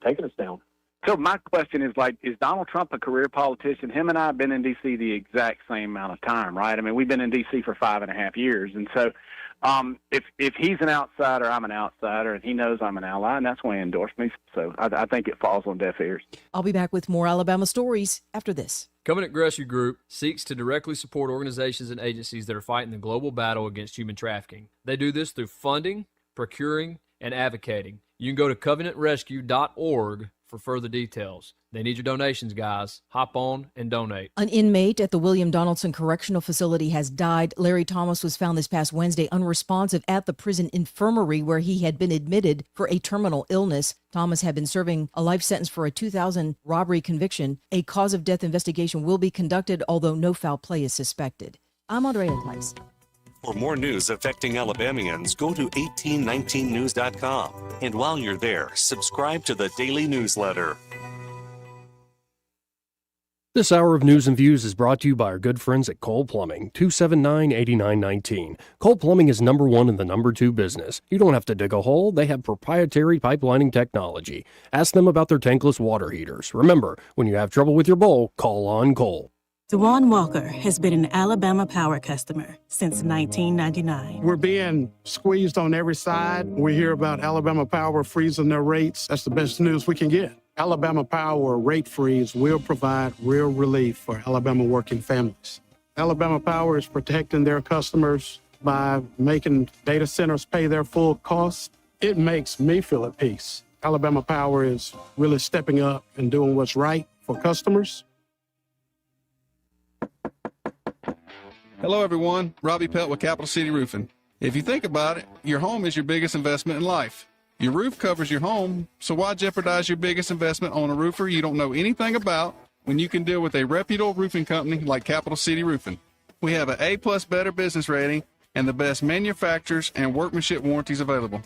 taken us down. So my question is, is Donald Trump a career politician? Him and I have been in D.C. the exact same amount of time, right? I mean, we've been in D.C. for 5.5 years. And so if he's an outsider, I'm an outsider, and he knows I'm an ally, and that's why he endorsed me. So I think it falls on deaf ears. I'll be back with more Alabama stories after this. Covenant Grocery Group seeks to directly support organizations and agencies that are fighting the global battle against human trafficking. They do this through funding, procuring, and advocating. You can go to covenantrescue.org for further details. They need your donations, guys. Hop on and donate. An inmate at the William Donaldson Correctional Facility has died. Larry Thomas was found this past Wednesday unresponsive at the prison infirmary where he had been admitted for a terminal illness. Thomas had been serving a life sentence for a 2000 robbery conviction. A cause of death investigation will be conducted, although no foul play is suspected. I'm Andrea Tice. For more news affecting Alabamians, go to 1819news.com. And while you're there, subscribe to the daily newsletter. This hour of News and Views is brought to you by our good friends at Cole Plumbing, 279-8919. Cole Plumbing is number one in the number two business. You don't have to dig a hole. They have proprietary pipelining technology. Ask them about their tankless water heaters. Remember, when you have trouble with your bowl, call on Cole. Dewan Walker has been an Alabama Power customer since 1999. We're being squeezed on every side. We hear about Alabama Power freezing their rates. That's the best news we can get. Alabama Power rate freeze will provide real relief for Alabama working families. Alabama Power is protecting their customers by making data centers pay their full costs. It makes me feel at peace. Alabama Power is really stepping up and doing what's right for customers. Hello, everyone. Robbie Pelt with Capital City Roofing. If you think about it, your home is your biggest investment in life. Your roof covers your home, so why jeopardize your biggest investment on a roofer you don't know anything about when you can deal with a reputable roofing company like Capital City Roofing? We have an A+ Better business rating and the best manufacturers and workmanship warranties available.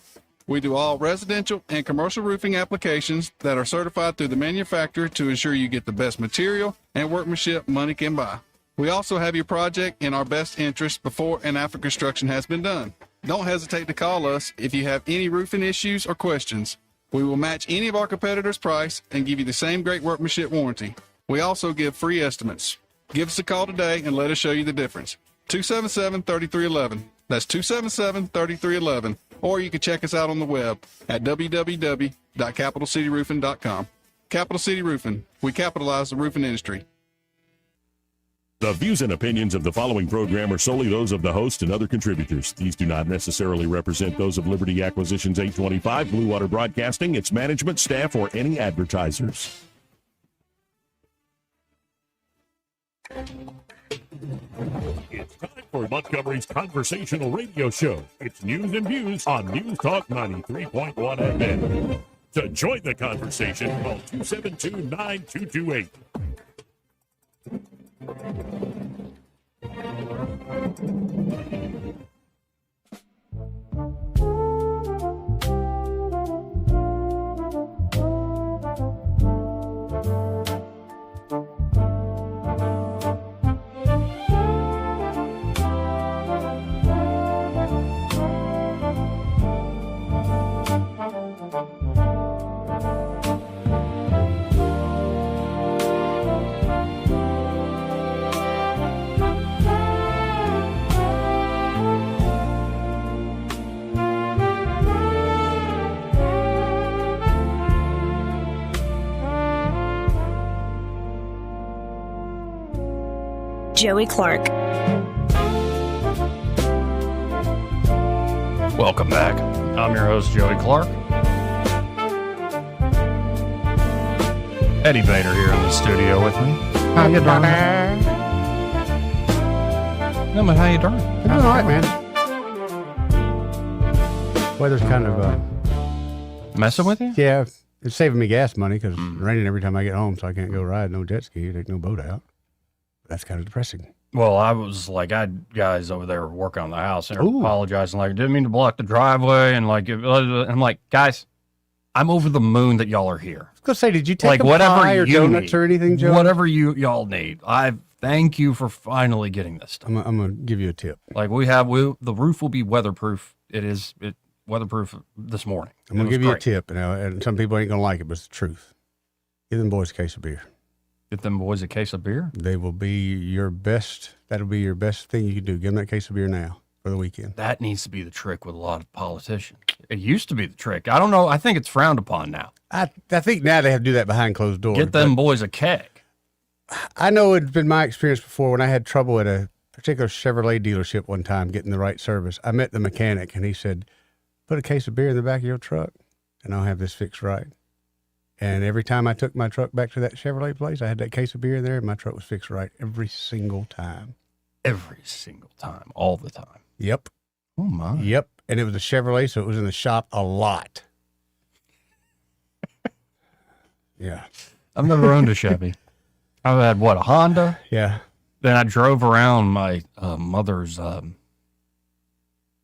We do all residential and commercial roofing applications that are certified through the manufacturer to ensure you get the best material and workmanship money can buy. We also have your project in our best interest before and after construction has been done. Don't hesitate to call us if you have any roofing issues or questions. We will match any of our competitors' price and give you the same great workmanship warranty. We also give free estimates. Give us a call today and let us show you the difference. 277-3311. That's 277-3311. Or you can check us out on the web at www.capitalcityroofing.com. Capital City Roofing. We capitalize the roofing industry. The views and opinions of the following program are solely those of the host and other contributors. These do not necessarily represent those of Liberty Acquisitions 825, Blue Water Broadcasting, its management, staff, or any advertisers. It's time for Montgomery's conversational radio show. It's News and Views on News Talk 93.1 FM. To join the conversation, call 272-9228. Joey Clark. Welcome back. I'm your host, Joey Clark. Eddie Bader here in the studio with me. How you doing? No, man, how you doing? I'm doing all right, man. Weather's kind of messing with you? Yeah, It's saving me gas money because it's raining every time I get home, so I can't go ride no jet ski, take no boat out. That's kind of depressing. Well, I was like, I had guys over there working on the house and apologizing, like, didn't mean to block the driveway. And like, I'm like, guys, I'm over the moon that y'all are here. I was going to say, did you take like a pie or donuts or anything, Joe? Whatever y'all need. I thank you for finally getting this stuff. I'm going to give you a tip. Like the roof will be weatherproof. It weatherproof this morning. I'm going to give you a tip, and some people ain't going to like it, but it's the truth. Give them boys a case of beer. Get them boys a case of beer? They will be your best. That'll be your best thing you can do. Give them that case of beer now for the weekend. That needs to be the trick with a lot of politicians. It used to be the trick. I don't know. I think it's frowned upon now. I think now they have to do that behind closed doors. Get them boys a keg. I know it's been my experience before when I had trouble at a particular Chevrolet dealership one time getting the right service. I met the mechanic and he said, put a case of beer in the back of your truck and I'll have this fixed right. And every time I took my truck back to that Chevrolet place, I had that case of beer there and my truck was fixed right every single time. Every single time, all the time. Yep. Oh, my. Yep. And it was a Chevrolet, so it was in the shop a lot. Yeah. I've never owned a Chevy. I've had, a Honda? Yeah. Then I drove around my mother's,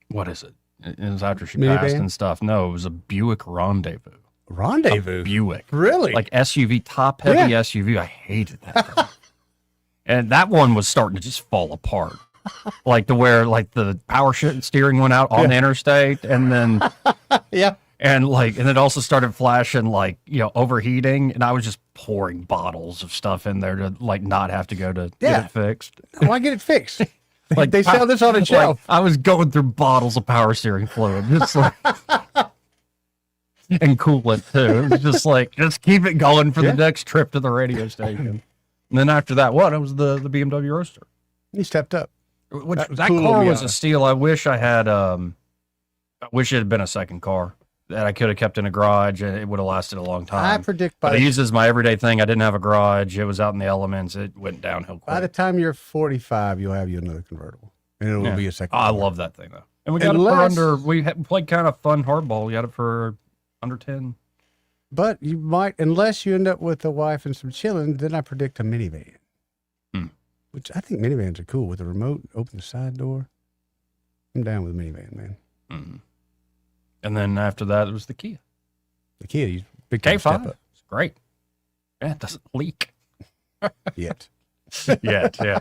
what is it? It was after she passed and stuff. No, it was a Buick Rendezvous. Rendezvous? A Buick. Really? Like SUV, top-heavy SUV. I hated that thing. And that one was starting to just fall apart. Like to where like the power steering went out on the interstate and then yeah. And it also started flashing overheating, and I was just pouring bottles of stuff in there to not have to go to get it fixed. Why get it fixed? Like they sell this on a shelf. I was going through bottles of power steering fluid, just and coolant too. It was just just keep it going for the next trip to the radio station. And then after that, it was the BMW Roadster. He stepped up. That car was a steal. I wish I had. I wish it had been a second car that I could have kept in a garage, and it would have lasted a long time. I predict but I used it as my everyday thing. I didn't have a garage. It was out in the elements. It went downhill quick. By the time you're 45, you'll have you another convertible, and it will be a second. I love that thing though, and we got it for under. We played kind of fun hardball. We got it for under 10. But you might, unless you end up with a wife and some chilling, then I predict a minivan. Which I think minivans are cool with the remote, open the side door. I'm down with a minivan, man. Mm-hmm. And then after that, it was the Kia. The Kia, big K5. step up. It's great. Yeah, it doesn't leak. Yet. Yet, yeah.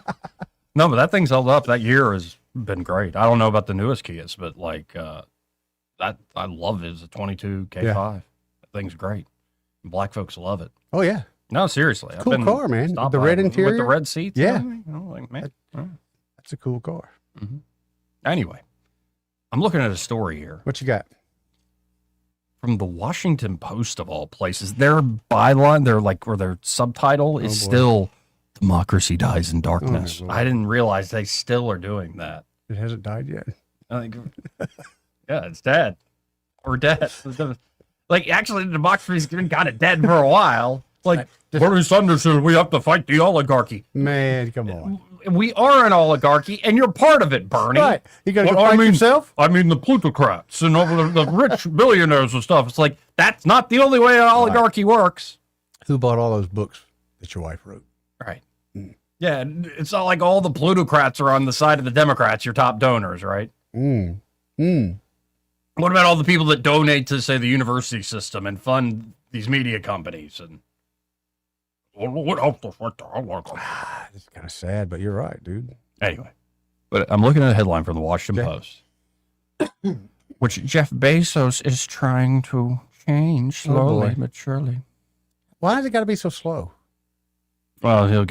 No, but that thing's held up. That year has been great. I don't know about the newest Kias, but that I love it. It's a 22 K5. Yeah. That thing's great. Black folks love it. Oh, yeah. No, seriously. Cool car, man. The red interior. With the red seats. Yeah. Man. That's a cool car. Mm-hmm. Anyway, I'm looking at a story here. What you got? From the Washington Post, of all places. Their byline, their subtitle is still "Democracy Dies in Darkness." I didn't realize they still are doing that. It hasn't died yet. Yeah, it's dead. We're dead. Actually, the democracy's been kind of dead for a while. Bernie Sanders said we have to fight the oligarchy. Man, come on. We are an oligarchy, and you're part of it, Bernie. Right. You got to fight yourself? I mean, the plutocrats and all the rich billionaires and stuff. It's that's not the only way an oligarchy works. Who bought all those books that your wife wrote? Right. Yeah, it's not like all the plutocrats are on the side of the Democrats, your top donors, right? What about all the people that donate to, say, the university system and fund these media companies? And it's kind of sad, but you're right, dude. Anyway, but I'm looking at a headline from the Washington Post, which Jeff Bezos is trying to change slowly but surely. Why has it got to be so slow? Well,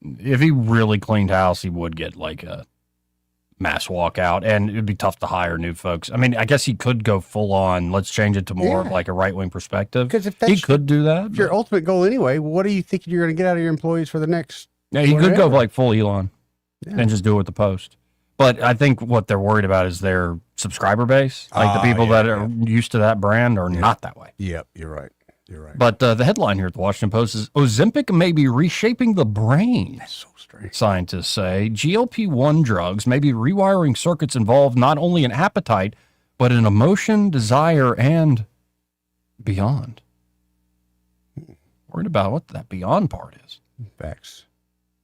if he really cleaned house, he would get a mass walkout, and it'd be tough to hire new folks. I mean, I guess he could go full on, let's change it to more of a right-wing perspective. Because if he could do that. Your ultimate goal anyway, what do you think you're going to get out of your employees for the next? Yeah, he could go full Elon and just do it with the Post. But I think what they're worried about is their subscriber base. The people that are used to that brand are not that way. Yep, you're right. You're right. But the headline here at the Washington Post is Ozempic may be reshaping the brain. That's so strange. Scientists say GLP-1 drugs may be rewiring circuits involved not only in appetite, but in emotion, desire, and beyond. Worried about what that beyond part is.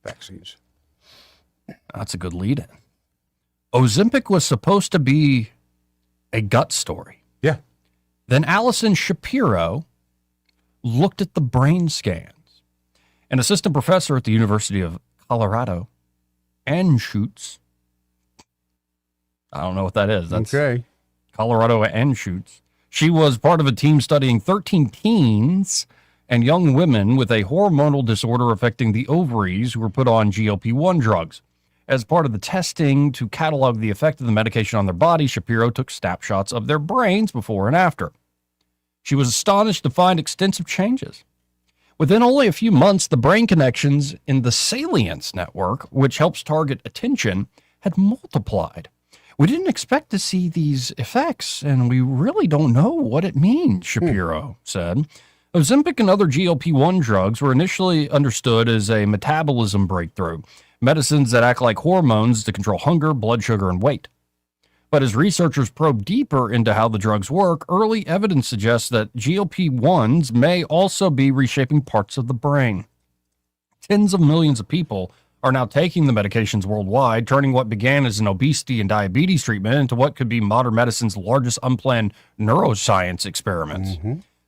Vaccines. That's a good lead-in. Ozempic was supposed to be a gut story. Yeah. Then Allison Shapiro looked at the brain scans. An assistant professor at the University of Colorado, Anschutz. I don't know what that is. That's okay. Colorado Anschutz. She was part of a team studying 13 teens and young women with a hormonal disorder affecting the ovaries who were put on GLP-1 drugs. As part of the testing to catalog the effect of the medication on their body, Shapiro took snapshots of their brains before and after. She was astonished to find extensive changes. Within only a few months, the brain connections in the salience network, which helps target attention, had multiplied. We didn't expect to see these effects, and we really don't know what it means, Shapiro said. Ozempic and other GLP-1 drugs were initially understood as a metabolism breakthrough, medicines that act like hormones to control hunger, blood sugar, and weight. But as researchers probe deeper into how the drugs work, early evidence suggests that GLP-1s may also be reshaping parts of the brain. Tens of millions of people are now taking the medications worldwide, turning what began as an obesity and diabetes treatment into what could be modern medicine's largest unplanned neuroscience experiments.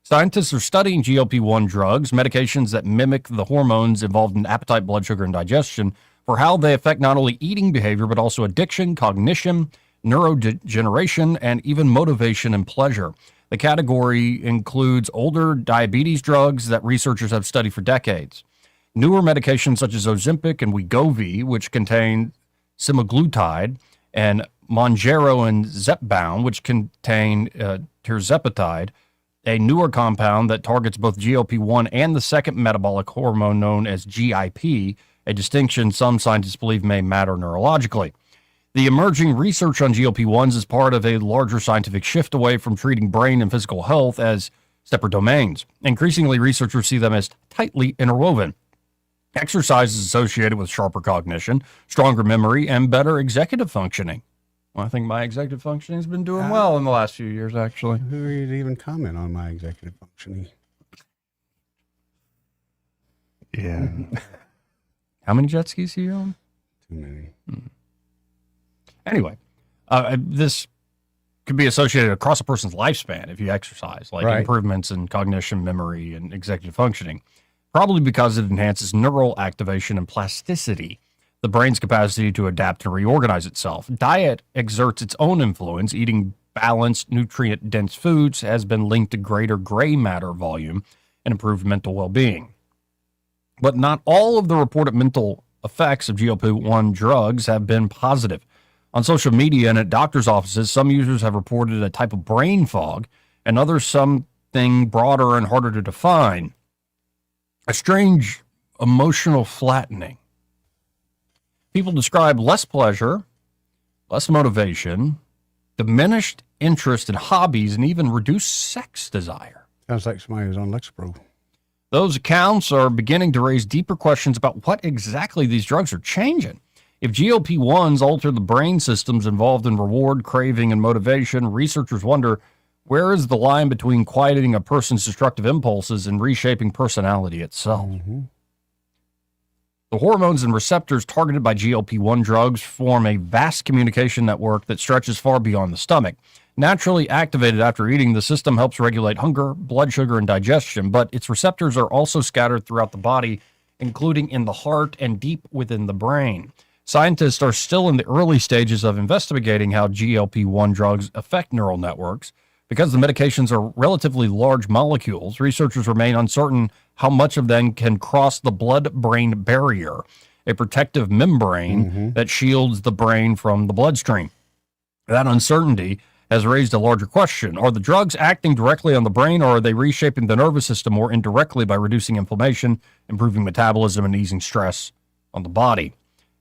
Scientists are studying GLP-1 drugs, medications that mimic the hormones involved in appetite, blood sugar, and digestion, for how they affect not only eating behavior, but also addiction, cognition, neurodegeneration, and even motivation and pleasure. The category includes older diabetes drugs that researchers have studied for decades. Newer medications such as Ozempic and Wegovy, which contain semaglutide, and Mounjaro and Zepbound, which contain tirzepatide, a newer compound that targets both GLP-1 and the second metabolic hormone known as GIP, a distinction some scientists believe may matter neurologically. The emerging research on GLP-1s is part of a larger scientific shift away from treating brain and physical health as separate domains. Increasingly, researchers see them as tightly interwoven. Exercise is associated with sharper cognition, stronger memory, and better executive functioning. Well, I think my executive functioning has been doing well in the last few years, actually. Who would even comment on my executive functioning? Yeah. How many jet skis do you own? Too many. Anyway, this could be associated across a person's lifespan if you exercise, like improvements in cognition, memory, and executive functioning, probably because it enhances neural activation and plasticity, the brain's capacity to adapt and reorganize itself. Diet exerts its own influence. Eating balanced, nutrient-dense foods has been linked to greater gray matter volume and improved mental well-being. But not all of the reported mental effects of GLP-1 drugs have been positive. On social media and at doctors' offices, some users have reported a type of brain fog, and others something broader and harder to define. A strange emotional flattening. People describe less pleasure, less motivation, diminished interest in hobbies, and even reduced sex desire. Sounds like somebody who's on Lexapro. Those accounts are beginning to raise deeper questions about what exactly these drugs are changing. If GLP-1s alter the brain systems involved in reward, craving, and motivation, researchers wonder, where is the line between quieting a person's destructive impulses and reshaping personality itself? The hormones and receptors targeted by GLP-1 drugs form a vast communication network that stretches far beyond the stomach. Naturally activated after eating, the system helps regulate hunger, blood sugar, and digestion, but its receptors are also scattered throughout the body, including in the heart and deep within the brain. Scientists are still in the early stages of investigating how GLP-1 drugs affect neural networks. Because the medications are relatively large molecules, researchers remain uncertain how much of them can cross the blood-brain barrier, a protective membrane that shields the brain from the bloodstream. That uncertainty has raised a larger question. Are the drugs acting directly on the brain, or are they reshaping the nervous system more indirectly by reducing inflammation, improving metabolism, and easing stress on the body?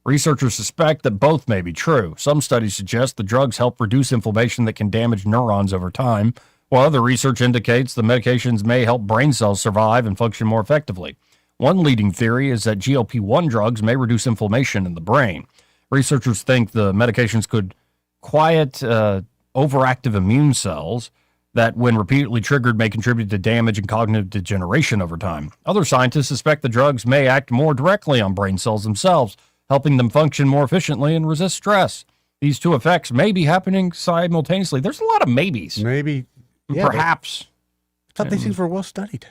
Researchers suspect that both may be true. Some studies suggest the drugs help reduce inflammation that can damage neurons over time, while other research indicates the medications may help brain cells survive and function more effectively. One leading theory is that GLP-1 drugs may reduce inflammation in the brain. Researchers think the medications could quiet overactive immune cells, that, when repeatedly triggered, may contribute to damage and cognitive degeneration over time. Other scientists suspect the drugs may act more directly on brain cells themselves, helping them function more efficiently and resist stress. These two effects may be happening simultaneously. There's a lot of maybes. Maybe. Yeah, Perhaps. I thought these things were well studied.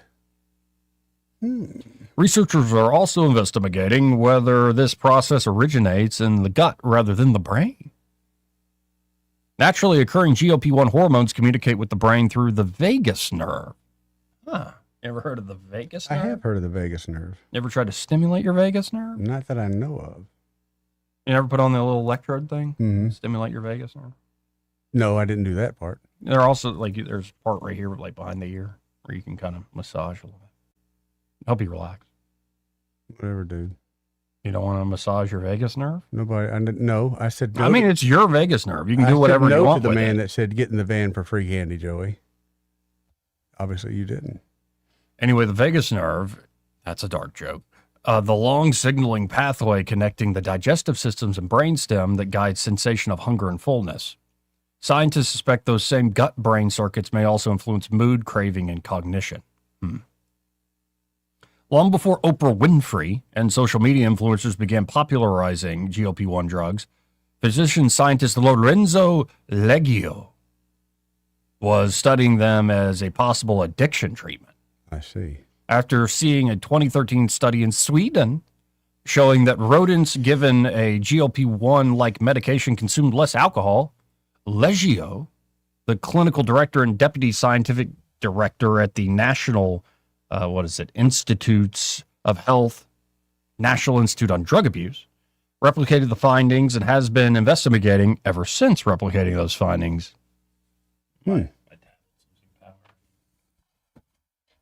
Researchers are also investigating whether this process originates in the gut rather than the brain. Naturally occurring GLP-1 hormones communicate with the brain through the vagus nerve. Huh. Ever heard of the vagus nerve? I have heard of the vagus nerve. Ever tried to stimulate your vagus nerve? Not that I know of. You ever put on the little electrode thing? Mm-hmm. Stimulate your vagus nerve? No, I didn't do that part. There are also, there's a part right here, like behind the ear, where you can kind of massage a little bit. Help you relax. Whatever, dude. You don't want to massage your vagus nerve? No, I said no. I mean, it's your vagus nerve. You can do whatever you want to the with man it. that said get in the van for free candy, Joey. Obviously, you didn't. Anyway, the vagus nerve, that's a dark joke. The long signaling pathway connecting the digestive systems and brainstem that guides sensation of hunger and fullness. Scientists suspect those same gut-brain circuits may also influence mood, craving, and cognition. Long before Oprah Winfrey and social media influencers began popularizing GLP-1 drugs, physician scientist Lorenzo Leggio was studying them as a possible addiction treatment. I see. After seeing a 2013 study in Sweden showing that rodents given a GLP-1-like medication consumed less alcohol, Leggio, the clinical director and deputy scientific director at the National Institutes of Health, National Institute on Drug Abuse, replicated the findings and has been investigating ever since replicating those findings.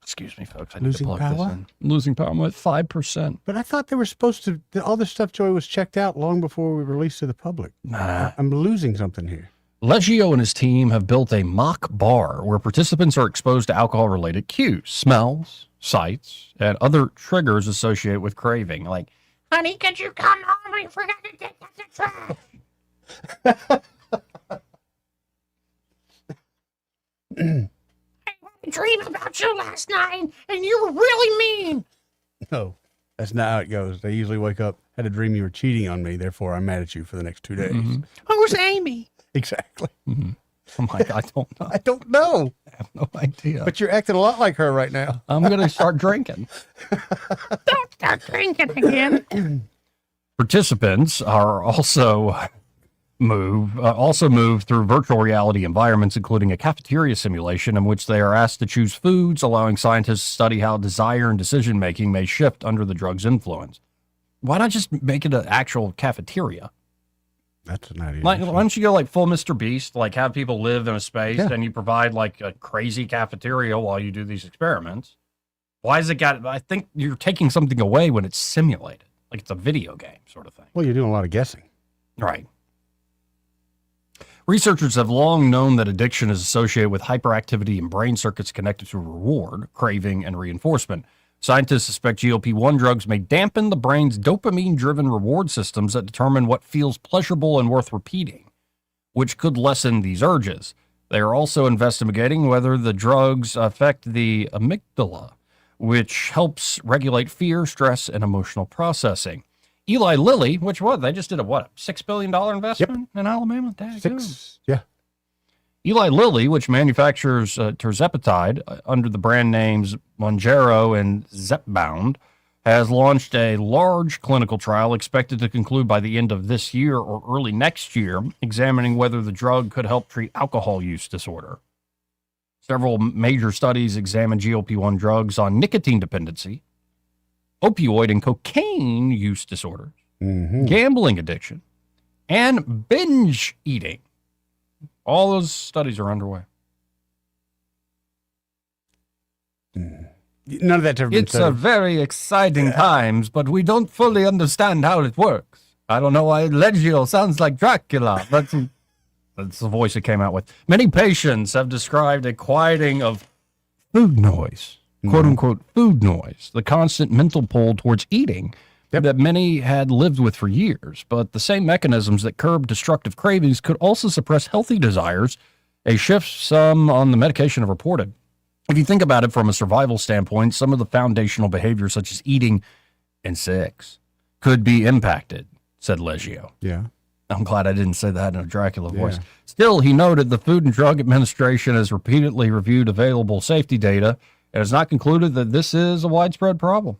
Excuse me, folks. I need to plug this in. Losing power. I'm at 5%. But I thought they were supposed to, all this stuff, Joey, was checked out long before we released to the public. Nah. I'm losing something here. Leggio and his team have built a mock bar where participants are exposed to alcohol-related cues, smells, sights, and other triggers associated with craving, like, honey, could you come home? We forgot to take out the trash. I had a dream about you last night, and you were really mean. No, that's not how it goes. They usually wake up, had a dream you were cheating on me, therefore I'm mad at you for the next 2 days. Who's Amy? Exactly. Oh my God, I don't know. I don't know. I have no idea. But you're acting a lot like her right now. I'm going to start drinking. Don't start drinking again. Participants are also moved through virtual reality environments, including a cafeteria simulation in which they are asked to choose foods, allowing scientists to study how desire and decision-making may shift under the drug's influence. Why not just make it an actual cafeteria? That's an idea. Why don't you go like full Mr. Beast, like have people live in a space and you provide like a crazy cafeteria while you do these experiments? Why is it got, I think you're taking something away when it's simulated, like it's a video game sort of thing. Well, you're doing a lot of guessing. Right. Researchers have long known that addiction is associated with hyperactivity in brain circuits connected to reward, craving, and reinforcement. Scientists suspect GLP-1 drugs may dampen the brain's dopamine-driven reward systems that determine what feels pleasurable and worth repeating, which could lessen these urges. They are also investigating whether the drugs affect the amygdala, which helps regulate fear, stress, and emotional processing. Eli Lilly, they just did a $6 billion investment in Alabama? Yeah. Eli Lilly, which manufactures tirzepatide under the brand names Mounjaro and Zepbound, has launched a large clinical trial expected to conclude by the end of this year or early next year, examining whether the drug could help treat alcohol use disorder. Several major studies examine GLP-1 drugs on nicotine dependency, opioid and cocaine use disorders, gambling addiction, and binge eating. All those studies are underway. None of that's ever been It's a very exciting times, but we don't fully understand how it works. I don't know why Leggio sounds like Dracula. That's the voice it came out with. Many patients have described a quieting of food noise, quote-unquote food noise, the constant mental pull towards eating that many had lived with for years. But the same mechanisms that curb destructive cravings could also suppress healthy desires A shift some on the medication have reported. If you think about it from a survival standpoint, some of the foundational behaviors such as eating and sex could be impacted, said Leggio. Yeah. I'm glad I didn't say that in a Dracula voice. Yeah. Still, he noted the Food and Drug Administration has repeatedly reviewed available safety data and has not concluded that this is a widespread problem.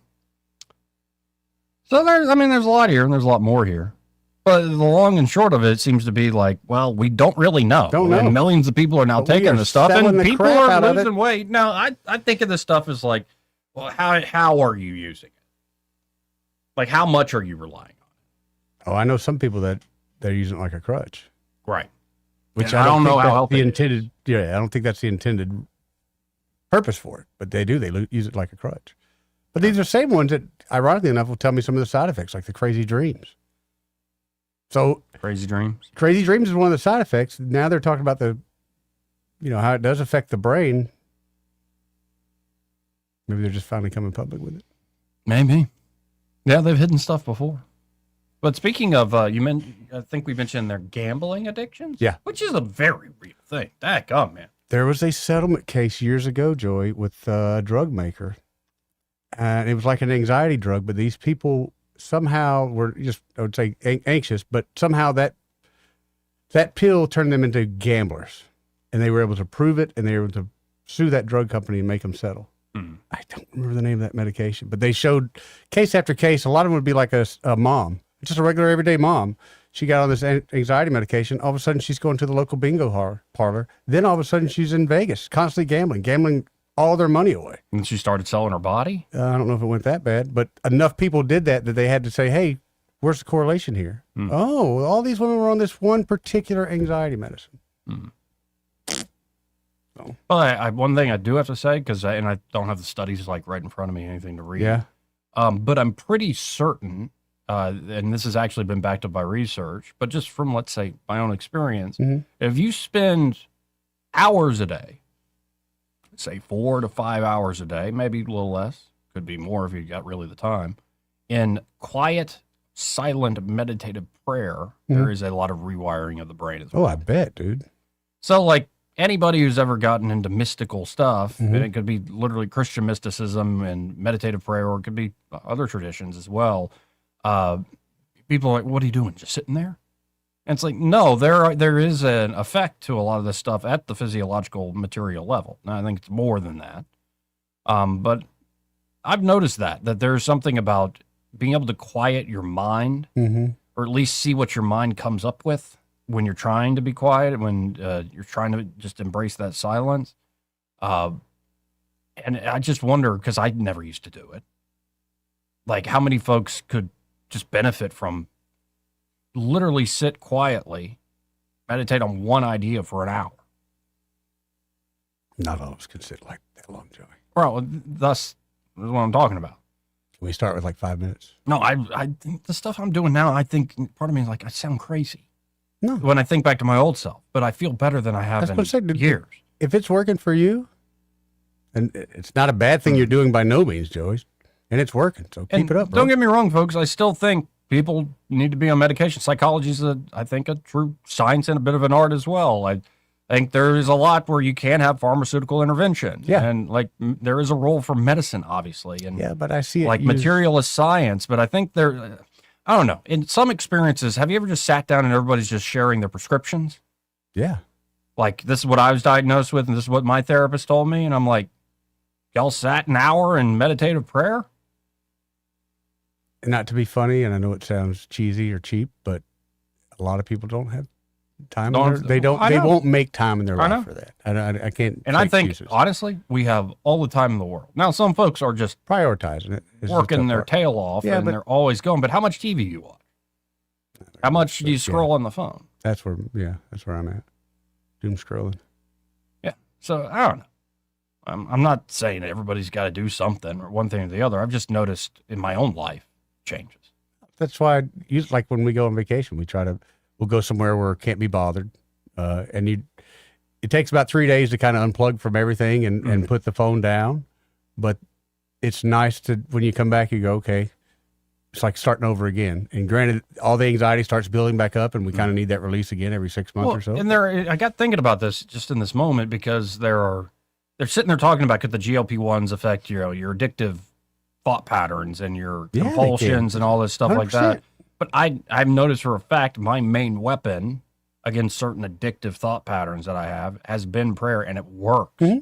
So there's a lot here and there's a lot more here. But the long and short of it seems to be like, well, we don't really know. And millions of people are now taking this stuff, and people are losing weight. Now, I think of this stuff as like, well, how are you using it? Like, how much are you relying on it? Oh, I know some people that they're using it like a crutch. Right. Which I don't know how healthy intended. Yeah, I don't think that's the intended purpose for it, but they do. They use it like a crutch. But these are the same ones that, ironically enough, will tell me some of the side effects, like the crazy dreams. So crazy dreams. Crazy dreams is one of the side effects. Now they're talking about how it does affect the brain. Maybe they're just finally coming public with it. Maybe. Yeah, they've hidden stuff before. But speaking of, I think we mentioned their gambling addictions. Yeah, which is a very real thing. Dadgum, man. There was a settlement case years ago, Joey, with a drug maker, and it was like an anxiety drug. But these people somehow were just, I would say, anxious, but somehow that pill turned them into gamblers, and they were able to prove it, and they were able to sue that drug company and make them settle. I don't remember the name of that medication, but they showed case after case. A lot of them would be like a mom, just a regular everyday mom. She got on this anxiety medication. All of a sudden, she's going to the local bingo parlor. Then all of a sudden, she's in Vegas, constantly gambling all their money away. And she started selling her body? I don't know if it went that bad, but enough people did that they had to say, hey, where's the correlation here? Oh, all these women were on this one particular anxiety medicine. Well, one thing I do have to say, because I don't have the studies like right in front of me, anything to read. Yeah. But I'm pretty certain, and this has actually been backed up by research, but just from, let's say, my own experience, if you spend hours a day, say 4 to 5 hours a day, maybe a little less, could be more if you got really the time, in quiet, silent, meditative prayer, there is a lot of rewiring of the brain as well. Oh, I bet, dude. So, like, anybody who's ever gotten into mystical stuff, and it could be literally Christian mysticism and meditative prayer, or it could be other traditions as well. People are like, what are you doing? Just sitting there? And it's like, no, there is an effect to a lot of this stuff at the physiological material level. Now, I think it's more than that. But I've noticed that there's something about being able to quiet your mind, or at least see what your mind comes up with when you're trying to be quiet, when you're trying to just embrace that silence. And I just wonder, because I never used to do it, like how many folks could just benefit from literally sit quietly, meditate on one idea for an hour. Not all of us could sit like that long, Joey. Well, that's what I'm talking about. Can we start with like 5 minutes? No, I think the stuff I'm doing now, I think part of me is like, I sound crazy. No. When I think back to my old self, but I feel better than I have in years. If it's working for you, and it's not a bad thing you're doing by no means, Joey, and it's working, so keep it up, bro. Don't get me wrong, folks. I still think people need to be on medication. Psychology is, I think, a true science and a bit of an art as well. I think there is a lot where you can have pharmaceutical intervention. Yeah. And, like, there is a role for medicine, obviously. And yeah, but I see it like materialist science, but I think there... I don't know. In some experiences, have you ever just sat down and everybody's just sharing their prescriptions? Yeah. Like, this is what I was diagnosed with, and this is what my therapist told me. And I'm like, y'all sat an hour in meditative prayer? Not to be funny, and I know it sounds cheesy or cheap, but a lot of people don't have time. They won't make time in their life for that. I can't. And I think, honestly, we have all the time in the world. Now, some folks are just prioritizing it, working their tail off, and they're always going. But how much TV do you watch? How much do you scroll on the phone? That's where I'm at. Doom scrolling. Yeah. So I don't know. I'm not saying that everybody's got to do something or one thing or the other. I've just noticed in my own life changes. That's why like when we go on vacation, we'll go somewhere where it can't be bothered. And it takes about 3 days to kind of unplug from everything and put the phone down. But it's nice to, when you come back, you go, okay, it's like starting over again. And granted, all the anxiety starts building back up, and we kind of need that release again every 6 months or so. And I got thinking about this just in this moment because they're sitting there talking about could the GLP-1s affect your addictive thought patterns and your compulsions and all this stuff 100%. Like that. But I've noticed for a fact my main weapon against certain addictive thought patterns that I have has been prayer, and it works. Mm-hmm.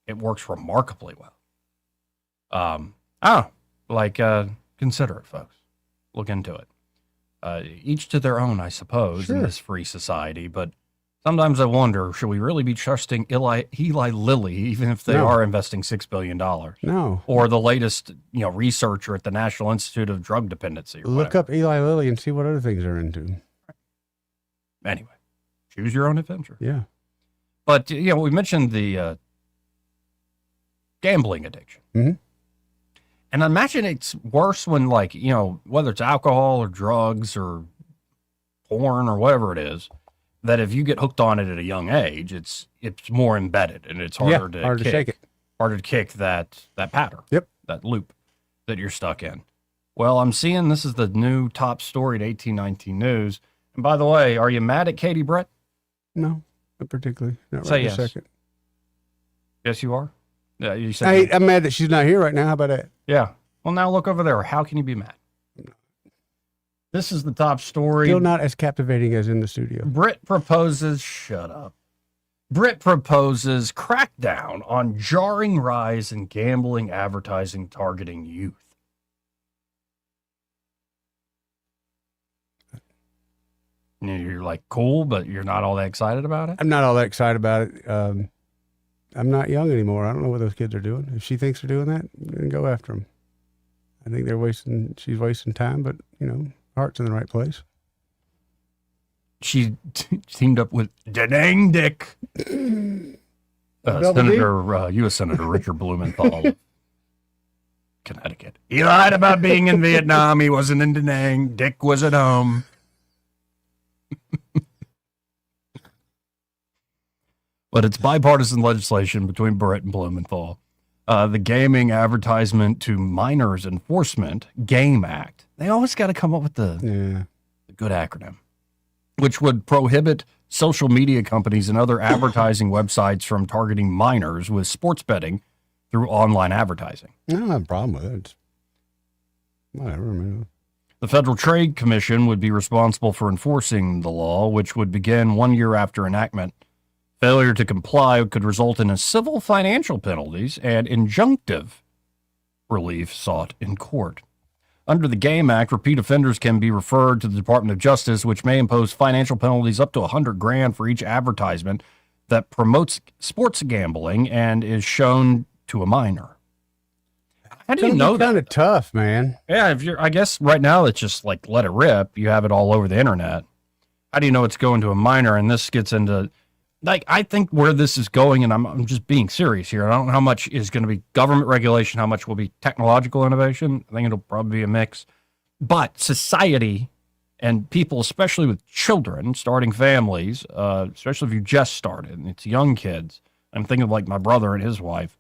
It works remarkably well. Consider it, folks. Look into it. Each to their own, I suppose, in this free society. But sometimes I wonder, should we really be trusting Eli Lilly, even if they are investing $6 billion? No. Or the latest, researcher at the National Institute of Drug Dependency. Look up Eli Lilly and see what other things they're into. Anyway, choose your own adventure. Yeah. But, we mentioned the gambling addiction. Mm-hmm. And I imagine it's worse when, whether it's alcohol or drugs or porn or whatever it is, that if you get hooked on it at a young age, it's more embedded and it's harder to shake it. Harder to kick that pattern. Yep. That loop that you're stuck in. Well, I'm seeing this is the new top story at 1819 News. And by the way, are you mad at Katie Brett? No, not particularly. Not Say right yes. this second. Yes, you are? Yeah, you said I'm mad that she's not here right now. How about that? Yeah. Well, now look over there. How can you be mad? This is the top story. Still not as captivating as in the studio. Brit proposes, shut up. Brit proposes crackdown on jarring rise in gambling advertising targeting youth. You're like, cool, but you're not all that excited about it? I'm not all that excited about it. I'm not young anymore. I don't know what those kids are doing. If she thinks they're doing that, then go after them. I think she's wasting time, but, heart's in the right place. She teamed up with Denang Dick, U.S. Senator Richard Blumenthal of Connecticut. He lied about being in Vietnam. He wasn't in Da Nang. Dick was at home. But it's bipartisan legislation between Brett and Blumenthal. The Gaming Advertisement to Minors Enforcement, GAME Act. They always got to come up with the good acronym, which would prohibit social media companies and other advertising websites from targeting minors with sports betting through online advertising. I don't have a problem with it. It's whatever, man. The Federal Trade Commission would be responsible for enforcing the law, which would begin 1 year after enactment. Failure to comply could result in civil financial penalties and injunctive relief sought in court. Under the GAME Act, repeat offenders can be referred to the Department of Justice, which may impose financial penalties up to $100,000 for each advertisement that promotes sports gambling and is shown to a minor. How do you know that? Kind of tough, man. Yeah, I guess right now it's just like let it rip. You have it all over the internet. How do you know it's going to a minor? And this gets into, I think where this is going, and I'm just being serious here. I don't know how much is going to be government regulation, how much will be technological innovation. I think it'll probably be a mix. But society and people, especially with children, starting families, especially if you just started, and it's young kids. I'm thinking of like my brother and his wife.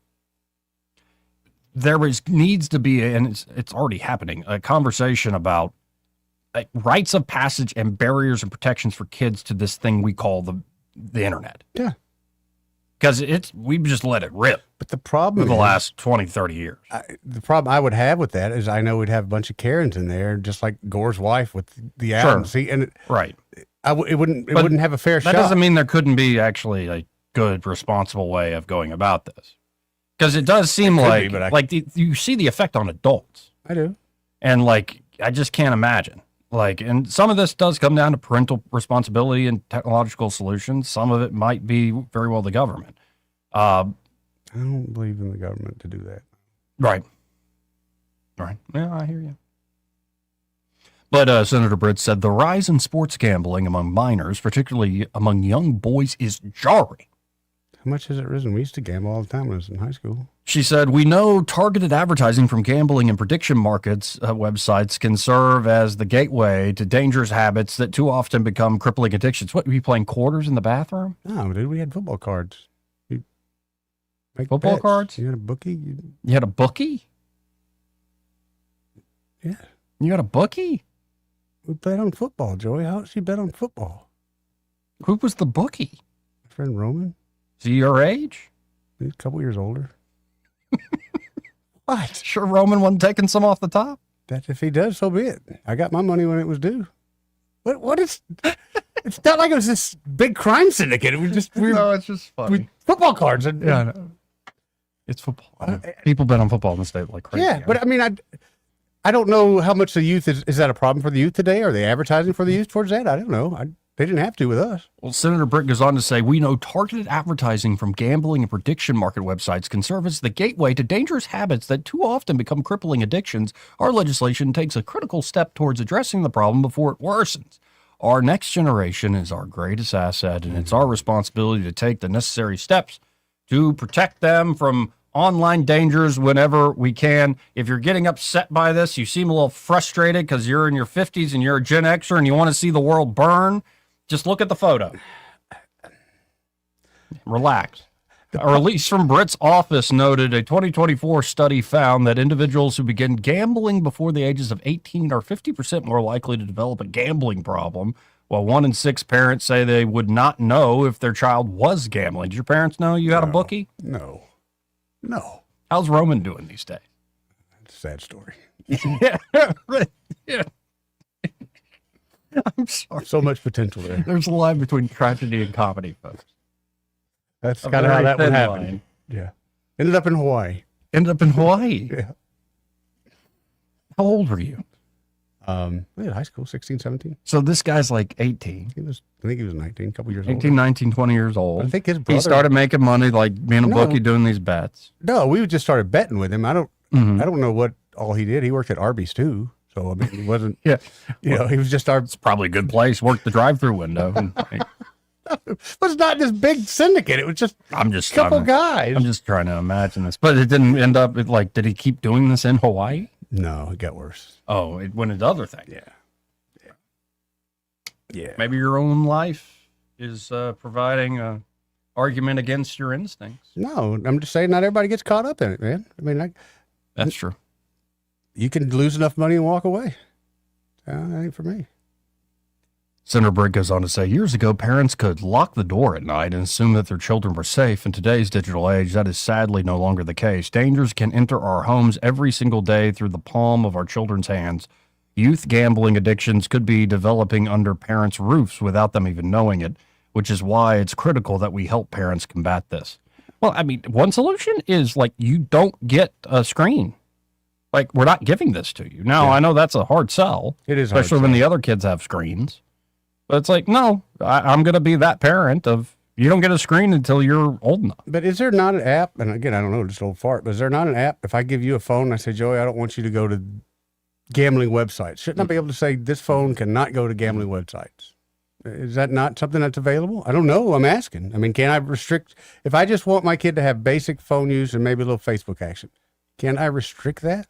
Needs to be, and it's already happening, a conversation about rites of passage and barriers and protections for kids to this thing we call the internet. Yeah. Because we've just let it rip. But the problem for the last 20, 30 years. The problem I would have with that is I know we'd have a bunch of Karens in there, just like Gore's wife with the ad. Sure. Right. It wouldn't have a fair shot. That doesn't mean there couldn't be actually a good, responsible way of going about this. Because it does seem you see the effect on adults. I do. And I just can't imagine. And some of this does come down to parental responsibility and technological solutions. Some of it might be very well the government. I don't believe in the government to do that. Right. Right. Yeah, I hear you. But Senator Britt said the rise in sports gambling among minors, particularly among young boys, is jarring. How much has it risen? We used to gamble all the time when I was in high school. She said, we know targeted advertising from gambling and prediction markets websites can serve as the gateway to dangerous habits that too often become crippling addictions. What, were you playing quarters in the bathroom? No, dude, we had football cards. Football cards? You had a bookie? You had a bookie? Yeah. You got a bookie? We bet on football, Joey. How does she bet on football? Who was the bookie? My friend Roman. Is he your age? He's a couple years older. What? Sure Roman wasn't taking some off the top? That if he does, so be it. I got my money when it was due. What is... It's not like it was this big crime syndicate. It was just... No, it's just funny. Football cards. And, Yeah, I know. It's football. People bet on football in the state like crazy. Yeah, but I mean, I don't know how much the youth is that a problem for the youth today? Are they advertising for the youth towards that? I don't know. They didn't have to with us. Well, Senator Britt goes on to say, we know targeted advertising from gambling and prediction market websites can serve as the gateway to dangerous habits that too often become crippling addictions. Our legislation takes a critical step towards addressing the problem before it worsens. Our next generation is our greatest asset, and it's our responsibility to take the necessary steps to protect them from online dangers whenever we can. If you're getting upset by this, you seem a little frustrated because you're in your 50s and you're a Gen Xer and you want to see the world burn, just look at the photo. Relax. A release from Britt's office noted a 2024 study found that individuals who begin gambling before the ages of 18 are 50% more likely to develop a gambling problem, while 1 in 6 parents say they would not know if their child was gambling. Did your parents know you had a bookie? No. How's Roman doing these days? It's a sad story. Yeah. I'm sorry. So much potential there. There's a line between tragedy and comedy, folks. That's kind of how that one happened. Line. Yeah. Ended up in Hawaii. Yeah. How old were you? We had high school, 16, 17. So this guy's like 18. I think he was 19, a couple years old. 18, 19, 20 years old. I think his brother... He started making money like being a bookie doing these bets. No, we just started betting with him. I don't know what all he did. He worked at Arby's too. So I mean, he wasn't. Yeah, he was just our. It's probably a good place. Worked the drive-through window. It was not this big syndicate. It was just a couple guys. I'm just trying to imagine this, but it didn't end up like. Did he keep doing this in Hawaii? No, it got worse. Oh, it went into other things. Yeah. Maybe your own life is providing a argument against your instincts. No, I'm just saying not everybody gets caught up in it, man. I mean, that's true. You can lose enough money and walk away. That ain't for me. Senator Britt goes on to say, years ago, parents could lock the door at night and assume that their children were safe. In today's digital age, that is sadly no longer the case. Dangers can enter our homes every single day through the palm of our children's hands. Youth gambling addictions could be developing under parents' roofs without them even knowing it, which is why it's critical that we help parents combat this. Well, I mean, one solution is like you don't get a screen. Like, we're not giving this to you. Now, I know that's a hard sell. It is especially when the other kids have screens. But it's like, no, I'm going to be that parent of, you don't get a screen until you're old enough. But is there not an app, and again, I don't know, just old fart, but is there not an app, if I give you a phone and I say, Joey, I don't want you to go to gambling websites, shouldn't I be able to say, this phone cannot go to gambling websites? Is that not something that's available? I don't know. I'm asking. I mean, can I restrict, if I just want my kid to have basic phone use and maybe a little Facebook action, can I restrict that?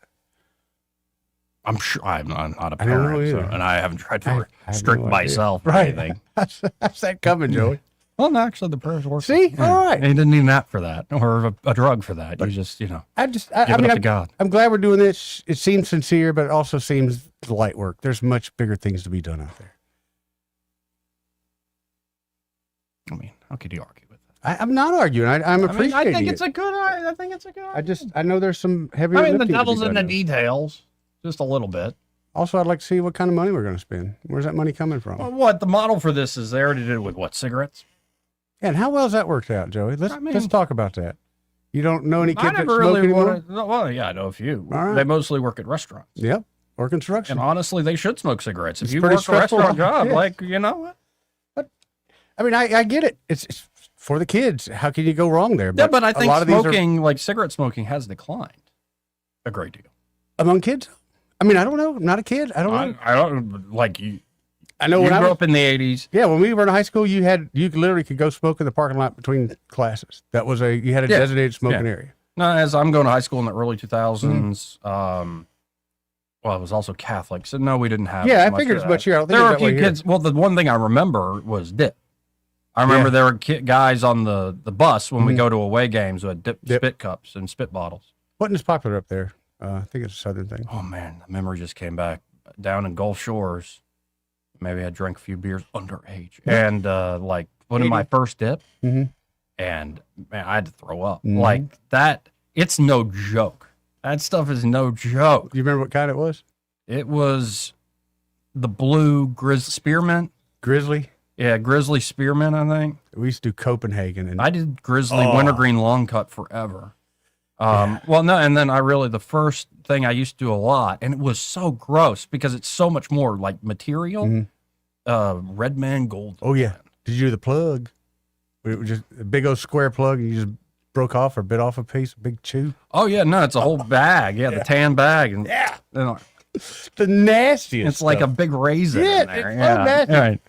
I'm sure I'm not a I don't know parent, either. and I haven't tried to I have restrict no idea. myself or Right. anything. How's that coming, Joey? Well, no, actually, the prayers work. See? All right. And you didn't need an app for that or a drug for that. You just, I give mean, it up to God. I'm glad we're doing this. It seems sincere, but it also seems light work. There's much bigger things to be done out there. I mean, how could you argue with that? I'm not arguing. I'm appreciating I think it. it's a good. I think it's a good. I know there's some heavy. I mean, the lifting to be devil's in done the here. details, just a little bit. Also, I'd like to see what kind of money we're going to spend. Where's that money coming from? Well, what the model for this is? They already did it with what, cigarettes? And how well has that worked out, Joey? Let's talk about that. You don't know any I kids that never smoke really anymore? well, yeah, I know a few. All right. They mostly work at restaurants. Yep, or construction. And honestly, they should smoke cigarettes. If It's you pretty work a stressful. restaurant job, Yeah. like, you know what? I mean, I get it. It's for the kids. How can you go wrong there? Yeah, but I a think lot of these are smoking, like cigarette smoking, has declined a great deal. among kids. I mean, I don't know. I'm not a kid. I don't know. I don't like you. I know You when I grew was, up in the 80s. Yeah, when we were in high school, you literally could go smoke in the parking lot between classes. You had a designated smoking area. No, as I'm going to high school in the early 2000s, well, I was also Catholic, so no, we didn't have. Yeah, as I much figured of as much that. here. I don't think There were a it's that way few here. kids. Well, the one thing I remember was dip. I remember there were guys on the bus when we go to away games who had dip spit cups and spit bottles. Wasn't as popular up there. I think it's a southern thing. Oh man, the memory just came back. down in Gulf Shores. Maybe I drank a few beers underage. And like one of my first dip. Mm-hmm. And man, I had to throw up. Mhm. Like that, it's no joke. That stuff is no joke. You remember what kind it was? It was the blue spearmint. Grizzly? Yeah, grizzly spearmint, I think. We used to do Copenhagen. And I did grizzly wintergreen long cut forever. Well, no, and then the first thing I used to do a lot, and it was so gross because it's so much more like material. Red Man Gold. Oh, yeah. Did you do the plug? It was just a big old square plug, and you just broke off or bit off a piece, a big chew. Oh, yeah, no, it's a whole bag. Yeah, the tan bag. And, the nastiest It's like a stuff. big raisin Yeah, in there. it's so nasty. Right.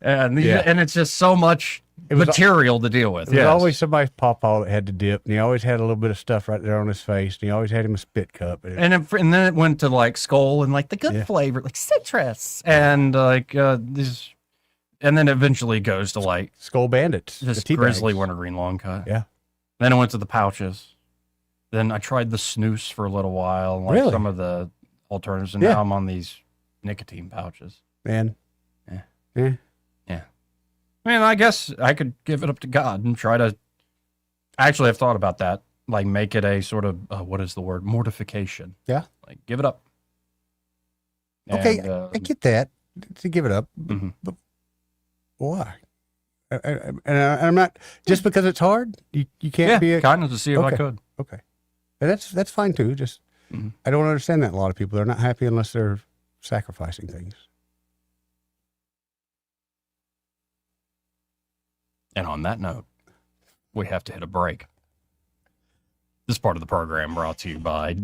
And it's just so much material to deal with. There was always somebody's pawpaw that had to dip, and he always had a little bit of stuff right there on his face, and he always had him a spit cup. And then it went to like skull and like the good flavor, like citrus, and like this, and then eventually goes to like Skull Bandits, just the tea grizzly bags. wintergreen long cut. Yeah. Then it went to the pouches. Then I tried the snooze for a little while, like Really? some of the alternatives, and Yeah. now I'm on these nicotine pouches. Man. Yeah. Yeah. Yeah. I mean, I guess I could give it up to God and try to. Actually, I've thought about that. Like, make it a sort of what is the word? Mortification. Yeah. Like, give it up. Okay, And, I get that, to give it up, Mm-hmm. but why? And I'm not, just because it's hard, you can't be kind of to see if I Okay. could. Okay. And that's fine too. Just, Mm-hmm. I don't understand that in a lot of people. They're not happy unless they're sacrificing things. And on that note, we have to hit a break. This part of the program brought to you by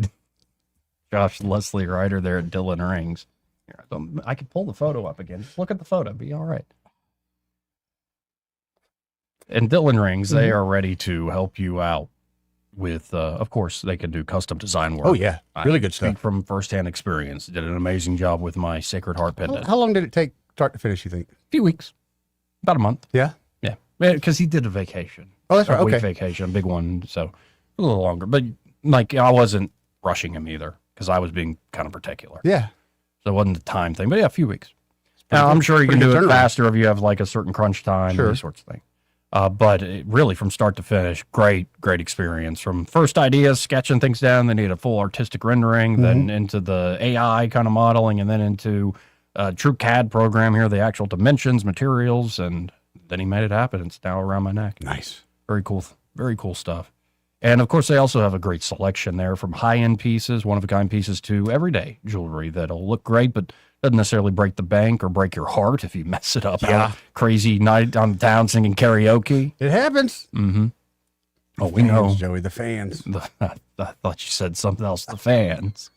Josh Leslie Ryder there at Dillon Rings. Here, I can pull the photo up again. Just look at the photo. Be all right. And Dillon Rings, they are ready to help you out with, of course, they can do custom design work. Oh, yeah. Really good speak stuff. from firsthand experience. Did an amazing job with my Sacred Heart pendant. How long did it take start to finish, you think? A few weeks. About a month. Yeah? Yeah. Because he did a vacation. Oh, that's right. A week Okay. vacation, a big one. So a little longer. But like, I wasn't rushing him either because I was being kind of particular. Yeah. So it wasn't a time thing. But yeah, a few weeks. Now, I'm sure you can do it faster if you have like a certain crunch time Sure. and these sorts of things. But it really, from start to finish, great experience. From first ideas, sketching things down, then you need a full artistic rendering, then into the AI kind of modeling, and then into a true CAD program here, the actual dimensions, materials, and then he made it happen. It's now around my neck. Nice. Very cool stuff. And of course, they also have a great selection there from high-end pieces, one-of-a-kind pieces, to everyday jewelry that'll look great, but doesn't necessarily break the bank or break your heart if you mess it up. Yeah. On a crazy night on the town singing karaoke. It happens. Mm-hmm. Oh, we Fans, know. Joey, the fans. I thought you said something else. The fans.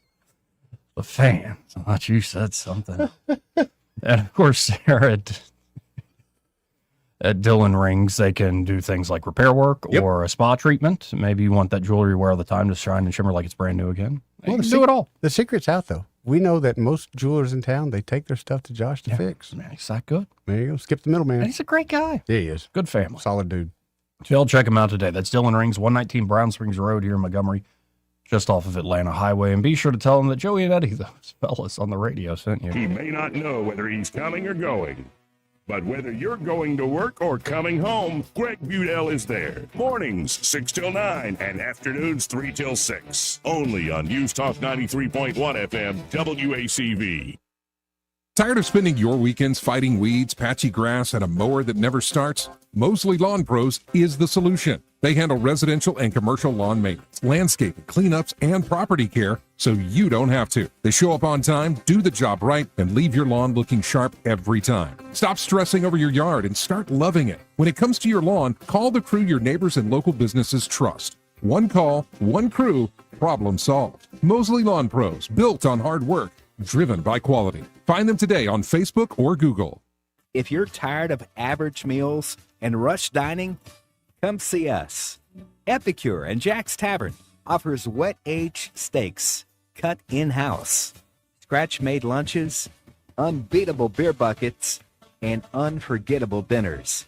The fans. I thought you said something. And of course, there at Dillon Rings, they can do things like repair work or a spa treatment. Maybe you want that jewelry you wear all the time to shine and shimmer like it's brand new again. They can do it all. The secret's out, though. We know that most jewelers in town, they take their stuff to Josh to fix. Man, he's that good. There you go. Skip the middleman. And he's a great guy. Yeah, he is. Good family. Solid dude. So y'all check him out today. That's Dillon Rings, 119 Brown Springs Road here in Montgomery, just off of Atlanta Highway. And be sure to tell him that Joey and Eddie, those fellas on the radio, sent you. He may not know whether he's coming or going, but whether you're going to work or coming home, Greg Budell is there. Mornings 6 till 9 and afternoons 3 till 6. Only on News Talk 93.1 FM WACV. Tired of spending your weekends fighting weeds, patchy grass, and a mower that never starts? Mosley Lawn Pros is the solution. They handle residential and commercial lawn maintenance, landscaping, cleanups, and property care, so you don't have to. They show up on time, do the job right, and leave your lawn looking sharp every time. Stop stressing over your yard and start loving it. When it comes to your lawn, call the crew your neighbors and local businesses trust. One call, one crew, problem solved. Mosley Lawn Pros, built on hard work, driven by quality. Find them today on Facebook or Google. If you're tired of average meals and rush dining, come see us. Epicure and Jack's Tavern offers wet-aged steaks cut in-house, scratch-made lunches, unbeatable beer buckets, and unforgettable dinners.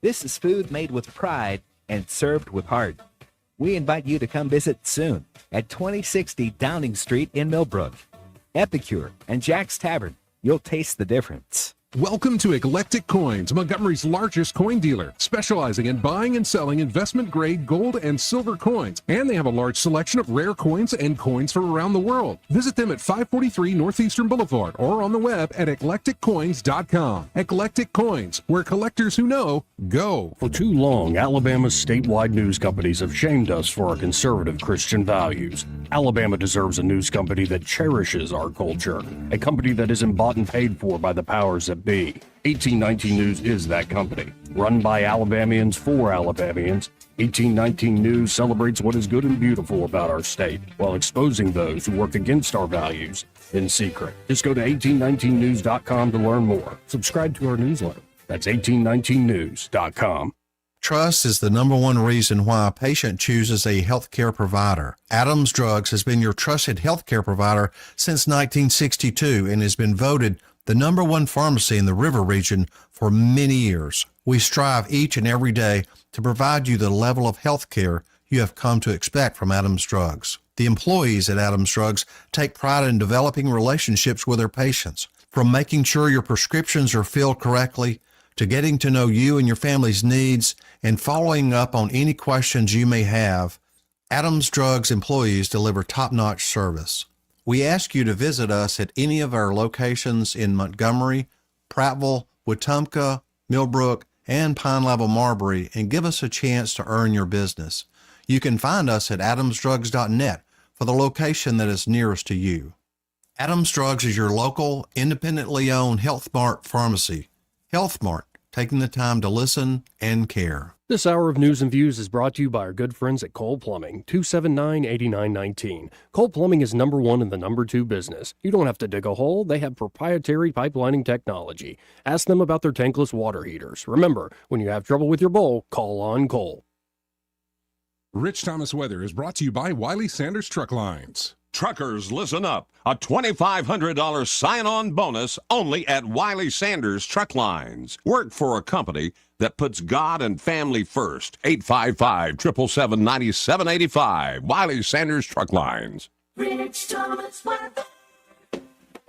This is food made with pride and served with heart. We invite you to come visit soon at 2060 Downing Street in Millbrook. Epicure and Jack's Tavern. You'll taste the difference. Welcome to Eclectic Coins, Montgomery's largest coin dealer, specializing in buying and selling investment-grade gold and silver coins. And they have a large selection of rare coins and coins from around the world. Visit them at 543 Northeastern Boulevard or on the web at eclecticcoins.com. Eclectic Coins, where collectors who know go. For too long, Alabama's statewide news companies have shamed us for our conservative Christian values. Alabama deserves a news company that cherishes our culture, a company that isn't bought and paid for by the powers that be. 1819 News is that company. Run by Alabamians for Alabamians, 1819 News celebrates what is good and beautiful about our state while exposing those who work against our values in secret. Just go to 1819news.com to learn more. Subscribe to our newsletter. That's 1819news.com. Trust is the number one reason why a patient chooses a healthcare provider. Adams Drugs has been your trusted healthcare provider since 1962 and has been voted the number one pharmacy in the River region for many years. We strive each and every day to provide you the level of health care you have come to expect from Adams Drugs. The employees at Adams Drugs take pride in developing relationships with their patients, from making sure your prescriptions are filled correctly to getting to know you and your family's needs and following up on any questions you may have. Adams Drugs employees deliver top-notch service. We ask you to visit us at any of our locations in Montgomery, Prattville, Wetumpka, Millbrook, and Pine Level Marbury and give us a chance to earn your business. You can find us at adamsdrugs.net for the location that is nearest to you. Adams Drugs is your local, independently owned Health Mart pharmacy. Health Mart, taking the time to listen and care. This hour of News and Views is brought to you by our good friends at Cole Plumbing, 279-8919. Cole Plumbing is number one in the number two business. You don't have to dig a hole. They have proprietary pipelining technology. Ask them about their tankless water heaters. Remember, when you have trouble with your bowl, call on Cole. Rich Thomas Weather is brought to you by Wiley Sanders Truck Lines. Truckers, listen up. A $2,500 sign-on bonus only at Wiley Sanders Truck Lines. Work for a company that puts God and family first. 855-777-9785. Wiley Sanders Truck Lines. Rich Thomas Weather.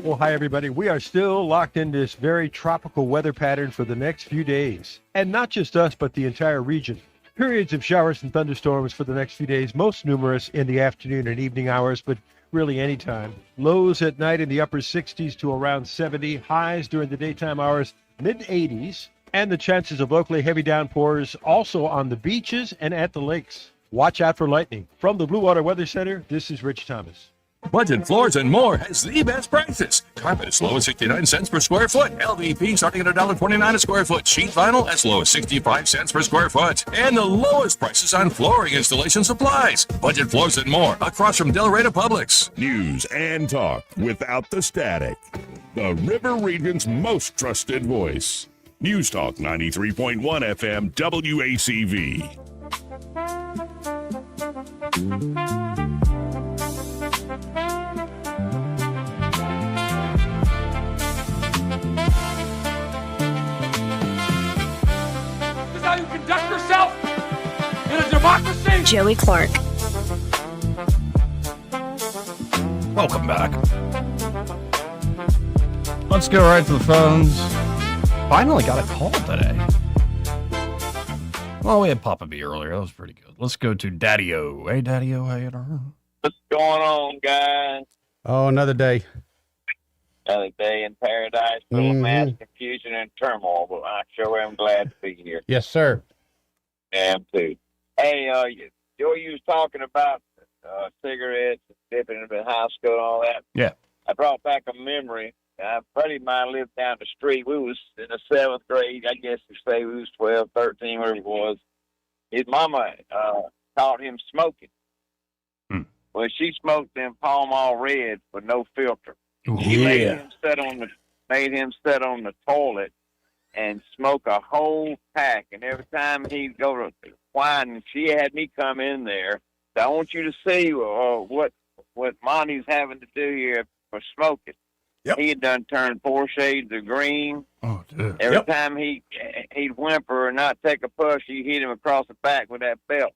Well, hi, everybody. We are still locked in this very tropical weather pattern for the next few days. And not just us, but the entire region. Periods of showers and thunderstorms for the next few days, most numerous in the afternoon and evening hours, but really anytime. Lows at night in the upper 60s to around 70, highs during the daytime hours, mid-80s, and the chances of locally heavy downpours also on the beaches and at the lakes. Watch out for lightning. From the Blue Water Weather Center, this is Rich Thomas. Budget Floors and More has the best prices. Carpet as low as 69 cents per square foot. LVP starting at $1.29 a square foot. Sheet vinyl as low as 65 cents per square foot. And the lowest prices on flooring installation supplies. Budget Floors and More across from Delray to Publix. News and talk without the static. The River Region's most trusted voice. News Talk 93.1 FM WACV. This is how you conduct yourself in a democracy. Joey Clark. Welcome back. Let's go right to the phones. Finally got a call today. Well, we had Papa B earlier. That was pretty good. Let's go to Daddy-O. Hey, Daddy-O, how you doing? What's going on, guys? Oh, another day. Another day in paradise, full of mass confusion and turmoil, but I sure am glad to be here. Yes, sir. Am too. Hey, Joey, you was talking about cigarettes and dipping in high school and all that. Yeah. I brought back a memory. A buddy of mine lived down the street. We was in the 7th grade. I guess you say we was 12, 13, whatever it was. His mama taught him smoking. Well, she smoked them Pall Mall Reds with no filter. She made him sit on the toilet and smoke a whole pack. And every time he'd go to whine, she had me come in there. So I want you to see what Monty's having to do here for smoking. Yep. He had done turned 4 shades of green. Oh, dude. Every time he'd whimper or not take a push, you hit him across the back with that belt.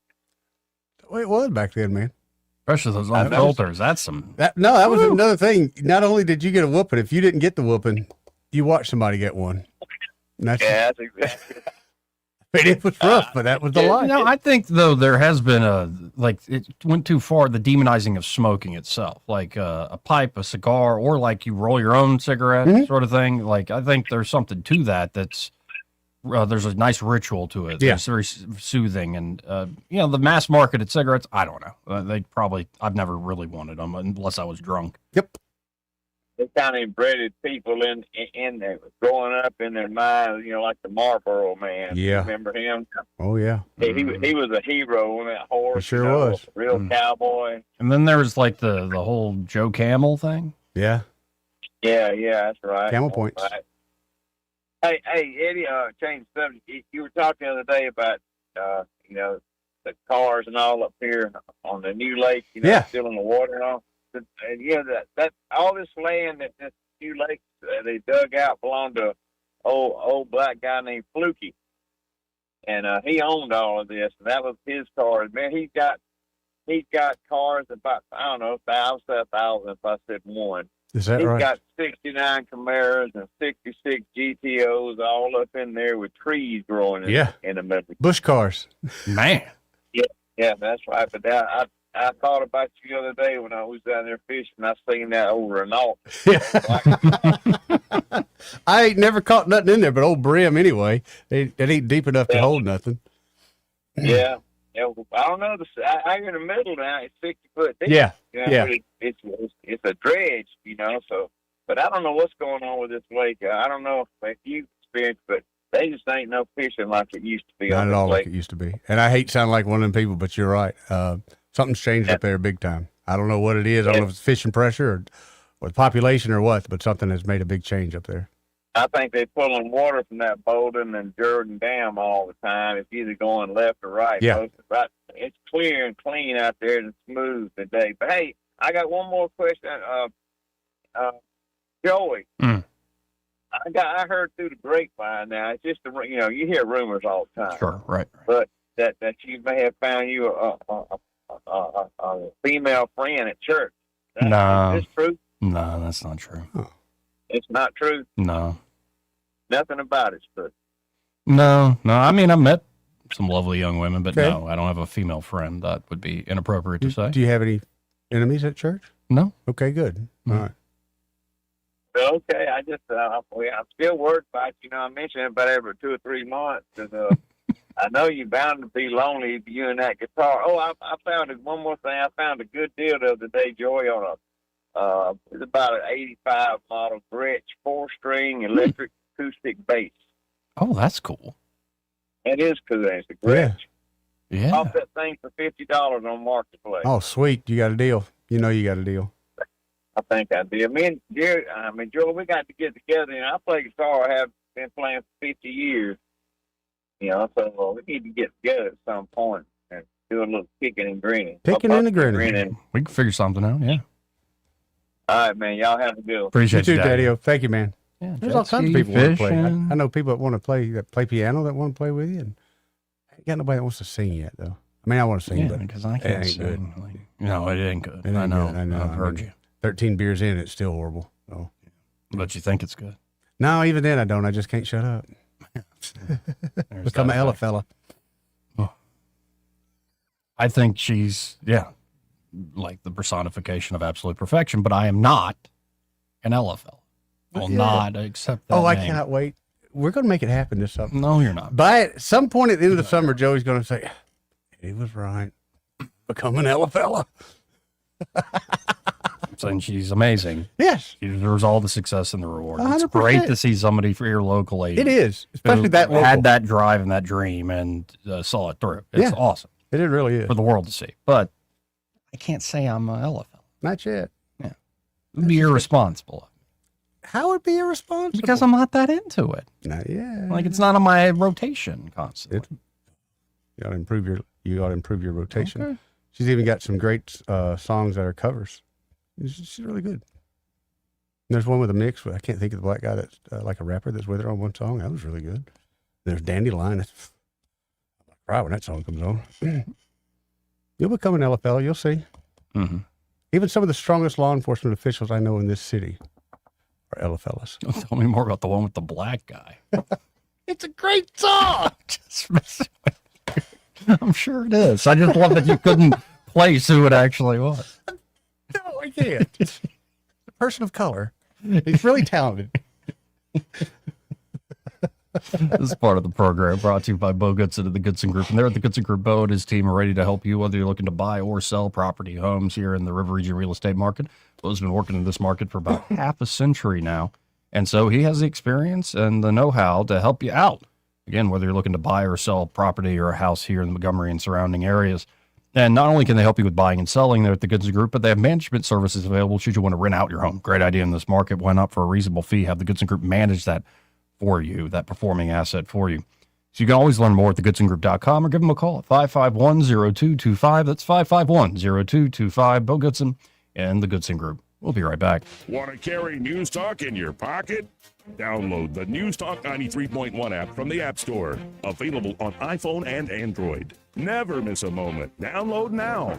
Well, it was back then, man. Especially those on filters. That's some. That was another thing. Not only did you get a whooping, if you didn't get the whooping, you watched somebody get one. That's exactly. It was rough, but that was the life. I think though there has been it went too far, the demonizing of smoking itself, like a pipe, a cigar, or like you roll your own cigarette sort of thing. Like I think there's something to that. That's there's a nice ritual to it. Yeah. It's very soothing, and the mass marketed cigarettes. I don't know. I've never really wanted them unless I was drunk. Yep. They kind of embedded people in there, growing up in their mind, like the Marlboro Man. Yeah. Remember him? Oh, yeah. He was a hero on that horse. He sure was. A real cowboy. And then there was like the whole Joe Camel thing. Yeah. Yeah, that's right. Camel points. Right. Hey, Eddie, change the subject. You were talking the other day about, the cars and all up here on the new lake, still in the water and all. And that all this land that this new lake they dug out belonged to old black guy named Fluky, and he owned all of this, and that was his cars. Man, he's got cars about 1,000 if I said one. Is that He's right? got 69 Camaros and 66 GTOs all up in there with trees growing in the middle. Bush cars. Man. Yeah, that's right. But I thought about you the other day when I was down there fishing. I seen that over and off. I ain't never caught nothing in there but old brim anyway. It ain't deep enough to hold nothing. Yeah. I don't know. I in the middle now. It's 60 foot deep. Yeah. It's a dredge, So, but I don't know what's going on with this lake. I don't know if you experienced, but they just ain't no fishing like it used to be. Not on at this all lake. like it used to be. And I hate sounding like one of them people, but you're right. Something's changed up there big time. I don't know what it is. I don't know if it's fishing pressure or the population or what, but something has made a big change up there. I think they're pulling water from that Bolden and Jordan Dam all the time. It's either going left or right. Yeah. It's clear and clean out there and smooth today. But hey, I got one more question. Joey, I heard through the grapevine now. It's just you hear rumors all the time. Sure, right. But that you may have found you a female friend at church. No. Is this true? No, that's not true. It's not true. No. Nothing about it's true. No. I mean, I've met some lovely young women, but Okay. no, I don't have a female friend. That would be inappropriate to say. Do you have any enemies at church? No. Okay, good. All right. Okay, I just I'm still worried about I mention it about every 2 or 3 months, and I know you're bound to be lonely if you and that guitar. Oh, I found one more thing. I found a good deal the other day, Joey, on it's about an '85 model Gretsch 4-string electric acoustic bass. Oh, that's cool. It is cool. It's a Gretsch. Yeah. Bought that thing for $50 on Marketplace. Oh, sweet. You got a deal. You know you got a deal. I think I did. Me and Jerry, Joe, we got to get together, and I play guitar. I have been playing for 50 years. So we need to get together at some point and do a little kicking and grinning. Kicking and grinning. We can figure something out, yeah. All right, man. Y'all have a good one. Appreciate you you, too, Daddy-O. Thank you, man. Yeah, There's all jet kinds of ski, people want to play. fishing. I know people that want to play piano that want to play with you. And I ain't got nobody that wants to sing yet, though. I mean, I want to sing, Yeah, but because I it can't ain't sing. good. Like, no, it ain't good. It ain't I know. good. I know. I've heard mean, you. 13 beers in, it's still horrible. So. But you think it's good. No, even then I don't. I just can't shut up. Become an Ella fella. I think she's, like the personification of absolute perfection, but I am not an Ella fella. I will not accept that I name. cannot wait. We're going to make it happen this summer. No, you're not. But at some point at the end of the summer, Joey's going to say, he was right. Become an Ella fella. Saying she's amazing. Yes. She deserves all the success and the reward. It's 100%. great to see somebody for your local lady. It is. Especially who that local. had that drive and that dream and saw it through. It's awesome. It really is. For the world to see. But I can't say I'm an Ella fella. Not yet. Yeah. It would be irresponsible. How would it be irresponsible? Because I'm not that into it. Not yet. Like it's not on my rotation constantly. You ought to improve your rotation. Okay. She's even got some great songs that are covers. She's really good. And there's one with a mix. I can't think of the black guy that's like a rapper that's with her on one song. That was really good. There's Dandelion. I'll cry when that song comes on. You'll become an Ella fella. You'll see. Mm-hmm. Even some of the strongest law enforcement officials I know in this city are Ella fellas. Tell me more about the one with the black guy. It's a great song. Just messing with you. I'm sure it is. I just love that you couldn't place who it actually was. No, I can't. It's a person of color. He's really talented. This is part of the program brought to you by Bo Goodson of the Goodson Group. And they're at the Goodson Group. Bo and his team are ready to help you, whether you're looking to buy or sell property, homes here in the River Region real estate market. Bo's been working in this market for about half a century now. And so he has the experience and the know-how to help you out. Again, whether you're looking to buy or sell property or a house here in the Montgomery and surrounding areas. And not only can they help you with buying and selling there at the Goodson Group, but they have management services available should you want to rent out your home. Great idea in this market. Why not for a reasonable fee? Have the Goodson Group manage that for you, that performing asset for you. So you can always learn more at thegoodsongroup.com or give them a call at 551-0225. That's 551-0225. Bo Goodson and the Goodson Group. We'll be right back. Want to carry News Talk in your pocket? Download the News Talk 93.1 app from the App Store. Available on iPhone and Android. Never miss a moment. Download now.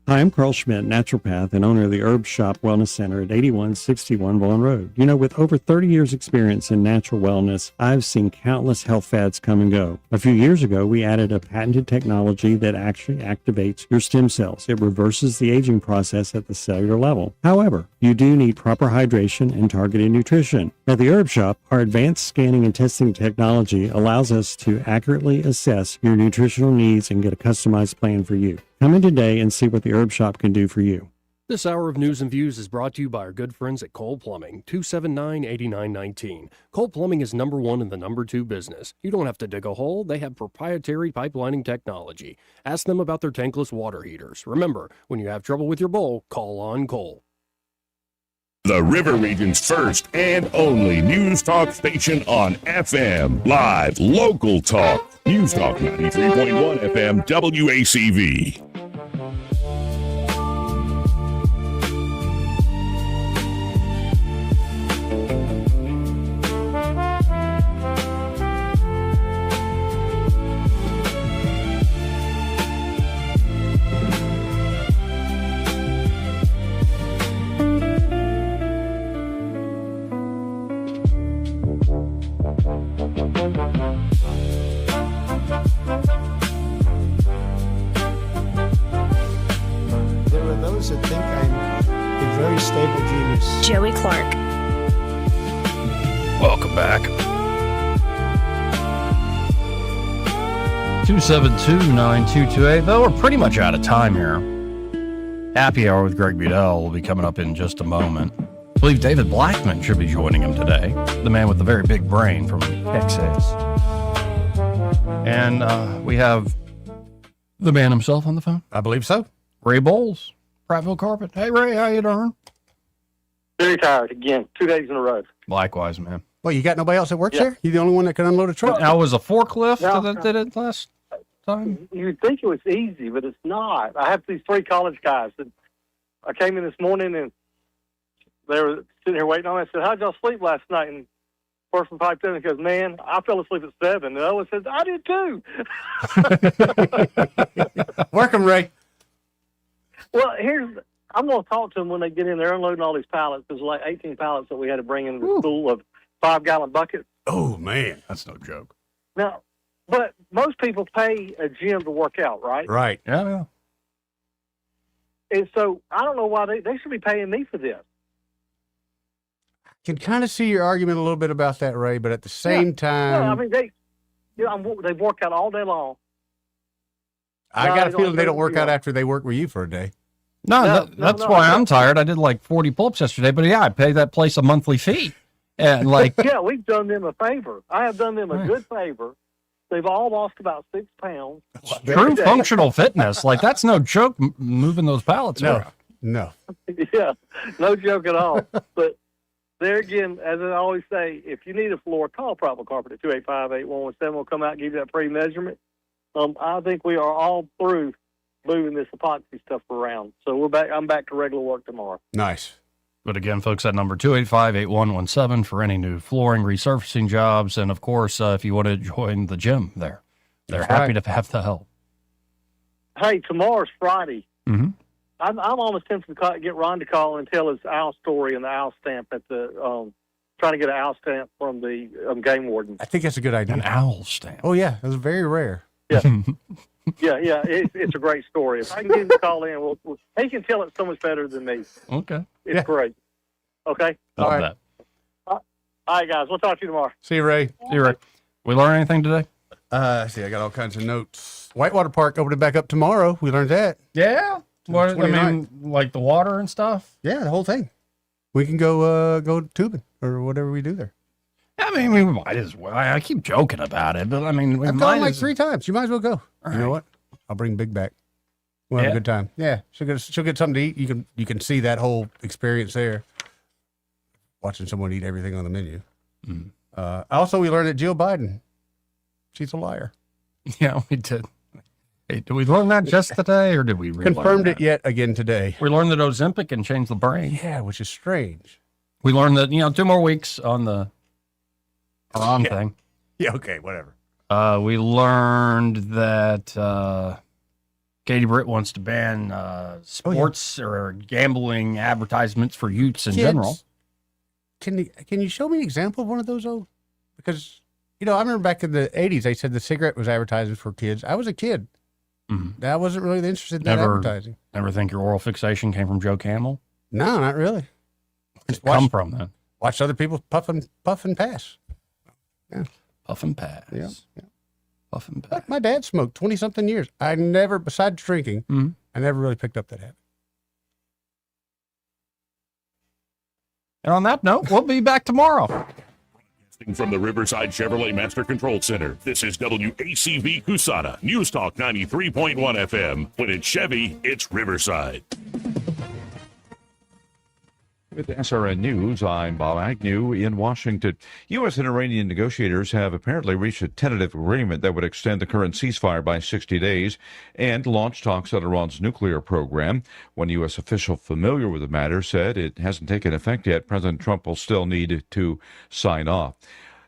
Hi, I'm Carl Schmidt, naturopath and owner of the Herb Shop Wellness Center at 8161 Vaughan Road. You know, with over 30 years experience in natural wellness, I've seen countless health fads come and go. A few years ago, we added a patented technology that actually activates your stem cells. It reverses the aging process at the cellular level. However, you do need proper hydration and targeted nutrition. At the Herb Shop, our advanced scanning and testing technology allows us to accurately assess your nutritional needs and get a customized plan for you. Come in today and see what the Herb Shop can do for you. This hour of News and Views is brought to you by our good friends at Cole Plumbing, 279-8919. Cole Plumbing is number one in the number two business. You don't have to dig a hole. They have proprietary pipelining technology. Ask them about their tankless water heaters. Remember, when you have trouble with your bowl, call on Cole. The River Region's first and only News Talk station on FM. Live, local talk. News Talk 93.1 FM WACV. Joey Clark. Welcome back. 272-9228. Though we're pretty much out of time here. Happy Hour with Greg Budell will be coming up in just a moment. I believe David Blackman should be joining him today. The man with the very big brain from Texas. And we have the man himself on the phone. I believe so. Ray Bowles, Prattville Carpet. Hey, Ray, how you doing? Very tired again, 2 days in a row. Likewise, man. Well, you got nobody else that works there? You the only one that can unload a truck? Now, was a forklift that did it last time? You'd think it was easy, but it's not. I have these three college guys. And I came in this morning, and they were sitting here waiting on me. I said, how'd y'all sleep last night? And person piped in and goes, man, I fell asleep at 7. And the other one says, I did too. Work 'em, Ray. Well, I'm going to talk to them when they get in. They're unloading all these pallets. There's like 18 pallets that we had to bring in the school of 5-gallon buckets. Oh, man. That's no joke. Now, but most people pay a gym to work out, right? Right. Yeah. And so I don't know why they should be paying me for this. Can kind of see your argument a little bit about that, Ray, but at the same time... No, I mean, they work out all day long. I got a feeling they don't work out after they work with you for a day. No, that's why I'm tired. I did like 40 pull-ups yesterday, but yeah, I pay that place a monthly fee. And like, yeah, we've done them a favor. I have done them a good favor. They've all lost about 6 pounds. True functional fitness. Like, that's no joke, moving those pallets around. No. Yeah, no joke at all. But there again, as I always say, if you need a floor, call Prattville Carpet at 285-8117. We'll come out and give you that pre-measurement. I think we are all through moving this epoxy stuff around. So we're back. I'm back to regular work tomorrow. Nice. But again, folks, that number 285-8117 for any new flooring resurfacing jobs. And of course, if you want to join the gym there, They're happy to have the help. Hey, tomorrow's Friday. Mm-hmm. I'm almost tempted to get Ron to call and tell his owl story and the owl stamp at the trying to get an owl stamp from the game warden. I think that's a good idea. An owl stamp. Oh yeah, it was very rare. Yeah, yeah. It's a great story. If I can get him to call in, he can tell it so much better than me. Okay. It's great. Okay. Love All right. that. All right, guys. We'll talk to you tomorrow. See you, Ray. See you, Ray. We learn anything today? See, I got all kinds of notes. Whitewater Park opening back up tomorrow. We learned that. Yeah. What, I 29th. mean, like the water and stuff? Yeah, the whole thing. We can go tubing or whatever we do there. I mean, we might as well. I keep joking about it, but I mean, we I've might gone like as 3 times. You might as well go. You know what? I'll bring Big back. We'll have a good time. Yeah, she'll get something to eat. You can see that whole experience there. Watching someone eat everything on the menu. Also, we learned that Jill Biden, she's a liar. Yeah, we did. Hey, did we learn that just today, or did we relearn Confirmed that? it yet again today. We learned that Ozempic can change the brain. Yeah, which is strange. We learned that 2 more weeks on the Iran thing. Yeah, okay, whatever. We learned that Katie Britt wants to ban sports or gambling advertisements for youths in general. Can you show me an example of one of those? Because I remember back in the 80s, they said the cigarette was advertising for kids. I was a kid. I wasn't really interested in that advertising. Never think your oral fixation came from Joe Camel? No, not really. Where'd it come from then? Watch other people puff and pass. Yeah. Puff and pass. Yeah. Puff and pass. Like my dad smoked 20-something years. I never, besides drinking, I never really picked up that habit. And on that note, we'll be back tomorrow. From the Riverside Chevrolet Master Control Center, this is WACV Cusana, News Talk 93.1 FM. When it's Chevy, it's Riverside. With SRN News, I'm Bob Agnew in Washington. U.S. and Iranian negotiators have apparently reached a tentative agreement that would extend the current ceasefire by 60 days and launch talks on Iran's nuclear program. One U.S. official familiar with the matter said it hasn't taken effect yet. President Trump will still need to sign off.